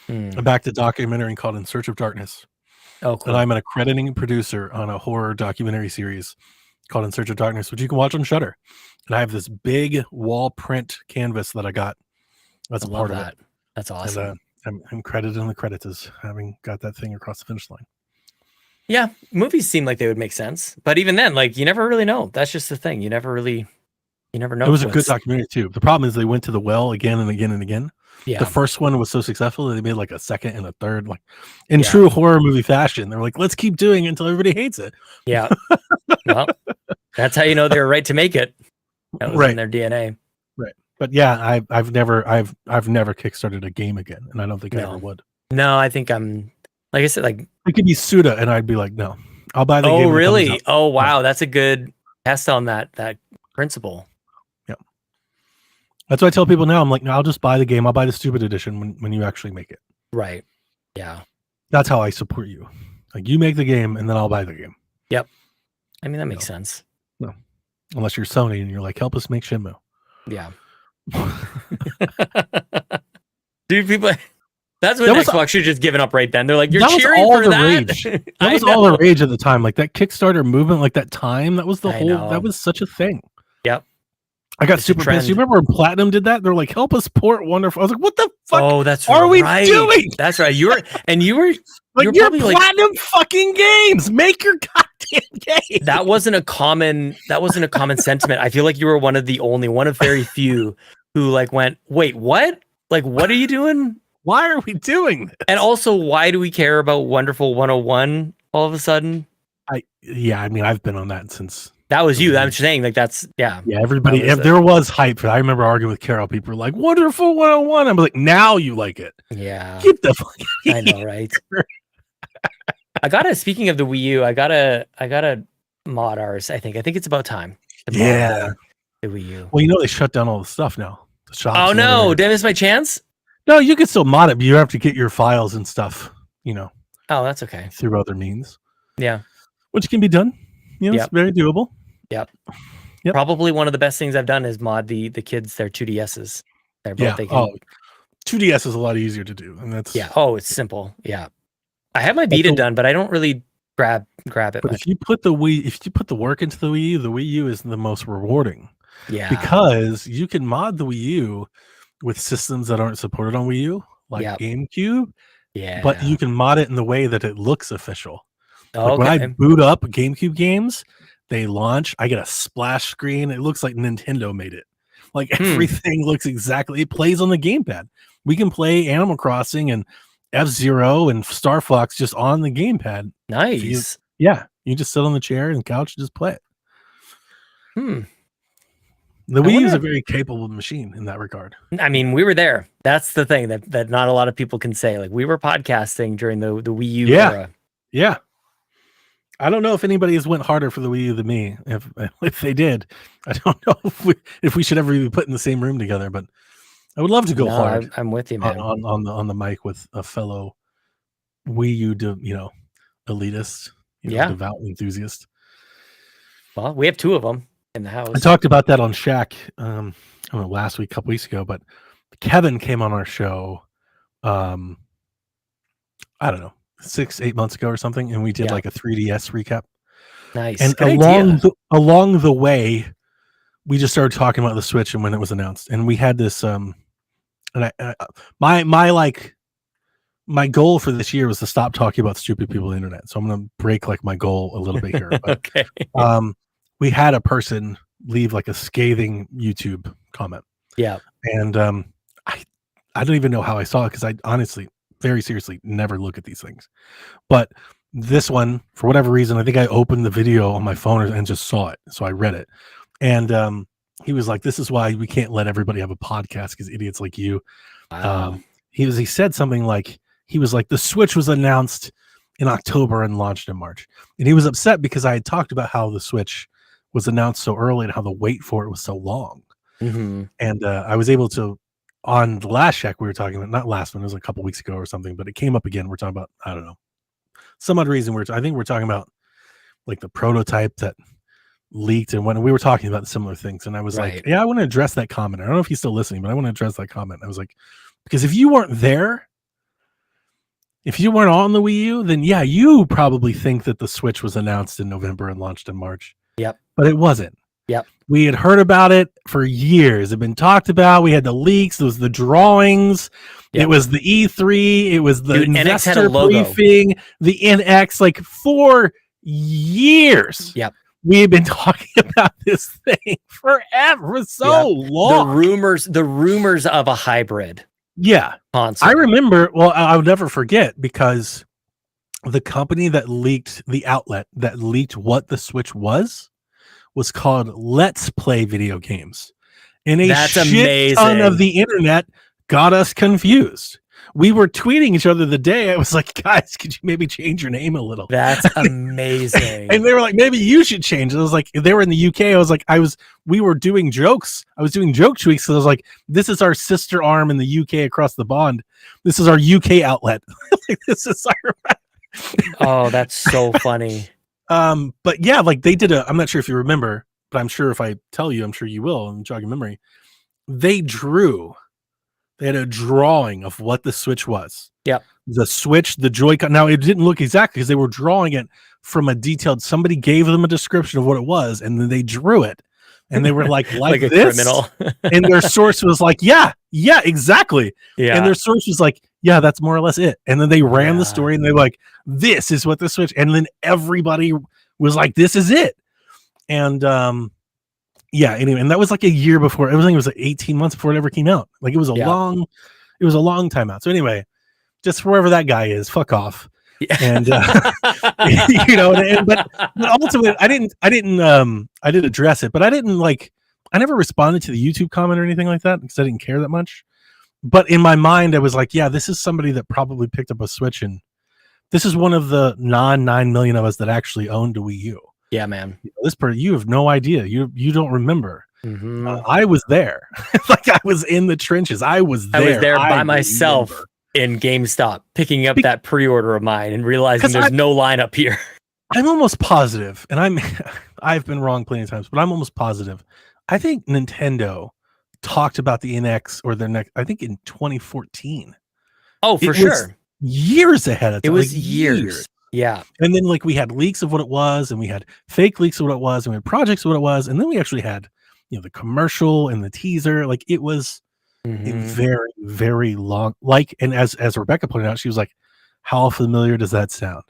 I backed a documentary called In Search of Darkness. Oh, cool. And I'm an accrediting producer on a horror documentary series called In Search of Darkness, which you can watch on Shudder. And I have this big wall print canvas that I got. That's a part of it. That's awesome. And I'm credited in the credits as having got that thing across the finish line. Yeah, movies seem like they would make sense, but even then, like you never really know. That's just the thing. You never know. It was a good documentary too. The problem is they went to the well again and again and again. Yeah. The first one was so successful that they made like a second and a third, like in true horror movie fashion. They're like, let's keep doing it until everybody hates it. Yeah. Well, that's how you know they're right to make it. That was in their DNA. Right. But yeah, I've never kickstarted a game again, and I don't think I ever would. No, I think I'm like I said, like it could be Suda, and I'd be like, no, I'll buy the game. Oh, really? Oh, wow. That's a good test on that principle. Yeah. That's what I tell people now. I'm like, no, I'll just buy the game. I'll buy the stupid edition when you actually make it. Right. Yeah. That's how I support you. Like you make the game, and then I'll buy the game. Yep. I mean, that makes sense. No. Unless you're Sony and you're like, help us make Shenmue. Yeah. Dude, people, that's when Xbox should have just given up right then. They're like, you're cheering for that. Rage. That was all the rage at the time. Like that Kickstarter movement, like that time, that was the that was such a thing. Yep. I got super pissed. You remember when Platinum did that? They're like, help us port Wonderful. I was like, what the fuck are we doing? That's right. You were like, you're Platinum fucking games. Make your goddamn game. That wasn't a common sentiment. I feel like you were one of very few who like went, wait, what? Like, what are you doing? Why are we doing this? And also, why do we care about Wonderful 101 all of a sudden? I mean, I've been on that since. That was you. I'm just saying, like, that's, yeah. Yeah, everybody, if there was hype, I remember arguing with Carol. People were like, Wonderful 101. I'm like, now you like it. Yeah. Get the fuck I know, right? Speaking of the Wii U, I gotta mod ours, I think. I think it's about time. Yeah. The Wii U. Well, they shut down all the stuff now. The shops. Oh, no. Did I miss my chance? No, you can still mod it, but you have to get your files and stuff, Oh, that's okay. Through other means. Yeah. Which can be done. It's very doable. Yep. Probably one of the best things I've done is mod the kids their 2DSs. They're both 2DS is a lot easier to do, and that's it's simple. Yeah. I have my Vita done, but I don't really grab it. But if you put the work into the Wii U is the most rewarding. Yeah. Because you can mod the Wii U with systems that aren't supported on Wii U, like GameCube. Yeah. But you can mod it in the way that it looks official. Oh, When I boot up GameCube games, they launch, I get a splash screen. It looks like Nintendo made it. Like everything looks exactly, it plays on the gamepad. We can play Animal Crossing and F-Zero and Star Fox just on the gamepad. Nice. You just sit on the chair and couch and just play it. The Wii U is a very capable machine in that regard. I mean, we were there. That's the thing that not a lot of people can say. Like we were podcasting during the Wii U era. Yeah. I don't know if anybody has went harder for the Wii U than me. If they did, I don't know if we should ever be put in the same room together. But I would love to go hard. I'm with you, man. On the mic with a fellow Wii U, elitist, devout enthusiast. Well, we have two of them in the house. I talked about that on Shaq. I don't know, last week, a couple weeks ago, but Kevin came on our show. I don't know, 6-8 months ago or something, and we did like a 3DS recap. Nice. And along the way, we just started talking about the Switch and when it was announced, and we had this. And my goal for this year was to stop talking about stupid people on the internet. So I'm going to break like my goal a little bit here. But, okay. we had a person leave like a scathing YouTube comment. Yeah. And I don't even know how I saw it, because I honestly, very seriously, never look at these things. But this one, for whatever reason, I think I opened the video on my phone and just saw it. So I read it. And he was like, this is why we can't let everybody have a podcast, because idiots like you. Wow. He said something like, he was like, the Switch was announced in October and launched in March. And he was upset because I had talked about how the Switch was announced so early and how the wait for it was so long. Mm-hmm. And I was able to, on the last check we were talking about, not last one, it was a couple weeks ago or something, but it came up again. We're talking about, I don't know, some odd reason I think we're talking about like the prototype that leaked, and when we were talking about similar things, and I was like, yeah, I want to address that comment. I don't know if he's still listening, but I want to address that comment. I was like, because if you weren't there, if you weren't on the Wii U, then yeah, you probably think that the Switch was announced in November and launched in March. Yep. But it wasn't. Yep. We had heard about it for years. It had been talked about. We had the leaks. There was the drawings. Yep. It was the E3. It was the investor briefing. The NX, like for years. Yep. We had been talking about this thing forever, so long. The rumors of a hybrid. Yeah. Console. I remember, well, I'll never forget, because the company that leaked, the outlet that leaked what the Switch was called Let's Play Video Games. And a shit ton of the internet got us confused. We were tweeting each other the day. I was like, guys, could you maybe change your name a little? That's amazing. And they were like, maybe you should change it. I was like, they were in the UK. I was like, we were doing jokes. I was doing joke tweets. So I was like, this is our sister arm in the UK across the pond. This is our UK outlet. Like, this is our. Oh, that's so funny. But yeah, like they did I'm not sure if you remember, but I'm sure if I tell you, I'm sure you will, and jog your memory. They had a drawing of what the Switch was. Yep. The Switch, the Joy-Con. Now it didn't look exactly, because they were drawing it from a detailed, somebody gave them a description of what it was, and then they drew it. And they were like a this? Criminal. And their source was like, yeah, exactly. Yeah. And their source was like, yeah, that's more or less it. And then they ran the story, and they're like, this is what the Switch. And then everybody was like, this is it. And yeah, anyway, and that was like a year before. Everything was like 18 months before it ever came out. Like it was a long time out. So anyway, just wherever that guy is, fuck off. Yeah. And you know, but ultimately, I didn't address it, but I never responded to the YouTube comment or anything like that, because I didn't care that much. But in my mind, I was like, yeah, this is somebody that probably picked up a Switch, and this is one of the 9 million of us that actually owned a Wii U. Yeah, man. You have no idea. You don't remember. Mm-hmm. I was there. Like I was in the trenches. I was there by myself in GameStop, picking up that pre-order of mine and realizing there's no lineup here. I'm almost positive, and I've been wrong plenty of times, but I'm almost positive. I think Nintendo talked about the NX or their next, I think in 2014. Oh, for sure. Years ahead of time. It was like years. Yeah. And then like we had leaks of what it was, and we had fake leaks of what it was, and we had projects of what it was, and then we actually had, you know, the commercial and the teaser. Like it was a very, very long, like, and as Rebecca pointed out, she was like, how familiar does that sound?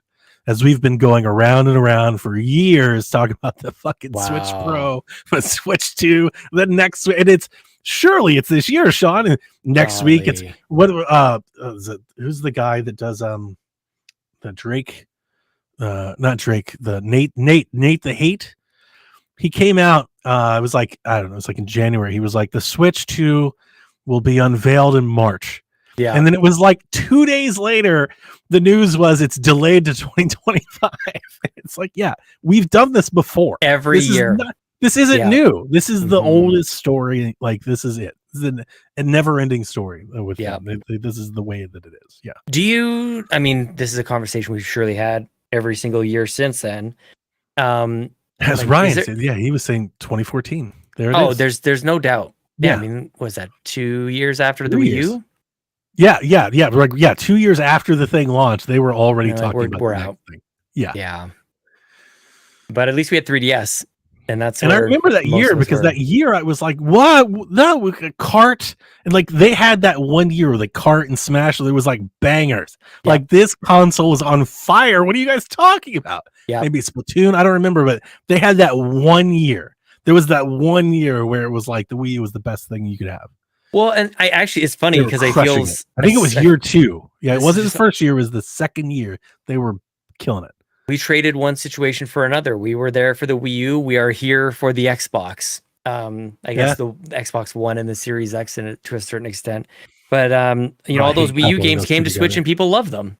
As we've been going around and around for years talking about the fucking Switch Pro, the Switch 2, the next, and it's surely it's this year, Sean. And next week it's who's the guy that does the Drake, not Drake, the Nate the Hate. He came out, it was like, I don't know, it's like in January. He was like, the Switch 2 will be unveiled in March. Yeah. And then it was like 2 days later, the news was it's delayed to 2025. It's like, yeah, we've done this before. Every year. This isn't new. This is the oldest story. Like, this is it. This is a never-ending story with them. This is the way that it is. Yeah. I mean, this is a conversation we've surely had every single year since then. As like, Ryan said, yeah, he was saying 2014. There it is. There's no doubt. Yeah. I mean, was that 2 years after the Wii U? Yeah. Like, 2 years after the thing launched, they were already talking about we're the out. Thing. Yeah. Yeah. But at least we had 3DS. And that's And I where remember that most year of us because were. that year I was like, what? No, with a cart. And like they had that one year with like cart and Smash. There was like bangers. Yeah. Like this console was on fire. What are you guys talking about? Yeah. Maybe Splatoon. I don't remember, but they had that one year. There was that one year where it was like the Wii U was the best thing you could have. Well, and I actually, it's funny They were because I crushing feel it. I think it was year 2. Yeah, it this wasn't is the first year. It was the second year. They were killing it. we traded one situation for another. We were there for the Wii U. We are here for the Xbox. I guess the Xbox One and the Series X to a certain extent. But you know, I all those hate Wii U coupling games those came two to Switch together. and people love them.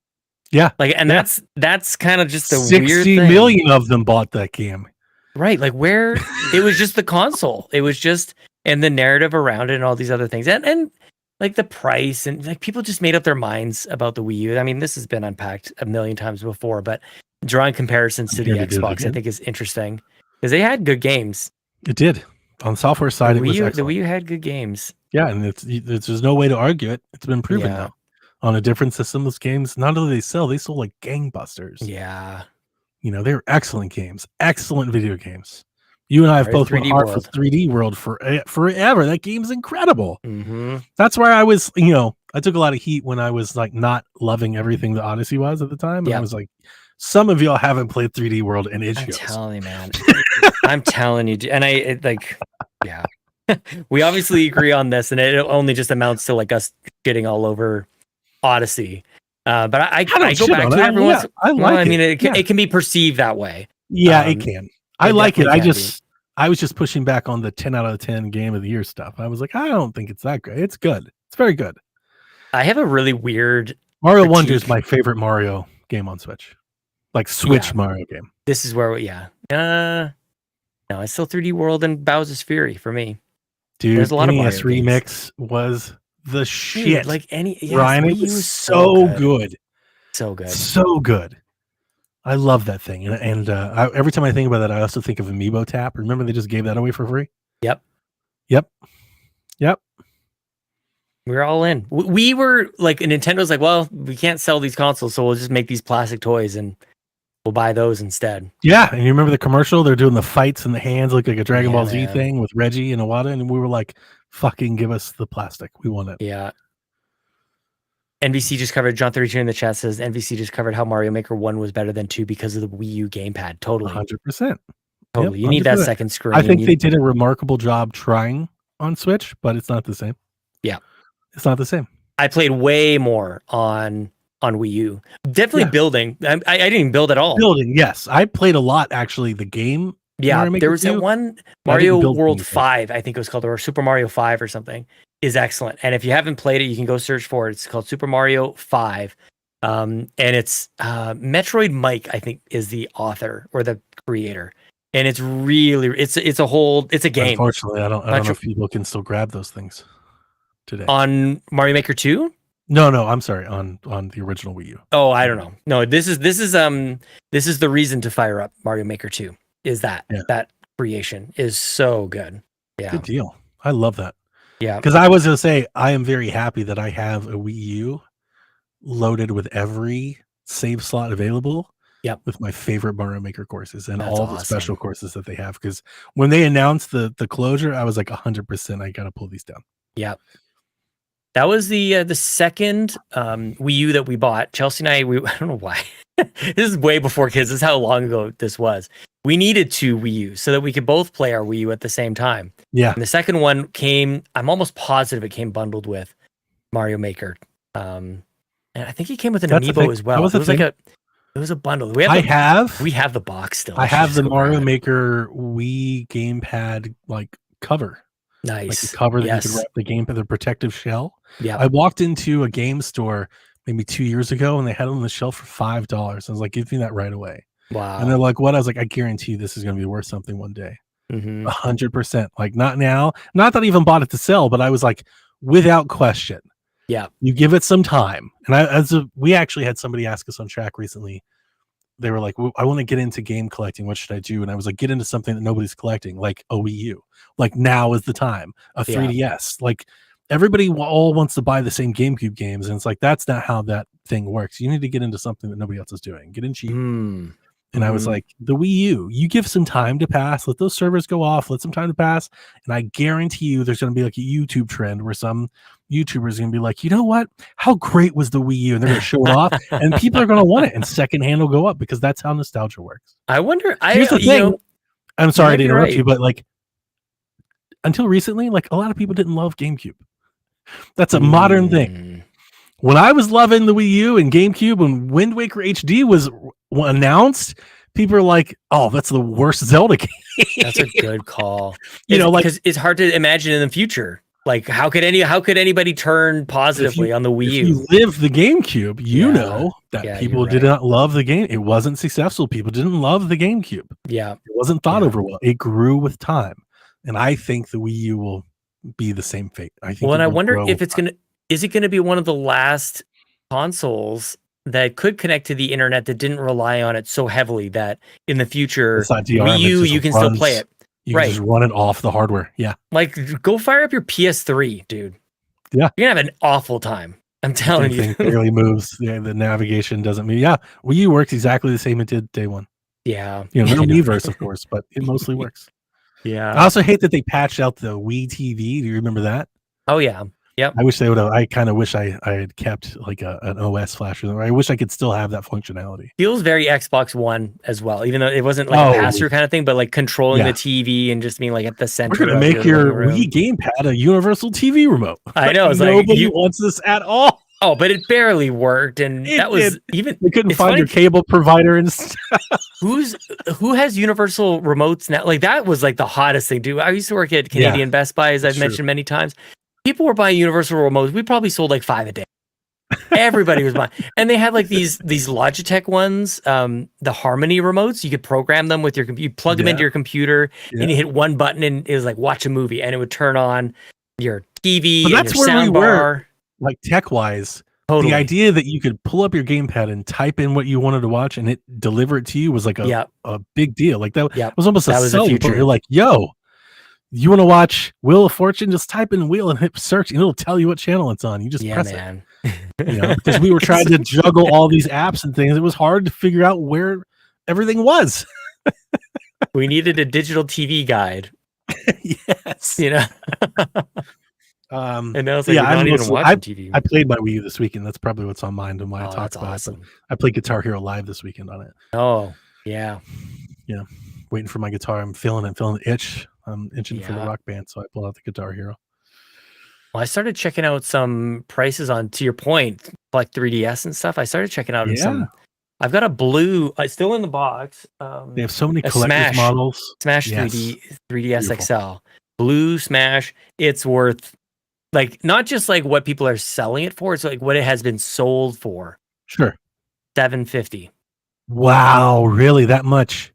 Yeah. Like, and Yeah. that's kind of just a weird 60 thing. million of them bought that game. Right. Like where it was just the console. It was just and the narrative around it and all these other things. And like the price and like people just made up their minds about the Wii U. I mean, this has been unpacked a million times before, but drawing comparisons to the Here to do it Xbox, I again. think is interesting because they had good games. It did. On the software side, The it was Wii U, excellent. the Wii U had good games. Yeah, and there's no way to argue it. It's been proven Yeah. now. On a different system, those games, not only they sold like gangbusters. Yeah. You know, they're excellent games, excellent video games. You and I have Mario both went 3D hard World. for 3D World forever. That game's incredible. Mm-hmm. That's why I was, you know, I took a lot of heat when I was like not loving everything the Odyssey was at the time. And Yeah. I was like, some of y'all haven't played 3D World, and it I'm shows. telling you, man. I'm telling you, and yeah. We obviously agree on this, and it only just amounts to like us getting all over Odyssey. But I don't go shit back on to it. it every once. I like I mean, it. it can be perceived that way. Yeah, it can. I it like it. definitely can I was just pushing back on the 10 out of 10 game of the year stuff. I was like, I don't think it's that great. It's good. It's very good. I have a really weird. Mario critique. Wonder is my favorite Mario game on Switch. Like Switch Yeah. Mario game. This is where, no, it's still 3D World and Bowser's Fury for me. Dude, There's a lot of NES Mario games. Remix was the Dude, shit. like Ryan, it Wii U was is so good. so good. So good. I love that thing. And every time I think about that, I also think of Amiibo Tap. Remember they just gave that away for free? Yep. We were all in. We were like, Nintendo's like, well, we can't sell these consoles, so we'll just make these plastic toys and we'll buy those instead. Yeah, and you remember the commercial? They're doing the fights and the hands look like a Dragon Yeah, Ball Z man. thing with Reggie and Iwata, and we were like, fucking give us the plastic. We want it. Yeah. NVC just covered, John 32 in the chat says, NVC just covered how Mario Maker 1 was better than 2 because of the Wii U gamepad. Totally. 100%. Totally. Yep, You need that 100%. second screen. I think You- they did a remarkable job trying on Switch, but it's not the same. Yeah. It's not the same. I played way more on Wii U. Definitely Yeah. building. I didn't even build at all. Building, yes. I played a lot, actually, the game. Yeah, Mario Maker there was 2, that one I didn't Mario build World anything. 5, I think it was called, or Super Mario 5 or something, is excellent. And if you haven't played it, you can go search for it. It's called Super Mario 5. And it's Metroid Mike, I think, is the author or the creator. And it's really it's a game Unfortunately, I don't know Metro- if people can still grab those things today. on Mario Maker 2. No, I'm sorry, on the original Wii U. Oh, I don't know. No, this is the reason to fire up Mario Maker 2 is that creation is so good. Yeah. Good deal. I love that. Yeah. Because I was going to say, I am very happy that I have a Wii U loaded with every save slot available. Yep. With my favorite Mario Maker courses and That's all the awesome. special courses that they have. Because when they announced the closure, I was like 100%. I got to pull these down. Yep. That was the second Wii U that we bought. Chelsea and I don't know why. This is way before kids. This is how long ago this was. We needed 2 Wii U so that we could both play our Wii U at the same time. Yeah. And the second one came, I'm almost positive it came bundled with Mario Maker. And I think it came with an That's a amiibo thing. as well. That was It a was like thing. it was a bundle. We have the box still. I have should the just go Mario grab it. Maker Wii gamepad like cover. Like Nice. the cover that you Yes. could wrap the gamepad, the protective shell. Yeah. I walked into a game store maybe 2 years ago and they had it on the shelf for $5. I was like, give me that right away. Wow. And they're like, what? I was like, I guarantee you this is going to be worth something one day. Mhm. 100%. Like, not now. Not that I even bought it to sell, but I was like, without question. Yeah. You give it some time. And we actually had somebody ask us on track recently. They were like, I want to get into game collecting. What should I do? And I was like, get into something that nobody's collecting, like a Wii U. Like, now is the time. A Yeah. 3DS. Like, everybody all wants to buy the same GameCube games. And it's like, that's not how that thing works. You need to get into something that nobody else is doing. Get in cheap. Mm. And I was like, the Wii U, you give some time to pass, let those servers go off, let some time to pass. And I guarantee you there's going to be like a YouTube trend where some YouTubers are going to be like, you know what? How great was the Wii U? And they're going to show it off and people are going to want it and secondhand will go up because that's how nostalgia works. I wonder. Here's the thing. I'm sorry to interrupt you, but like until recently, like a lot of people didn't love GameCube. That's a modern thing. When I was loving the Wii U and GameCube, when Wind Waker HD was announced, people are like, "Oh, that's the worst Zelda game." That's a good call. Like because it's hard to imagine in the future. Like, how could anybody turn positively on the Wii U? If you live the GameCube, you know that people did not love the game. It wasn't successful. People didn't love the GameCube. Yeah, it wasn't thought over well. It grew with time, and I think the Wii U will be the same fate. I think. Well, and I wonder if it's gonna. Is it going to be one of the last consoles that could connect to the internet that didn't rely on it so heavily that in the future Wii U you can still play it? You can just run it off the hardware. Yeah. Like go fire up your PS3, dude. Yeah. You're going to have an awful time. I'm telling you. It barely moves. Yeah, the navigation doesn't move. Yeah. Wii U works exactly the same it did day one. Yeah. No Miiverse, of course, but it mostly works. Yeah. I also hate that they patched out the Wii TV. Do you remember that? Oh, yeah. Yep. I wish they would have. I kind of wish I had kept like an OS flash. I wish I could still have that functionality. Feels very Xbox One as well, even though it wasn't like a pass-through kind of thing, but like controlling the TV and just being like at the center. We're gonna make your Wii gamepad a universal TV remote. I know. It's nobody wants this at all. Oh, but it barely worked, and that was even. They couldn't find your cable provider and stuff. Who has universal remotes now? Like that was like the hottest thing, dude. I used to work at Canadian Best Buy, as I've mentioned many times. People were buying universal remotes. We probably sold like 5 a day. Everybody was buying, and they had like these Logitech ones, the Harmony remotes. You could program them with your computer. You plug them into your computer, and you hit one button, and it was like watch a movie, and it would turn on your TV and your sound bar. Like tech wise, the idea that you could pull up your gamepad and type in what you wanted to watch, and it deliver it to you was like a big deal. Like that was almost a sell. You're like, yo. You want to watch Wheel of Fortune? Just type in Wheel and hit search, and it'll tell you what channel it's on. You just press it. Because we were trying to juggle all these apps and things. It was hard to figure out where everything was. We needed a digital TV guide. Yes. And now it's like not even watching TV. I played my Wii U this weekend. That's probably what's on mind and why I talked about it. I played Guitar Hero Live this weekend on it. Oh, yeah. Yeah. Waiting for my guitar. I'm feeling the itch. I'm itching for the Rock Band, so I pulled out the Guitar Hero. Well, I started checking out some prices on, to your point, like 3DS and stuff. I started checking out some. I've got a blue, still in the box. They have so many collector's models. Smash 3DS XL. Blue Smash. It's worth, like, not just like what people are selling it for, it's like what it has been sold for. Sure. $750. Wow, really? That much?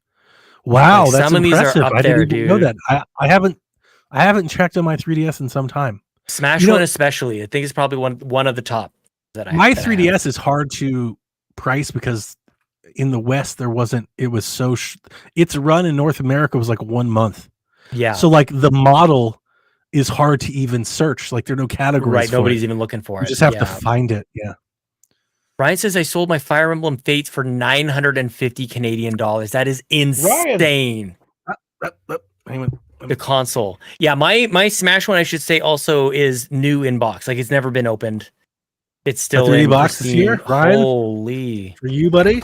Wow, like that's some impressive. Of these are up there, dude. Know that. I haven't checked on my 3DS in some time. Smash One especially. I think it's probably one of the top that I. My 3DS is hard to price because in the West there wasn't. It was so. Its run in North America was like 1 month. Yeah. So like the model is hard to even search. Like there are no categories. Right. Nobody's even looking for it. You just have to find it. Yeah. Ryan says I sold my Fire Emblem Fates for 950 Canadian dollars. That is insane. The console. Yeah, my Smash One, I should say, also is new in box. Like it's never been opened. It's still in box this year. Ryan, holy for you, buddy.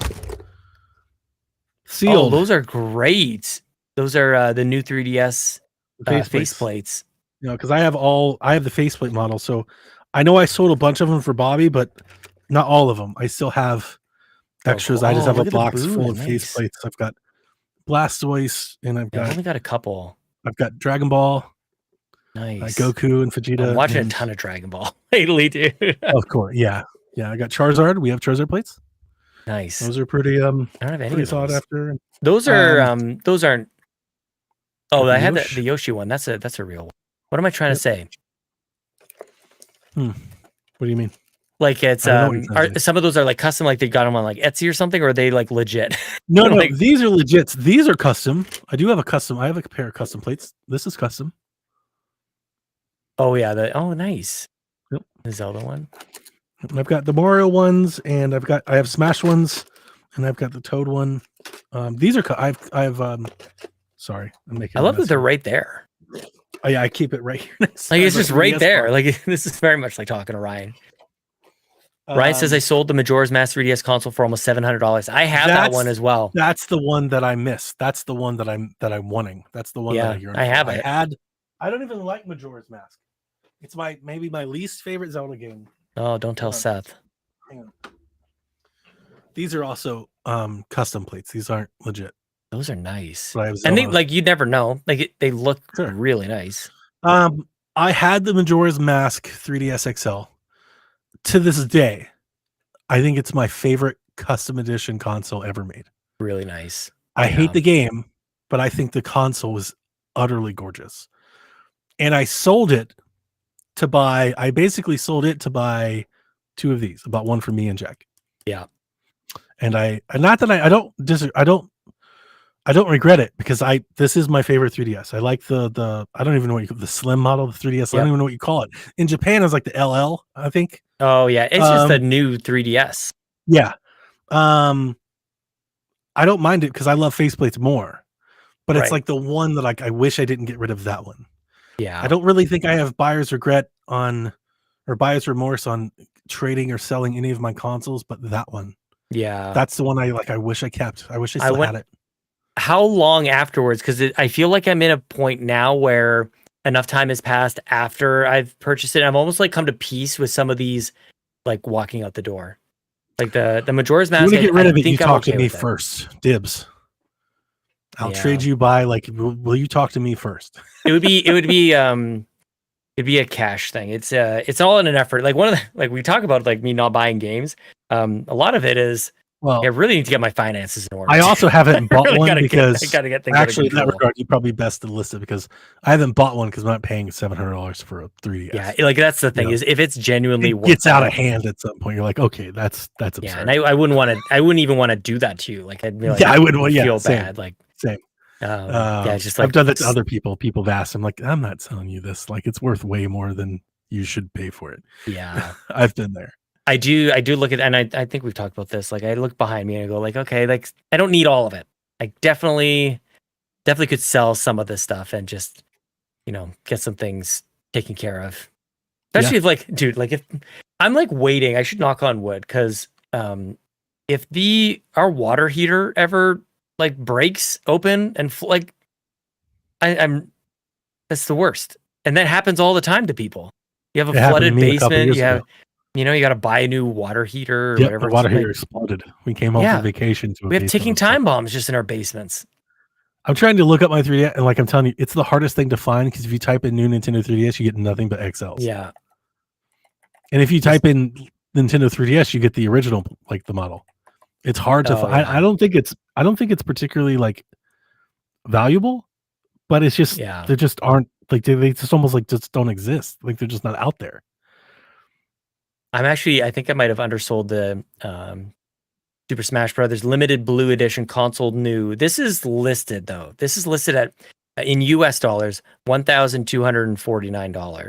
Sealed. Oh, those are great. Those are the new 3DS faceplates. Because I have the faceplate model, so I know I sold a bunch of them for Bobby, but not all of them. I still have extras. I just have a box full of faceplates. I've got Blastoise, and I've only got a couple. I've got Dragon Ball. Nice. Goku and Vegeta. I'm watching a ton of Dragon Ball lately, dude. Of course, yeah. I got Charizard. We have Charizard plates. Nice. Those are pretty. I don't have any sought after. Those are those aren't. Oh, I had the Yoshi one. That's a real one. What am I trying to say? What do you mean? Like it's some of those are like custom, like they got them on like Etsy or something, or are they like legit? No, like, these are legit. These are custom. I have a pair of custom plates. This is custom. Oh yeah, nice. Yep. The Zelda one. I've got the Mario ones, and I have Smash ones, and I've got the Toad one. These are I've sorry, I'm making. I a love that mess they're here. right there. Oh yeah, I keep it right here. Like it's just right there. Like this is very much like talking to Ryan. Ryan says I sold the Majora's Mask 3DS console for almost $700. I have that one as well. That's the one that I missed. That's the one that I'm wanting. That's the one that I yearn I have for. it. I don't even like Majora's Mask. It's maybe my least favorite Zelda game. Oh, don't tell Seth. Hang on. These are also custom plates. These aren't legit. Those are nice. And they like you'd never know. Like they look really nice. I had the Majora's Mask 3DS XL. To this day, I think it's my favorite custom edition console ever made. Really nice. I hate the game, but I think the console was utterly gorgeous. And I sold it to buy. I basically sold it to buy two of these. I bought one for me and Jack. Yeah. And I don't regret it because this is my favorite 3DS. I like the I don't even know what the slim model, the 3DS. I don't even know what you call it. In Japan, it's like the LL, I think. Oh yeah, it's just the new 3DS. Yeah. I don't mind it because I love faceplates more. But it's like the one that I wish I didn't get rid of that one. Yeah. I don't really think I have buyer's remorse on trading or selling any of my consoles, but that one. Yeah. That's the one I wish I kept. I wish I still had it. How long afterwards? Because I feel like I'm in a point now where enough time has passed after I've purchased it. I've almost like come to peace with some of these, like walking out the door. Like the Majora's Mask. You want to get rid of it, you talk to me first. Dibs. I'll trade you by will you talk to me first? It'd be a cash thing. It's all in an effort. Like one of the, like we talk about like me not buying games. A lot of it is I really need to get my finances in order. I also haven't bought really one because I gotta get things actually in that regard, you probably best to list it because I haven't bought one because I'm not paying $700 for a 3DS. Yeah, like that's the thing is if it's genuinely it gets out of hand at some point, you're like, okay, that's absurd. Yeah, and I wouldn't even want to do that to you. Like I'd be like, I wouldn't feel bad. Like same. It's just like I've done that to other people. People have asked, I'm like, I'm not selling you this. Like it's worth way more than you should pay for it. Yeah, I've been there. I do look at, and I think we've talked about this. Like I look behind me and I go like, okay, like I don't need all of it. I definitely could sell some of this stuff and just, get some things taken care of. Especially if like, dude, like if I'm like waiting, I should knock on wood because if our water heater ever like breaks open and I'm that's the worst. And that happens all the time to people. You have a flooded basement, you have you got to buy a new water heater or whatever. The water heater exploded. We came home from vacation. We have ticking time bombs just in our basements. I'm trying to look up my 3DS, and like I'm telling you, it's the hardest thing to find because if you type in new Nintendo 3DS, you get nothing but XLs. Yeah. And if you type in Nintendo 3DS, you get the original, like the model. It's hard to find. I don't think it's particularly like valuable, but it's just they just aren't like they just almost like just don't exist. Like they're just not out there. I think I might have undersold the Super Smash Brothers Limited Blue Edition console new. This is listed though. This is listed at in US dollars $1,249.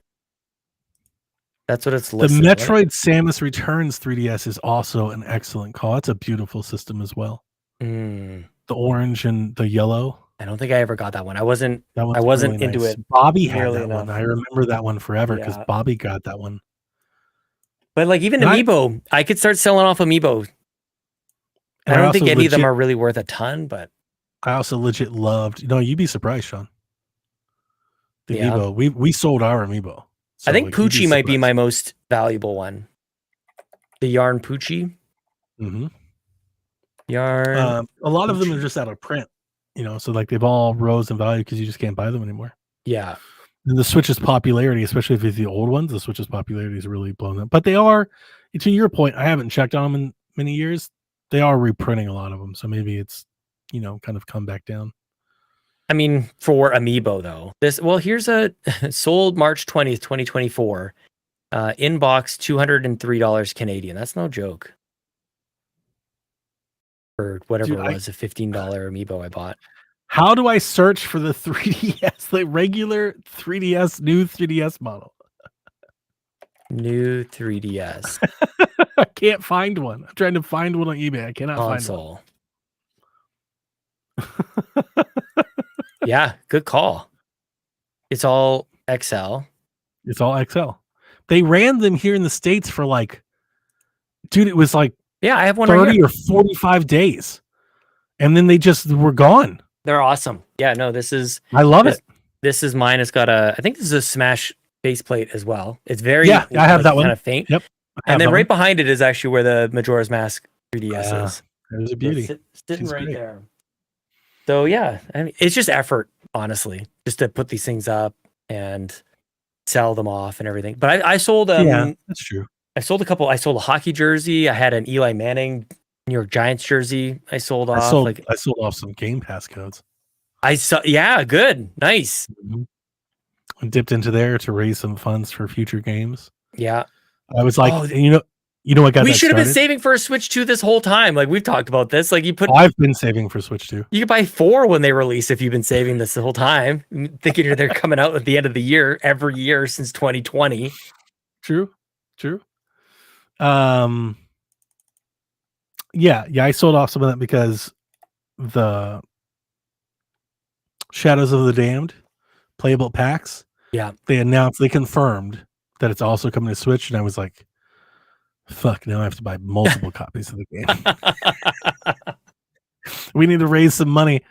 That's what it's listed. The Metroid Samus Returns 3DS is also an excellent call. It's a beautiful system as well. The orange and the yellow. I don't think I ever got that one. I wasn't really into it. Bobby had that one. I remember that one forever because Bobby got that one. But like even Amiibo, I could start selling off Amiibo. I don't think any of them are really worth a ton, but I also legit loved. You'd be surprised, Sean. The Amiibo. We sold our Amiibo. So I think Poochie might be my most valuable one. The Yarn Poochie. Mm-hmm. Yarn. A lot of them are just out of print. So like they've all rose in value because you just can't buy them anymore. Yeah. And the Switch's popularity, especially if it's the old ones, the Switch's popularity is really blown up. But they are, to your point, I haven't checked on them in many years. They are reprinting a lot of them. So maybe it's, kind of come back down. I mean, for Amiibo though, here's a sold March 20th, 2024, inbox $203 Canadian. That's no joke. For whatever it was, a $15 Amiibo I bought. How do I search for the 3DS, the regular 3DS, new 3DS model? New 3DS. I can't find one. I'm trying to find one on eBay. I cannot find one. Yeah, good call. It's all XL. It's all XL. They ran them here in the States for like, dude, it was like Yeah, I have one right 30 here. or 45 days. And then they just were gone. They're awesome. Yeah, no, this is I love it. This is mine. It's got I think this is a Smash faceplate as well. It's very Yeah, I have that one. kind of faint. Yep. And then right behind it is actually where the Majora's Mask 3DS is. It was a So beauty. it's sitting She's right great. there. So yeah, I mean, it's just effort, honestly, just to put these things up and sell them off and everything. But I sold Yeah, that's true. I sold a couple. I sold a hockey jersey. I had an Eli Manning New York Giants jersey. I sold off. I sold off some Game Pass codes. I saw. Yeah, good, nice. I dipped into there to raise some funds for future games. Yeah, I was like, you know what got we that should have been started? saving for a Switch 2 this whole time. Like we've talked about this. Like I've been saving for Switch 2. You could buy 4 when they release if you've been saving this the whole time, thinking they're coming out at the end of the year every year since 2020. True. Yeah, I sold off some of that because the Shadows of the Damned playable packs. Yeah, they confirmed that it's also coming to Switch, and I was like, fuck, now I have to buy multiple copies of the game. We need to raise some money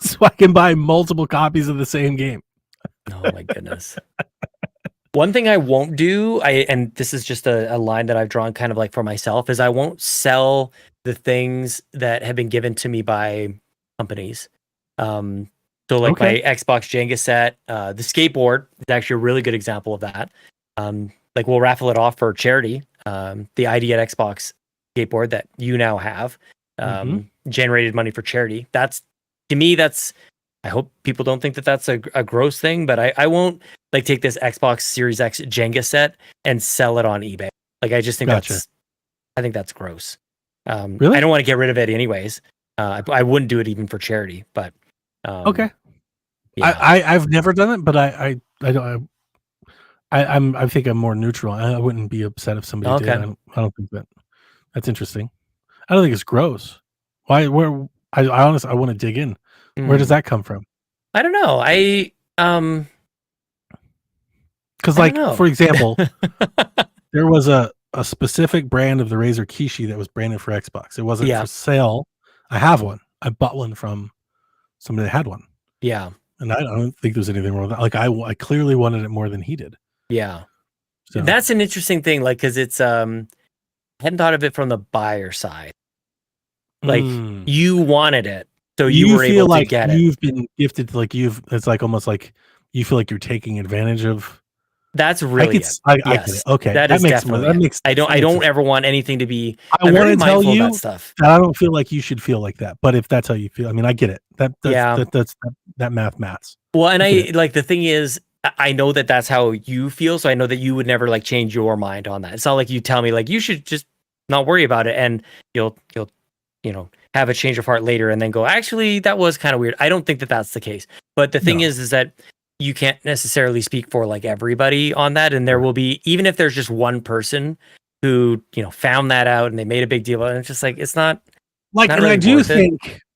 so I can buy multiple copies of the same game. Oh my goodness. One thing I won't do, and this is just a line that I've drawn kind of like for myself, is I won't sell the things that have been given to me by companies. So like my Xbox Jenga set, the skateboard is actually a really good example of that. Like we'll raffle it off for charity. The ID at Xbox skateboard that you now have generated money for charity. That's, to me, that's, I hope people don't think that that's a gross thing, but I won't like take this Xbox Series X Jenga set and sell it on eBay. Like I just think I think that's gross. Really? I don't want to get rid of it anyways. I wouldn't do it even for charity, but okay. Yeah. I've never done it, but I think I'm more neutral. I wouldn't be upset if somebody did. I don't think that's interesting. I don't think it's gross. Why? Where? I honestly, I want to dig in. Where does that come from? I don't know. Because like, for example, there was a specific brand of the Razer Kishi that was branded for Xbox. It wasn't for sale. I have one. I bought one from somebody that had one. Yeah. And I don't think there's anything wrong with that. Like I clearly wanted it more than he did. Yeah. So. That's an interesting thing. Like, cause it's, I hadn't thought of it from the buyer side. Like you wanted it. So you were able to get it. You've been gifted, like it's like almost like you feel like you're taking advantage of. That's really I get it. Okay, that makes sense. I don't ever want anything to be. I want to tell you that stuff. I don't feel like you should feel like that, but if that's how you feel, I mean, I get it. That maths. Well, and I like the thing is, I know that that's how you feel, so I know that you would never like change your mind on that. It's not like you tell me like you should just not worry about it, and you'll have a change of heart later and then go, actually, that was kind of weird. I don't think that that's the case. But the thing is that you can't necessarily speak for like everybody on that. And there will be, even if there's just one person who, found that out and they made a big deal about it, it's just like, it's not like, not and really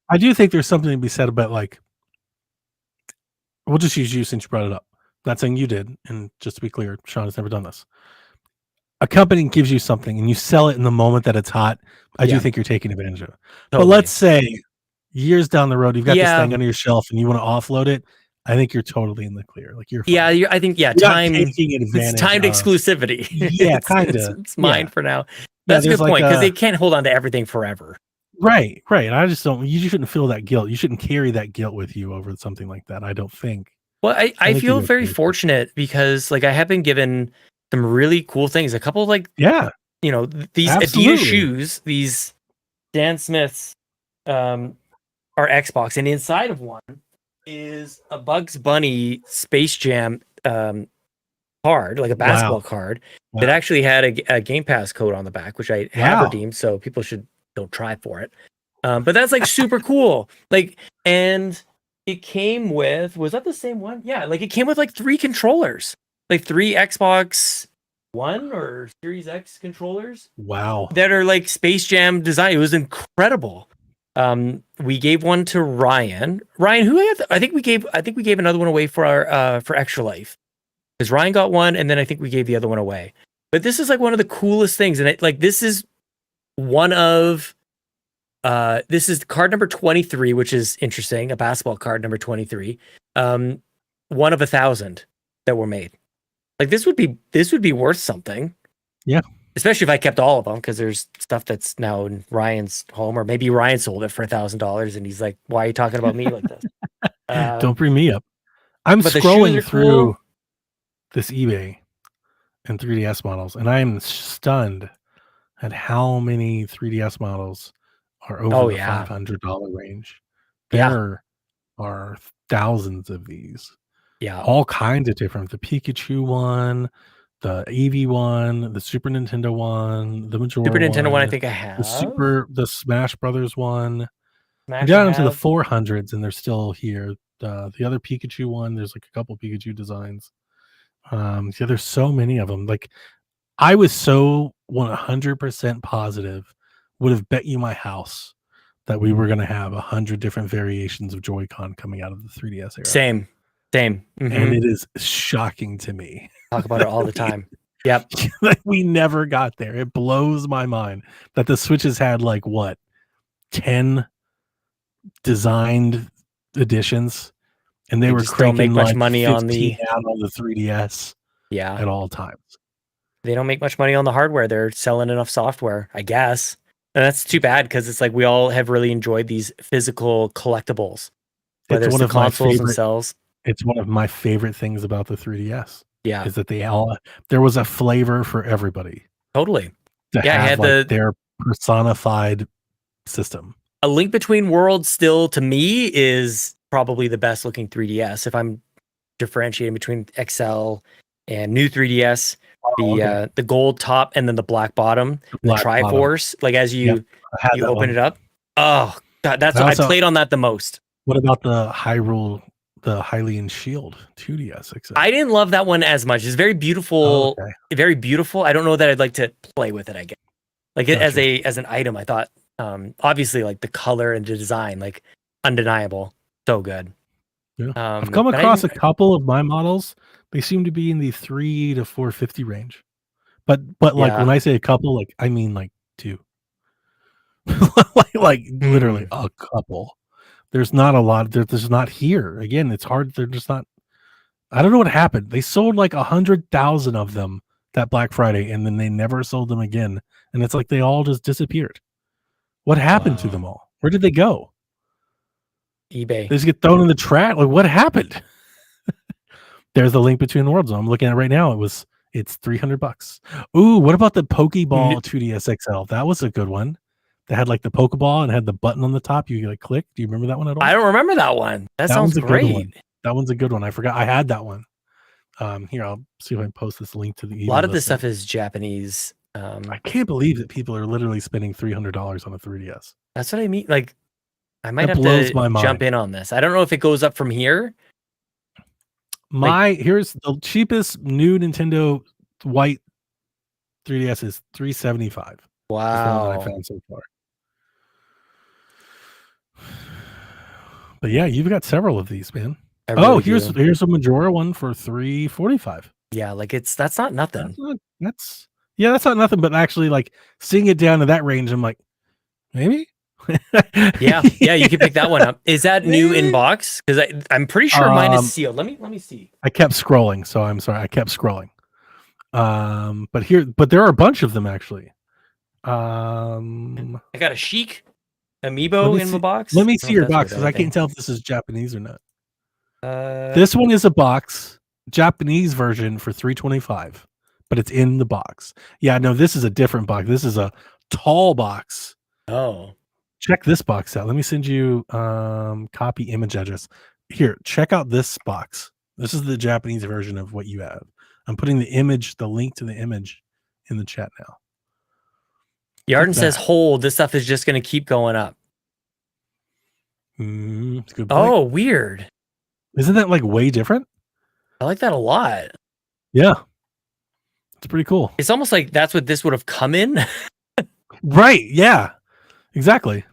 I do think there's something to be said about like, we'll just use you since you brought it up. Not saying you did. And just to be clear, Sean has never done this. A company gives you something and you sell it in the moment that it's hot. I do think you're taking advantage of it. Totally. But let's say years down the road, you've got this thing under your shelf and you want to offload it. I think you're totally in the clear. Like you're fine. I think time it's timed exclusivity. Yeah, kind of. It's mine for now. That's a good point because they can't hold on to everything forever. Right. And I just don't. You shouldn't feel that guilt. You shouldn't carry that guilt with you over something like that. I don't think. Well, I feel very fortunate because like I have been given some really cool things. A couple of like these Adidas shoes, these Dan Smiths, are Xbox, and inside of one is a Bugs Bunny Space Jam card, like a basketball card that actually had a Game Pass code on the back, which I have redeemed, so people don't try for it. But that's like super cool. Like, and it came with, was that the same one? Yeah, like it came with like 3 controllers, like 3 Xbox One or Series X controllers. Wow. That are like Space Jam design. It was incredible. We gave one to Ryan. Ryan, who I think we gave another one away for our for Extra Life. Because Ryan got one, and then I think we gave the other one away. But this is like one of the coolest things, and this is one of this is card number 23, which is interesting. A basketball card number 23. One of 1,000 that were made. Like this would be worth something. Yeah. Especially if I kept all of them, because there's stuff that's now in Ryan's home, or maybe Ryan sold it for $1,000, and he's like, "Why are you talking about me like this?" Don't bring me up. I'm scrolling through this eBay and 3DS models, and I am stunned at how many 3DS models are over the $500 range. There are thousands of these. Yeah, all kinds of different. The Pikachu one, the Eevee one, the Super Nintendo one, the Majora Super Nintendo one. I one, think I have the Smash Brothers one. I got into the 400s, and they're still here. The other Pikachu one, there's like a couple Pikachu designs. There's so many of them. Like, I was so 100% positive, would have bet you my house that we were going to have 100 different variations of Joy-Con coming out of the 3DS era. Same. Mm-hmm. And it is shocking to me. Talk about it all the time. Yep. We never got there. It blows my mind that the Switch has had 10 designed editions, and they were cranking don't make much money on the 3DS. Yeah, at all times. They don't make much money on the hardware. They're selling enough software, I guess. And that's too bad, because it's like we all have really enjoyed these physical collectibles. Whether it's the consoles themselves. It's one of my favorite things about the 3DS. Yeah. Is that there was a flavor for everybody. Totally. I had their personified system. A Link Between Worlds still, to me, is probably the best looking 3DS. If I'm differentiating between XL and new 3DS, the gold top and then the black bottom, the Triforce, like as you open it up. Oh God, I played on that the most. What about the Hylian Shield 2DS XL? I didn't love that one as much. It's very beautiful. Oh, okay. Very beautiful. I don't know that I'd like to play with it, I guess. Like as an item, I thought obviously like the color and the design, like undeniable. So good. Yeah. I've come across a couple of my models. They seem to be in the $300 to $450 range. But like when I say a couple, like I mean like two. like literally a couple. There's not a lot. There's not here. Again, it's hard. They're just not. I don't know what happened. They sold like 100,000 of them that Black Friday, and then they never sold them again. And it's like they all just disappeared. What happened to them all? Where did they go? eBay. They just get thrown in the trash. Like, what happened? There's the Link Between Worlds. I'm looking at it right now. It's $300. Ooh, what about the Pokeball 2DS XL? That was a good one. That had like the Pokeball and had the button on the top. You like click. Do you remember that one at all? I don't remember that one. That sounds great. That one's a good one. I forgot I had that one. Here, I'll see if I can post this link to the. A lot of this stuff is Japanese. I can't believe that people are literally spending $300 on a 3DS. That's what I mean. Like, I might have to jump in on this. I don't know if it goes up from here. Here's the cheapest new Nintendo white 3DS is $375. Wow. That's the one I found so far. But yeah, you've got several of these, man. Here's a Majora one for $345. Yeah, like that's not nothing. That's not nothing. But actually, like seeing it down to that range, I'm like, maybe. yeah, you can pick that one up. Is that new in box? Because I'm pretty sure mine is sealed. Let me see. I kept scrolling, so I'm sorry. I kept scrolling. But there are a bunch of them actually. I got a Sheik amiibo in the box. Let me see your box, because I can't tell if this is Japanese or not. This one is a box, Japanese version for $325, but it's in the box. Yeah, no, this is a different box. This is a tall box. Oh, check this box out. Let me send you copy image address. Here, check out this box. This is the Japanese version of what you have. I'm putting the link to the image in the chat now. Yarden says, hold, this stuff is just going to keep going up. It's good. Oh, weird. Isn't that like way different? I like that a lot. Yeah. It's pretty cool. It's almost like that's what this would have come in. Right. Yeah, exactly.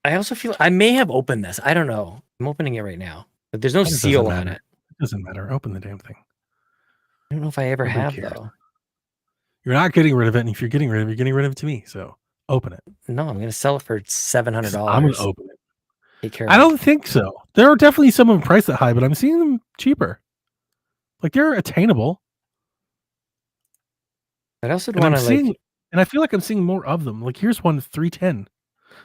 I also feel I may have opened this. I don't know. I'm opening it right now, but there's no It doesn't seal on matter. it. It doesn't matter. Open the damn thing. I don't know if I ever Nobody have cares. though. You're not getting rid of it, and if you're getting rid of it, you're getting rid of it to me. So open it. No, I'm gonna sell it for $700. I'm gonna open it. Take care. I of it. don't think so. There are definitely some of them priced that high, but I'm seeing them cheaper. Like they're attainable. I also And want I'm to seeing, like. and I feel like I'm seeing more of them. Like here's one 310.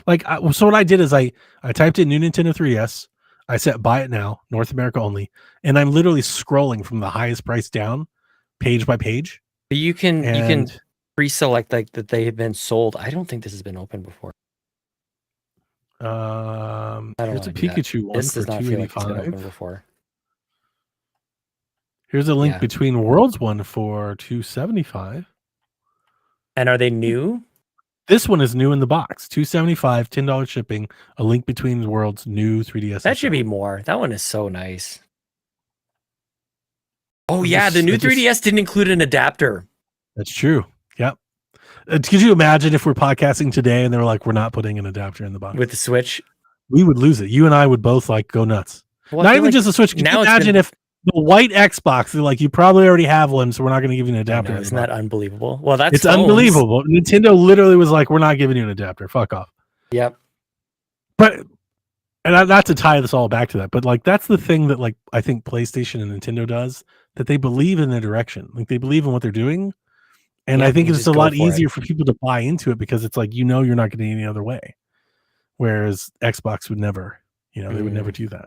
Like so, what I did is I typed in new Nintendo 3DS. I set buy it now, North America only, and I'm literally scrolling from the highest price down, page by page. You can And pre-select like that they have been sold. I don't think this has been opened before. here's a wanna do that. Pikachu one This for does not feel like it's been 285. opened before. Here's a Link Yeah. Between Worlds one for 275. And are they new? This one is new in the box. 275, $10 shipping. A Link Between Worlds new 3DS. That should be more. That one is so nice. Oh I yeah, just- the new I just- 3DS didn't include an adapter. That's true. Yep. Could you imagine if we're podcasting today and they were like, we're not putting an adapter in the box? With the Switch. We would lose it. You and I would both like go nuts. Well, I Not feel even like just a Switch. Could now you it's imagine been- if the white Xbox, they're like, you probably already have one, so we're not going to give you an I adapter. know, isn't anymore. that unbelievable? Well, that's It's phones. unbelievable. Nintendo literally was like, we're not giving you an adapter. Fuck off. Yep. But and not to tie this all back to that, but like that's the thing that like I think PlayStation and Nintendo does, that they believe in their direction. Like they believe in what they're doing. And Yeah, I think you it's just a go lot for it. easier for people to buy into it because it's like you're not getting any other way. Whereas Xbox would never, they would never do that.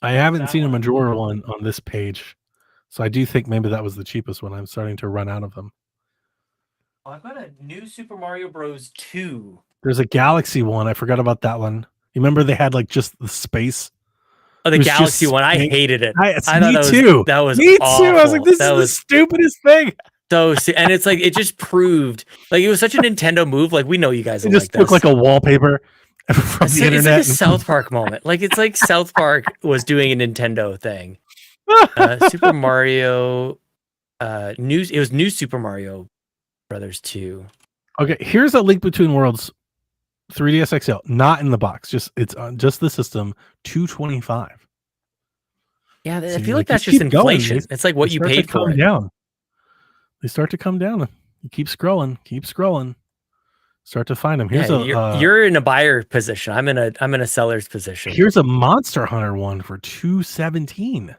I haven't That seen a one. Majora one on this page. So I do think maybe that was the cheapest one. I'm starting to run out of them. Oh, I've got a new Super Mario Bros. 2. There's a Galaxy one. I forgot about that one. You remember they had like just the space? Oh, the It was just Galaxy one. I snake- hated it. I thought me that was, too. That was Me awful. too. I was like, this That is was the stupidest thing. so and it's like it just proved like it was such a Nintendo move. Like we know you guys It will just like looked this. like a wallpaper from It's the like internet. a South Park moment. Like it's like South Park was doing a Nintendo thing. Super Mario news. It was new Super Mario Brothers 2. Okay, here's a Link Between Worlds 3DS XL, not in the box. It's on just the system, $225. Yeah, I So, feel like, like that's just just keep going. inflation. It's like what They you start to paid for come it. down. They start to come down. You keep scrolling. Start to find them. Here's You're in a buyer position. I'm in a seller's position. here's a Monster Hunter one for $217.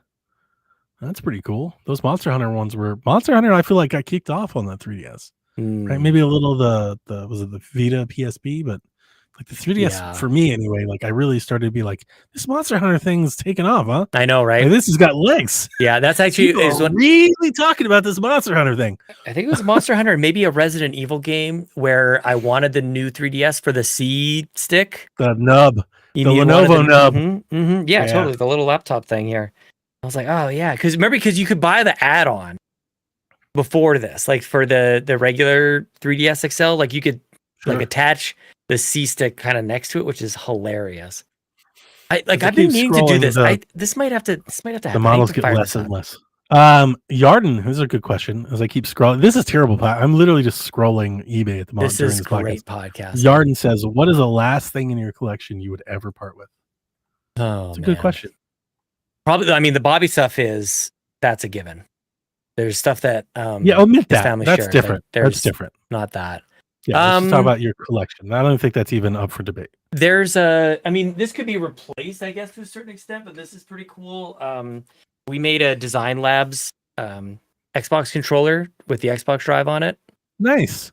That's pretty cool. Those Monster Hunter ones were Monster Hunter. I feel like got kicked off on that 3DS. Right? Mm, Maybe a little the was it the Vita PSP, but like the 3DS Yeah. for me anyway. Like I really started to be like, this Monster Hunter thing's taking off, huh? I know, right? Like, this has got legs. Yeah, that's actually People is are what really talking about this Monster Hunter thing. I think it was Monster Hunter, maybe a Resident Evil game where I wanted the new 3DS for the C stick. The nub. You The wanted Lenovo nub. Yeah, Yeah. totally. The little laptop thing here. I was like, oh yeah, because you could buy the add-on before this, like for the regular 3DS XL, like you could like Sure. attach the C stick kind of next to it, which is hilarious. As I I've been keep meaning to do scrolling, this. This might have to happen. The I need models to get fire less this and up. less. Yarden, here's a good question. As I keep scrolling, this is terrible. I'm literally just scrolling eBay at the moment. This during is this podcast. great podcast. Yarden says, "What is the last thing in your collection you would ever part with?" Oh, It's a good man. question. Probably. I mean, the Bobby stuff that's a given. There's stuff that Yeah, omit his that. family That's shared. different. There's That's different. not that. Yeah, let's just talk Um, about your collection. I don't think that's even up for debate. There's I mean, this could be replaced, I guess, to a certain extent, but this is pretty cool. We made a Design Labs Xbox controller with the Xbox drive on it. Nice.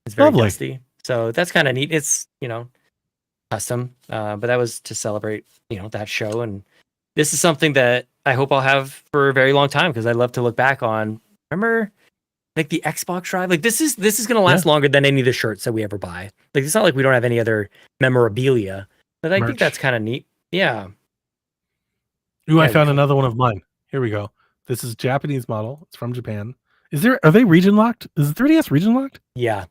It's very Lovely. dusty, so that's kind of neat. It's custom, but that was to celebrate that show, and this is something that I hope I'll have for a very long time because I love to look back on. Remember, like the Xbox drive, like this is gonna last longer than any of the shirts that we ever buy. Like it's not like we don't have any other memorabilia, but I Merch. think that's kind of neat. Yeah, Ooh, I Yeah, found another one of mine. Here we go. This is Japanese model. It's from Japan. Are they region locked? Is the 3DS region locked? yeah.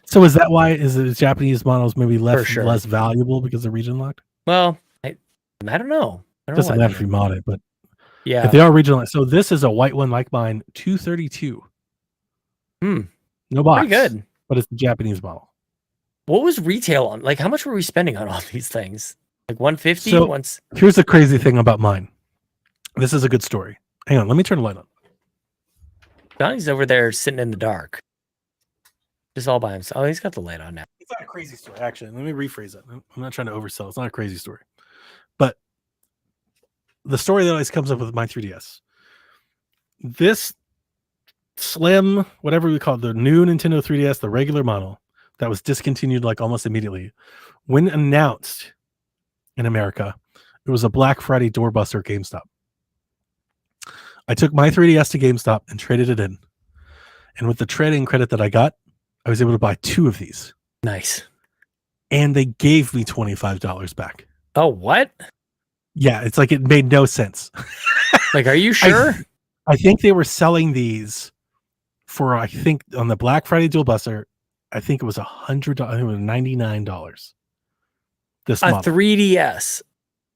So is that why Japanese models maybe less sure. less valuable because they're region locked? Well, I don't know. I don't Doesn't know matter if you mod it, but Yeah, if they are regional, so this is a white one like mine, 232. Hmm. No box. pretty good. But it's the Japanese model. what was retail on? Like, how much were we spending on all these things? Like 150 So- once. Here's the crazy thing about mine. This is a good story. Hang on, let me turn the light on. Johnny's over there sitting in the dark, just all by himself. Oh, he's got the light on now. It's not a crazy story, actually. Let me rephrase it. I'm not trying to oversell. It's not a crazy story. But the story that always comes up with my 3DS. This slim, whatever we call it, the new Nintendo 3DS, the regular model that was discontinued like almost immediately, when announced in America, it was a Black Friday doorbuster at GameStop. I took my 3DS to GameStop and traded it in. And with the trade-in credit that I got, I was able to buy 2 of these. Nice. And they gave me $25 back. Oh, what? Yeah, it's like it made no sense. Like, are you sure? I think they were selling these for, I think on the Black Friday Dual Buster, I think it was $100. I think it was $99. This A model, 3DS.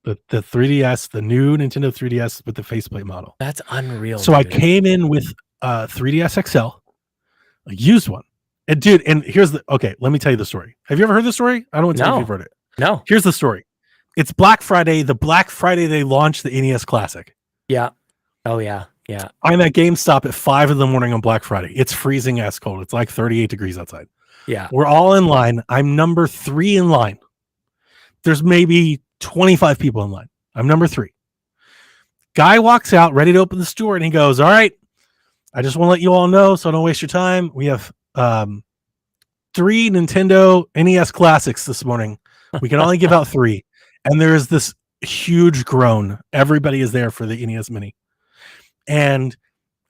the 3DS, the new Nintendo 3DS with the faceplate model. That's unreal. So I dude. came in with 3DS XL, a used one. And dude, and here's the okay, let me tell you the story. Have you ever heard the story? I don't want to tell you if No. you've heard it. No. Here's the story. It's Black Friday. The Black Friday they launched the NES Classic. Yeah. Oh, yeah. Yeah. I'm at GameStop at 5 in the morning on Black Friday. It's freezing ass cold. It's like 38 degrees outside. Yeah. We're all in line. I'm number 3 in line. There's maybe 25 people in line. I'm number 3. Guy walks out ready to open the store and he goes, all right, I just want to let you all know so don't waste your time. We have 3 Nintendo NES Classics this morning. We can only give out 3. And there's this huge groan. Everybody is there for the NES Mini. And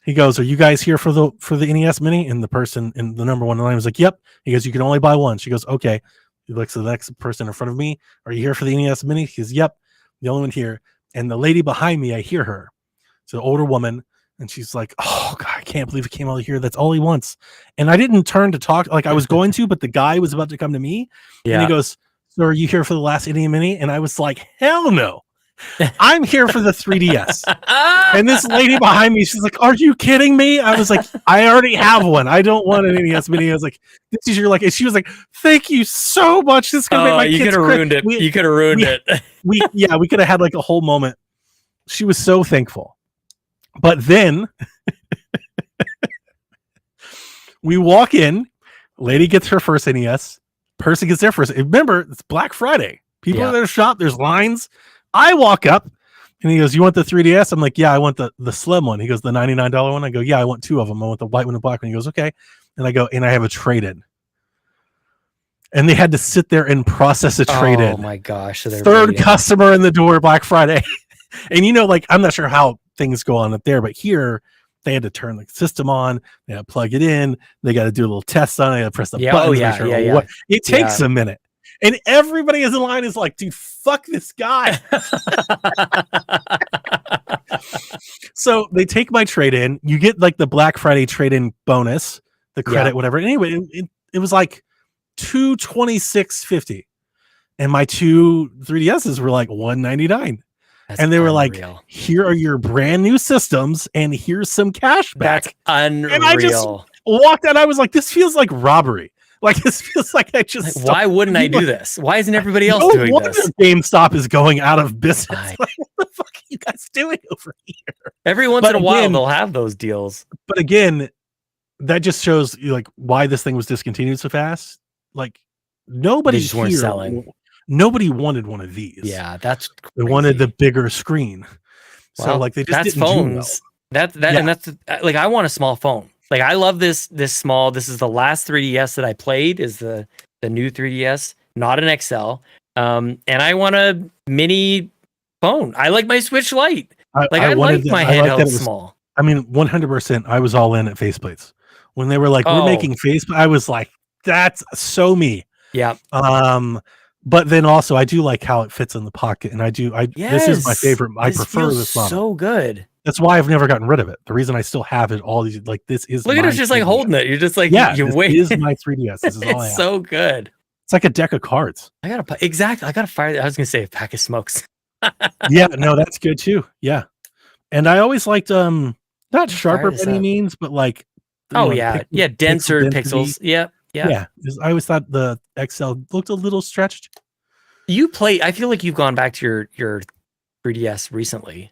he goes, are you guys here for the NES Mini? And the person in the number 1 in line was like, yep. He goes, you can only buy 1. She goes, okay. He looks at the next person in front of me. Are you here for the NES Mini? He goes, yep. The only one here. And the lady behind me, I hear her. It's an older woman. And she's like, oh, God, I can't believe he came out here. That's all he wants. And I didn't turn to talk like I was going to, but the guy was about to come to me. Yeah. And he goes, so are you here for the last NES Mini? And I was like, hell no. I'm here for the 3DS. And this lady behind me, she's like, are you kidding me? I was like, I already have one. I don't want an NES Mini. I was like, this is your luck. And she was like, thank you so much. This is going to make my you kids could have cry." ruined it. We- You could have ruined we- it. we could have had like a whole moment. She was so thankful. But then we walk in, lady gets her first NES, person gets their first. Remember, it's Black Friday. People Yeah. are there to shop, there's lines. I walk up and he goes, you want the 3DS? I'm like, yeah, I want the slim one. He goes, the $99 one. I go, yeah, I want 2 of them. I want the white one and black one. He goes, okay. And I go, and I have a trade-in. And they had to sit there and process a trade-in. Oh my gosh. So they're Third waiting. customer in the door Black Friday. And like, I'm not sure how things go on up there, but here they had to turn the system on, they had to plug it in, they got to do a little test on it, they got to press the Yeah, buttons. oh, make yeah, sure yeah, it yeah. works. It takes a minute. And everybody is in line is like, dude, fuck this guy. So they take my trade in. You get like the Black Friday trade in bonus, the credit, Yeah. whatever. Anyway, it was like $226.50. And my 2 3DSs were like $199. That's And they were like, unreal. here are your brand new systems, and here's some cash back. That's unreal. And I just walked out. I was like, this feels like robbery. Like, this feels like I just. Like, why wouldn't I do this? Why isn't everybody else No doing wonder this? GameStop is going out of business. I- Like, what the fuck are you guys doing over here? Every once But in a while, again- they'll have those deals. But again, that just shows you like why this thing was discontinued so fast. Like nobody They just weren't here- selling. Nobody wanted one of these. Yeah, that's They wanted the crazy. bigger screen. So Well, like they just that's didn't do well. phones. And that's like I want a small phone. Like I love this small. This is the last 3DS that I played. Is the new 3DS, not an XL. And I want a mini phone. I like my Switch Lite. Like I like my handheld that it was- small. I mean, 100%. I was all in at faceplates when they were like, Oh. "We're making face." I was like, "That's so me." Yeah. But then also, I do like how it fits in the pocket, and this is my Yes. favorite. I This prefer feels this model. so good. That's why I've never gotten rid of it. The reason I still have it, all these like this is. Look at my us just like 3DS. holding it. You're just like Yeah, you this wait. is my 3DS. This is all I It's have. so good. It's like a deck of cards. I gotta fire. I was gonna say a pack of smokes. Yeah, no, that's good too. Yeah, and I always liked not sharper by this any up. means, but like. Oh yeah, denser density. pixels. Yep. Yeah. I always thought the XL looked a little stretched. I feel like you've gone back to your 3DS recently.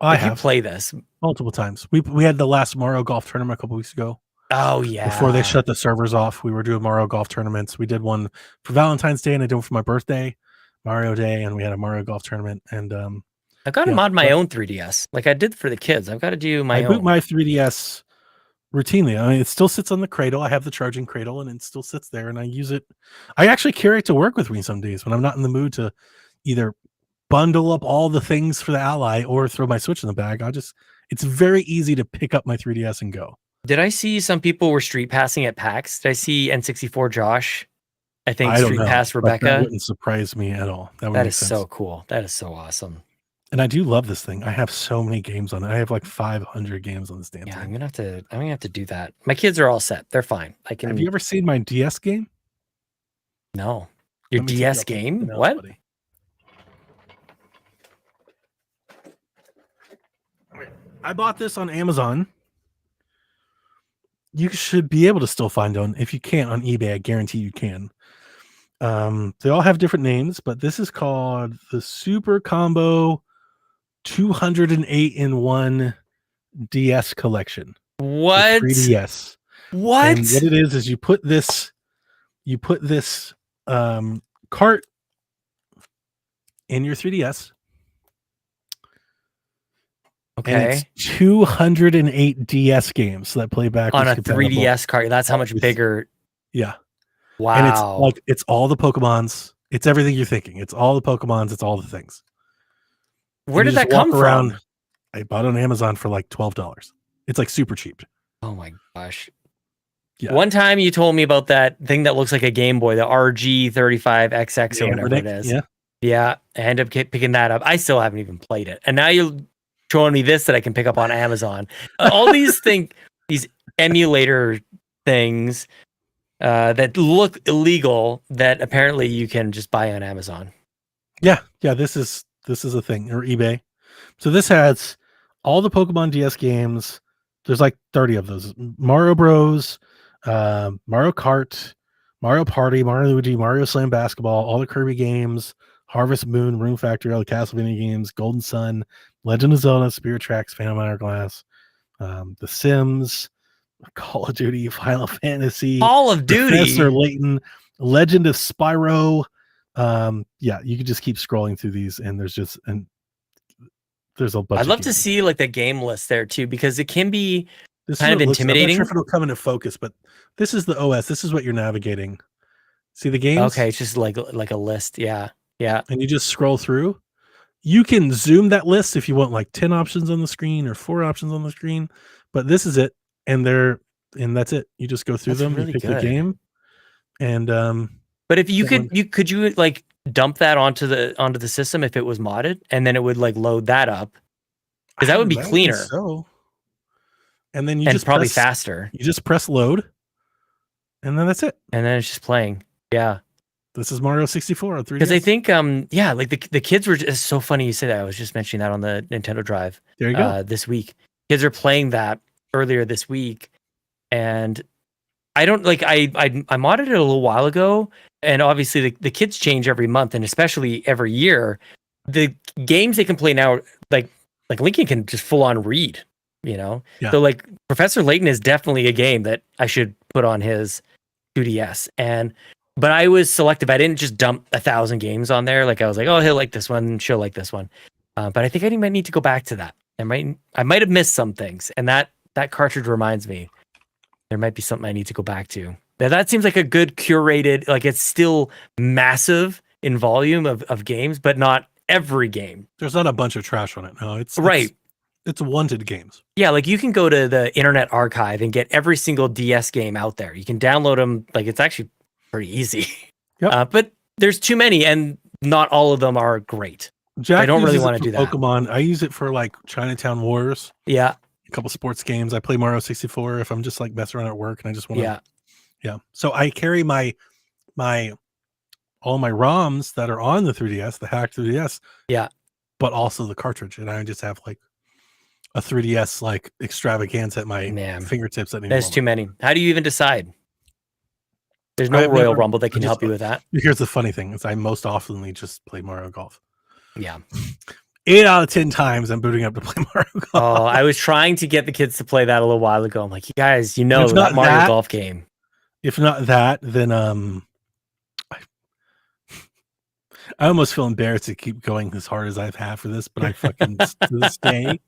I You have play this multiple times. We had the last Mario Golf tournament a couple weeks ago. Oh yeah. Before they shut the servers off, we were doing Mario Golf tournaments. We did one for Valentine's Day, and I did one for my birthday, Mario Day, and we had a Mario Golf tournament. And I've got to mod my own 3DS, like I did for the kids. I've got to do my own. I boot my 3DS routinely. I mean, it still sits on the cradle. I have the charging cradle, and it still sits there, and I use it. I actually carry it to work with me some days when I'm not in the mood to either bundle up all the things for the Ally or throw my Switch in the bag. It's very easy to pick up my 3DS and go. Did I see some people were street passing at PAX? Did I see N64 Josh? I think Street Pass Rebecca. That wouldn't surprise me at all. That is so cool. That is so awesome. And I do love this thing. I have so many games on it. I have like 500 games on this damn thing. I'm gonna have to do that. My kids are all set. They're fine. Have you ever seen my DS game? No. Your DS game? What? Buddy. I bought this on Amazon. You should be able to still find them. If you can't on eBay, I guarantee you can. They all have different names, but this is called the Super Combo 208-in-1 DS Collection. What? 3DS. What? And what it is you put this cart in your 3DS. Okay. And it's 208 DS games that play back on a 3DS cart. That's how much bigger. Yeah. Wow. And it's all the Pokemons. It's everything you're thinking. It's all the Pokemons. It's all the things. Where did that come from? I bought it on Amazon for like $12. It's like super cheap. Oh my gosh. Yeah. One time you told me about that thing that looks like a Game Boy, the RG35XX or whatever it is. Yeah. Yeah. I ended up picking that up. I still haven't even played it. And now you're showing me this that I can pick up on Amazon. All these these emulator things that look illegal that apparently you can just buy on Amazon. Yeah. This is a thing, or eBay. So this has all the Pokemon DS games. There's like 30 of those. Mario Bros, Mario Kart, Mario Party, Mario Luigi, Mario Slam Basketball, all the Kirby games, Harvest Moon, Room Factory, all the Castlevania games, Golden Sun, Legend of Zelda, Spirit Tracks, Phantom Hourglass, The Sims, Call of Duty, Final Fantasy, Call of Duty, Professor Layton, Legend of Spyro. You could just keep scrolling through these, and there's a bunch. I'd love to see like the game list there too, because it can be kind of I'm intimidating. not sure if it'll come into focus, but this is the OS. This is what you're navigating. See the games? Okay, it's just like a list. Yeah. And you just scroll through. You can zoom that list if you want like 10 options on the screen or 4 options on the screen, but this is it, and that's it. You just go through them, really you pick good. the game, and but if you could you like dump that onto the system if it was modded, and then it would like load that up, because that would be cleaner. So, and then probably faster. You just press load, and then that's it. And then it's just playing. Yeah. This is Mario 64 on 3DS. Because I think like the kids were just so funny you said that. I was just mentioning that on the Nintendo Drive. There you go. This week. Kids are playing that earlier this week, and I don't like I modded it a little while ago, and obviously the kids change every month, and especially every year. The games they can play now, like Lincoln can just full on read, Yeah. So like Professor Layton is definitely a game that I should put on his 2DS, but I was selective. I didn't just dump 1,000 games on there. Like I was like, oh, he'll like this one, she'll like this one. But I think I might need to go back to that. I might have missed some things, and that cartridge reminds me there might be something I need to go back to. Now that seems like a good curated, like it's still massive in volume of games, but not every game. There's not a bunch of trash on it. No, it's wanted games. Yeah, like you can go to the Internet Archive and get every single DS game out there. You can download them. Like it's actually pretty easy. Yep. But there's too many, and not all of them are great. Jack, I don't really want to do that. Pokemon. I use it for like Chinatown Wars. Yeah. A couple sports games. I play Mario 64 if I'm just like messing around at work and I just want to. Yeah. So I carry my all my ROMs that are on the 3DS, the hacked 3DS. Yeah. But also the cartridge, and I just have like a 3DS like extravaganza at my fingertips. There's too many. How do you even decide? There's no I've Royal never- Rumble that can I just- help you with that. Here's the funny thing: is I most oftenly just play Mario Golf. Yeah. 8 out of 10 times I'm booting up to play Mario Golf. Oh, I was trying to get the kids to play that a little while ago. I'm like, you guys, you know If not that Mario that- Golf game. If not that, then I almost feel embarrassed to keep going as hard as I've had for this, but I fucking to this day,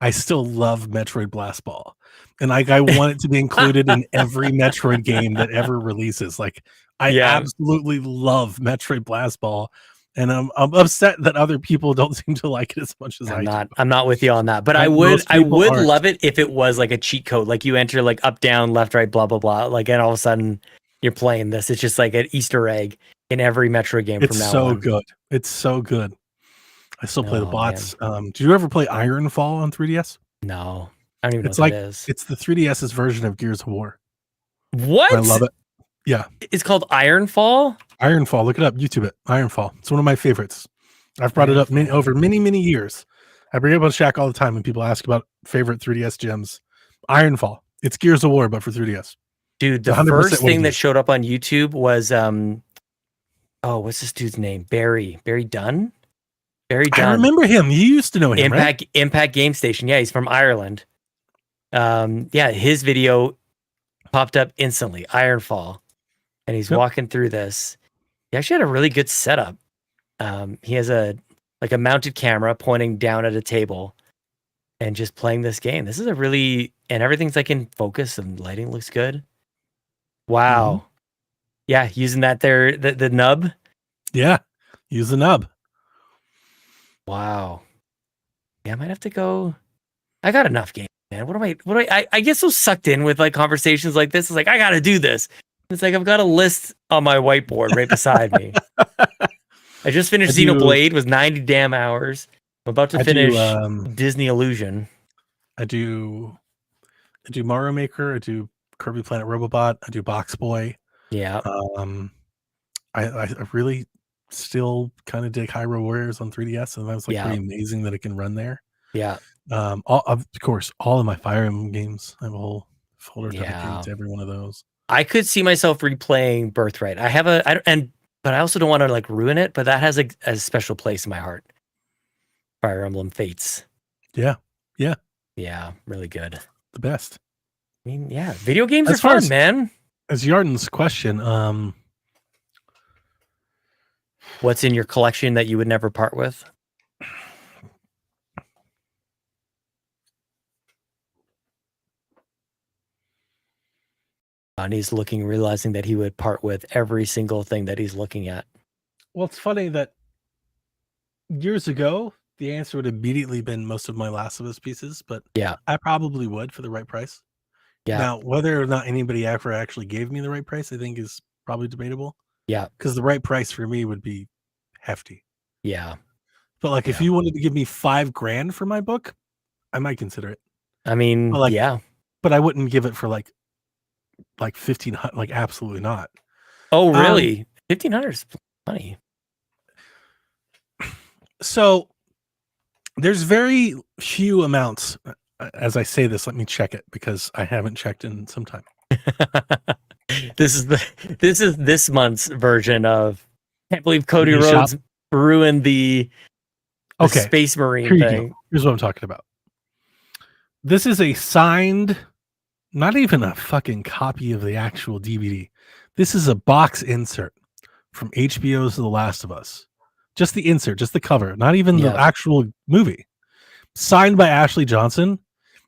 I still love Metroid Blast Ball, and like I want it to be included in every Metroid game that ever releases. Like I Yeah. absolutely love Metroid Blast Ball, and I'm upset that other people don't seem to like it as much as I do. I'm not with you on that, but Like, I would most people aren't. love it if it was like a cheat code, like you enter like up, down, left, right, blah, blah, blah. Like, and all of a sudden you're playing this. It's just like an Easter egg in every Metroid game It's from now so on. good. It's so good. I still play the Oh, bots. Did you ever play Ironfall on 3DS? No, I don't even know It's what like that is. it's the 3DS's version of Gears of War. What? I love it. It's called Ironfall? Ironfall, look it up, YouTube it. Ironfall. It's one of my favorites. I've brought it up over many years. I bring it up on Shaq all the time when people ask about favorite 3DS gems. Ironfall. It's Gears of War, but for 3DS. Dude, the 100% first what it thing that is. showed up on YouTube was what's this dude's name? Barry Dunn? Barry Dunn. I remember him. You used to know him, right? Impact Game Station. Yeah, he's from Ireland. Yeah, his video popped up instantly. Ironfall, and he's Yep. walking through this. He actually had a really good setup. He has a mounted camera pointing down at a table, and just playing this game. This is a really and everything's like in focus and lighting looks good. Wow. Mm-hmm. Yeah, using that there the nub. Yeah. Use the nub. Wow. Yeah, I might have to go. I got enough games, man. What do I get so sucked in with like conversations like this. It's like, I got to do this. It's like, I've got a list on my whiteboard right beside me. I just finished I do- Xenoblade with 90 damn hours. I'm about to I finish do, Disney Illusion. I do Mario Maker, I do Kirby Planet Robobot, I do Box Boy. Yeah. I really still kind of dig Hyrule Warriors on 3DS, and that was like Yeah. pretty amazing that it can run there. Yeah. Of course, all of my Fire Emblem games. I have a whole folder Yeah. dedicated to every one of those. I could see myself replaying Birthright. But I also don't want to like ruin it, but that has a special place in my heart. Fire Emblem Fates. Yeah. Yeah, really good. The best. I mean, yeah, video games As are far fun, as- man. As Yarden's question, What's in your collection that you would never part with? And he's realizing that he would part with every single thing that he's looking at. well, it's funny that years ago the answer would immediately been most of my Last of Us pieces, but Yeah. I probably would for the right price. Yeah. Now, whether or not anybody ever actually gave me the right price, I think is probably debatable. Yeah. Because the right price for me would be hefty. Yeah. But like, if Yeah. you wanted to give me $5,000 for my book, I might consider it. I mean, Well, like- yeah. But I wouldn't give it for like 1,500. Like, absolutely not. Oh, really? 1,500 is money. So there's very few amounts. As I say this, let me check it because I haven't checked in some time. This is this month's version of can't believe Cody Indie Rhodes ruined the Okay, Space Marine here you thing. go. Here's what I'm talking about. This is a signed, not even a fucking copy of the actual DVD. This is a box insert from HBO's The Last of Us. Just the insert, just the cover, not even the Yeah. actual movie. Signed by Ashley Johnson.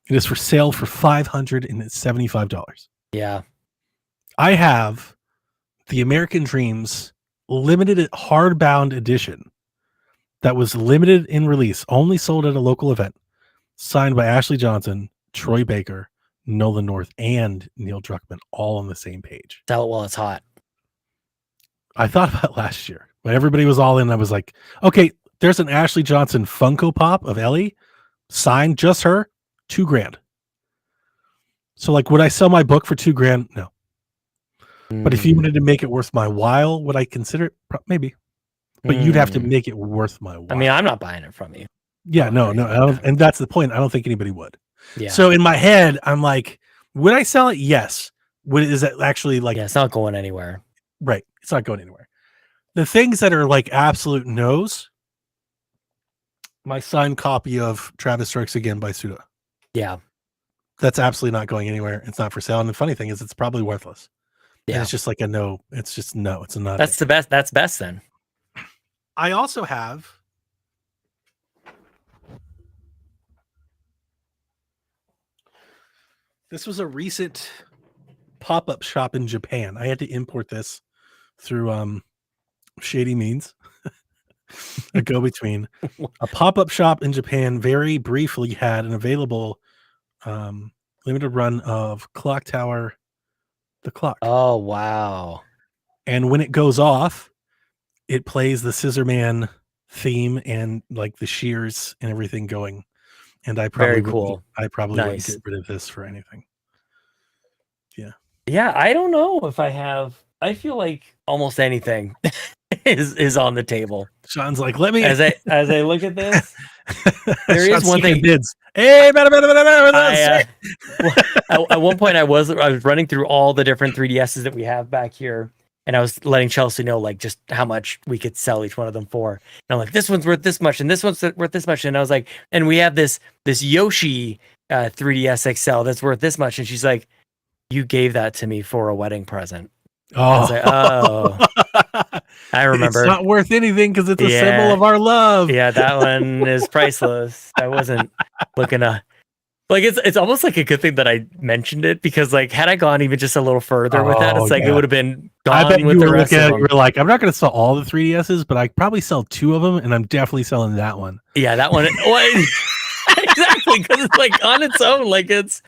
It is for sale for $575. Yeah. I have the American Dreams limited hardbound edition that was limited in release, only sold at a local event, signed by Ashley Johnson, Troy Baker, Nolan North, and Neil Druckmann, all on the same page. Sell it while it's hot. I thought about last year when everybody was all in. I was like, okay, there's an Ashley Johnson Funko Pop of Ellie, signed, just her, $2,000. So, like, would I sell my book for $2,000? No. But if you wanted to make it worth my while, would I consider it? Maybe. But you'd have to make it worth my while. I mean, I'm not buying it from you. yeah, no, or no. anything I like don't, and that's the point. I don't think anybody would. Yeah. So in my head, I'm like, would I sell it? Yes. what is that actually like? Yeah, it's not going anywhere. Right, it's not going anywhere. The things that are like absolute no's. My signed copy of Travis Strikes Again by Suda. Yeah. That's absolutely not going anywhere. It's not for sale. And the funny thing is, it's probably worthless. And Yeah. it's just like a no. It's just no. It's not. That's the best. That's best then. I also have. This was a recent pop-up shop in Japan. I had to import this through shady means. A go-between. A pop-up shop in Japan very briefly had an available limited run of Clock Tower, the clock. Oh wow. And when it goes off, it plays the Scissor Man theme and like the shears and everything going. And I probably Very cool. wouldn't Nice. get rid of this for anything. Yeah, I don't know if I have. I feel like almost anything is on the table. Sean's like, let me As I look at this, there is one thing. bids. Hey, At one point, I was running through all the different 3DSs that we have back here, and I was letting Chelsea know like just how much we could sell each one of them for. And I'm like, this one's worth this much, and this one's worth this much. And I was like, and we have this Yoshi 3DS XL that's worth this much. And she's like, you gave that to me for a wedding present. I was like, oh, I remember. It's not worth anything because it's a symbol of our love. Yeah, that one is priceless. I wasn't looking to like it's almost like a good thing that I mentioned it because like had I gone even just a little further with that, it's like it would have been gone I bet with you the were rest looking of at it, them. you were like, I'm not going to sell all the 3DSs, but I probably sell 2 of them, and I'm definitely selling that one. Yeah, that one. Well, exactly, because it's like on its own, like it's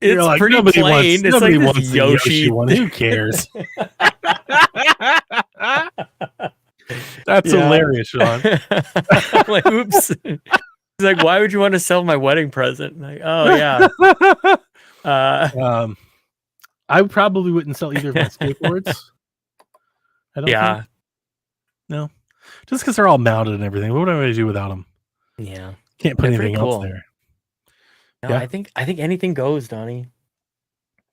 Like, pretty nobody plain. It's nobody like wants this the Yoshi one. Who cares? That's hilarious, Sean. I'm like, oops. He's like, why would you want to sell my wedding present? I'm like, oh yeah. I probably wouldn't sell either of my skateboards. I don't Yeah. think. No. Just because they're all mounted and everything. What would I do without them? Yeah. Can't put They're anything pretty else cool. there. No, Yeah. I think anything goes, Donnie.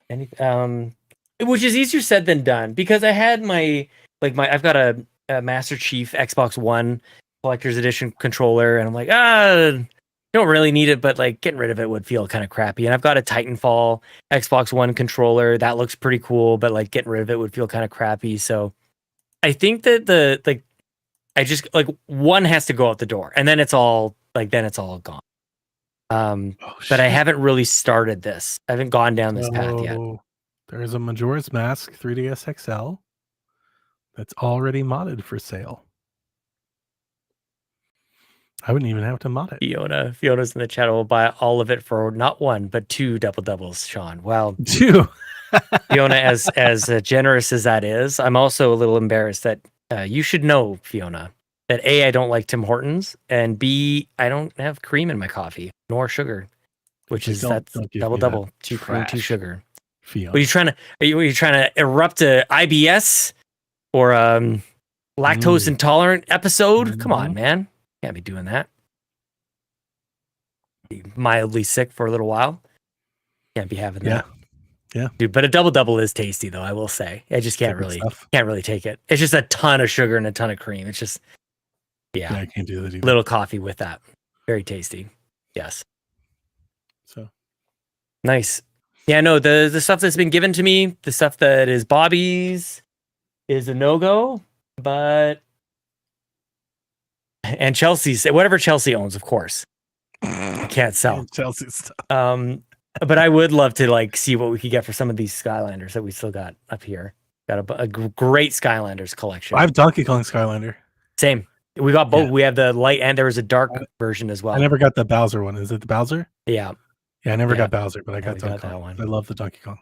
Which is easier said than done because I had I've got a Master Chief Xbox One Collector's Edition controller, and I'm like, don't really need it, but like getting rid of it would feel kind of crappy. And I've got a Titanfall Xbox One controller that looks pretty cool, but like getting rid of it would feel kind of crappy. So I think that I just like one has to go out the door, and then it's all gone. But I haven't really started this. I haven't gone down this path yet. There's a Majora's Mask 3DS XL that's already modded for sale. I wouldn't even have to mod it. Fiona's in the chat. Will buy all of it for not one but 2 double doubles, Sean. Well, 2. Fiona, as generous as that is, I'm also a little embarrassed that you should know, Fiona, that A, I don't like Tim Hortons, and B, I don't have cream in my coffee nor sugar, which is that's don't give double me double, that 2 cream, 2 trash. sugar. Fiona. Are you trying to erupt a IBS or lactose intolerant episode? Come on, man. Can't be doing that. Be mildly sick for a little while. Can't be having that. Yeah. Dude, but a double double is tasty though, I will say. I just can't really take it. It's just a ton of sugar and a ton of cream. It's just I can't do that either. little coffee with that. Very tasty. Yes. So nice. Yeah, no, the stuff that's been given to me, the stuff that is Bobby's is a no-go, but and Chelsea's, whatever Chelsea owns, of course. I can't sell. Chelsea stuff. But I would love to like see what we could get for some of these Skylanders that we still got up here. Got a great Skylanders collection. I have Donkey Kong Skylander. Same. We got both. Yeah. We have the light and there was a dark version as well. I never got the Bowser one. Is it the Bowser? Yeah. Yeah, I never Yeah. got Bowser, but I got we Donkey got that Kong. one. I love the Donkey Kong.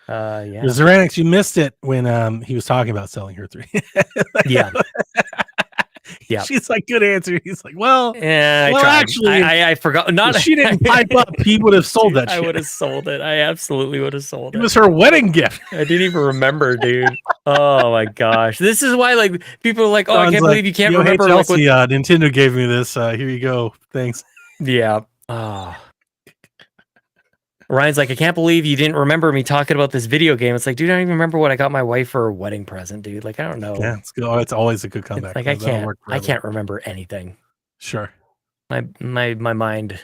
Yeah. Zeranix, you missed it when he was talking about selling her 3. Yeah. Yeah. She's like, good answer. He's like, well, Yeah, I Well, tried. actually, I forgot. Not if she didn't pipe up, he would have sold that I shit. would have sold it. I absolutely would have sold It it. was her wedding gift. I didn't even remember, dude. Oh my gosh. This is why like people are like, oh, I John's can't like, believe you can't "Yo, hey, remember like what Chelsea, Nintendo gave me this. Here you go. Thanks. Yeah. Oh. Ryan's like, I can't believe you didn't remember me talking about this video game. It's like, dude, I don't even remember what I got my wife for a wedding present, dude. Like, I don't know. Yeah, it's good. Oh, it's always a good It's comeback. like I can't remember anything. Sure. My mind.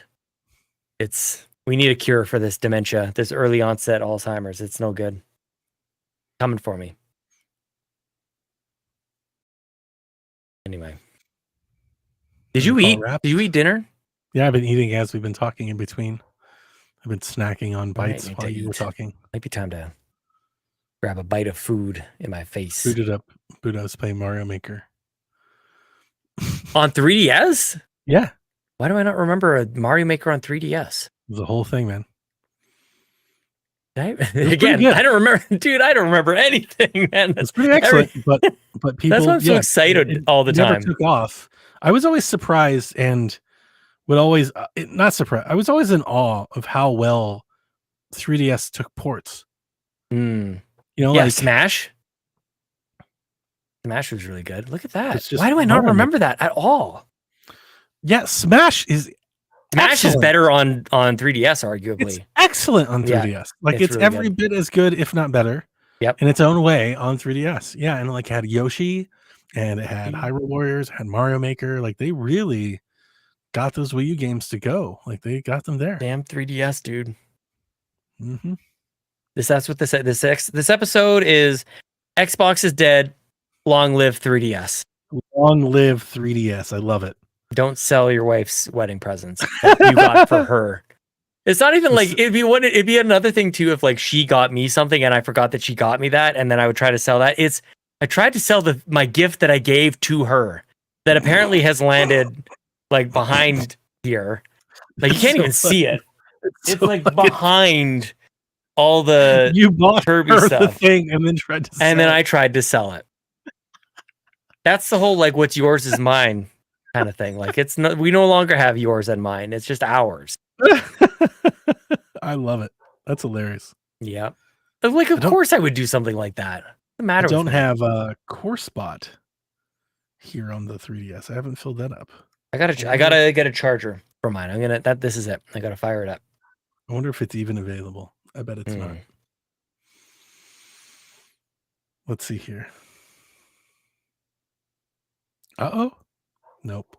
We need a cure for this dementia, this early onset Alzheimer's. It's no good. Coming for me. Anyway. Did you eat? Did you eat dinner? Yeah, I've been eating as we've been talking in between. I've been snacking on bites need while to you were eat. talking. Might be time to grab a bite of food in my face. Booted up. Budo's playing Mario Maker. On 3DS? Yeah. Why do I not remember a Mario Maker on 3DS? The whole thing, man. Again, I don't remember, dude. I don't remember anything, man. It's pretty excellent, but people. That's why I'm so excited all the never time. Took off. I was always surprised and would always not surprised. I was always in awe of how well 3DS took ports. You know, yeah, like Smash. Smash was really good. Look at that. It's just Why do I not remember that at all? Yeah, Smash is better on 3DS, arguably. It's excellent on 3DS. Yeah, like it's really every bit as good, if not better. Yep. In its own way on 3DS. Yeah, and like had Yoshi and it had Hyrule Warriors, had Mario Maker. Like they really got those Wii U games to go. Like they got them there. Damn 3DS, dude. Mm-hmm. That's what this episode is. Xbox is dead. Long live 3DS. Long live 3DS. I love it. Don't sell your wife's wedding presents that you got for her. It's not even like it'd be another thing too if like she got me something and I forgot that she got me that and then I would try to sell that. I tried to sell my gift that I gave to her that apparently has landed like behind here. Like you can't even see it. It's like behind all the you bought Kirby her stuff the thing and then tried to and then I tried to sell it. That's the whole like what's yours is mine kind of thing. Like we no longer have yours and mine. It's just ours. I love it. That's hilarious. Yeah. Like of course I would do something like that. What's the matter I don't with me? have a core spot here on the 3DS. I haven't filled that up. I gotta get a charger for mine. This is it. I gotta fire it up. I wonder if it's even available. I bet it's not. Let's see here. Uh-oh. Nope.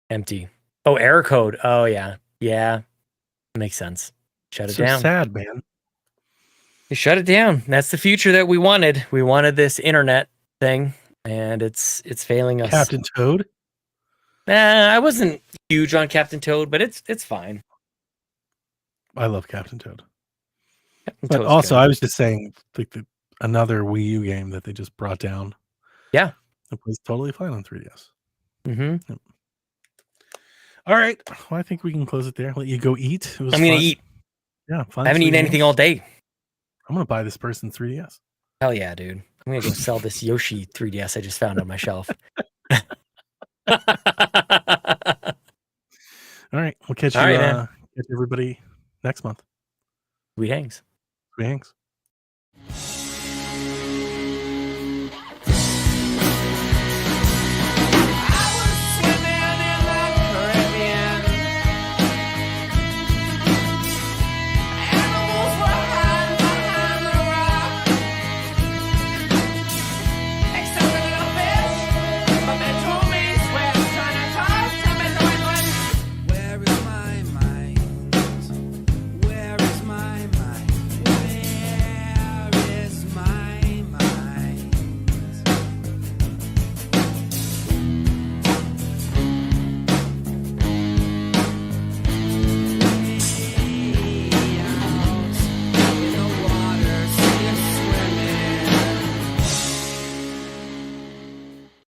Empty. Oh, error code. Oh yeah. Yeah. Makes sense. Shut it down. Sad, man. You shut it down. That's the future that we wanted. We wanted this internet thing, and it's failing us. Captain Toad? I wasn't huge on Captain Toad, but it's fine. I love Captain Toad. Captain But Toad's also, good. I was just saying, like another Wii U game that they just brought down. Yeah. It was totally fine on 3DS. Mm-hmm. Yep. All right. Well, I think we can close it there. Let you go eat. I'm going to eat. Yeah. I haven't eaten anything all day. I'm going to buy this person 3DS. Hell yeah, dude. I'm going to go sell this Yoshi 3DS I just found on my shelf. All right. We'll catch you. All right, man. Catch everybody next month. Sweet hangs. Sweet hangs.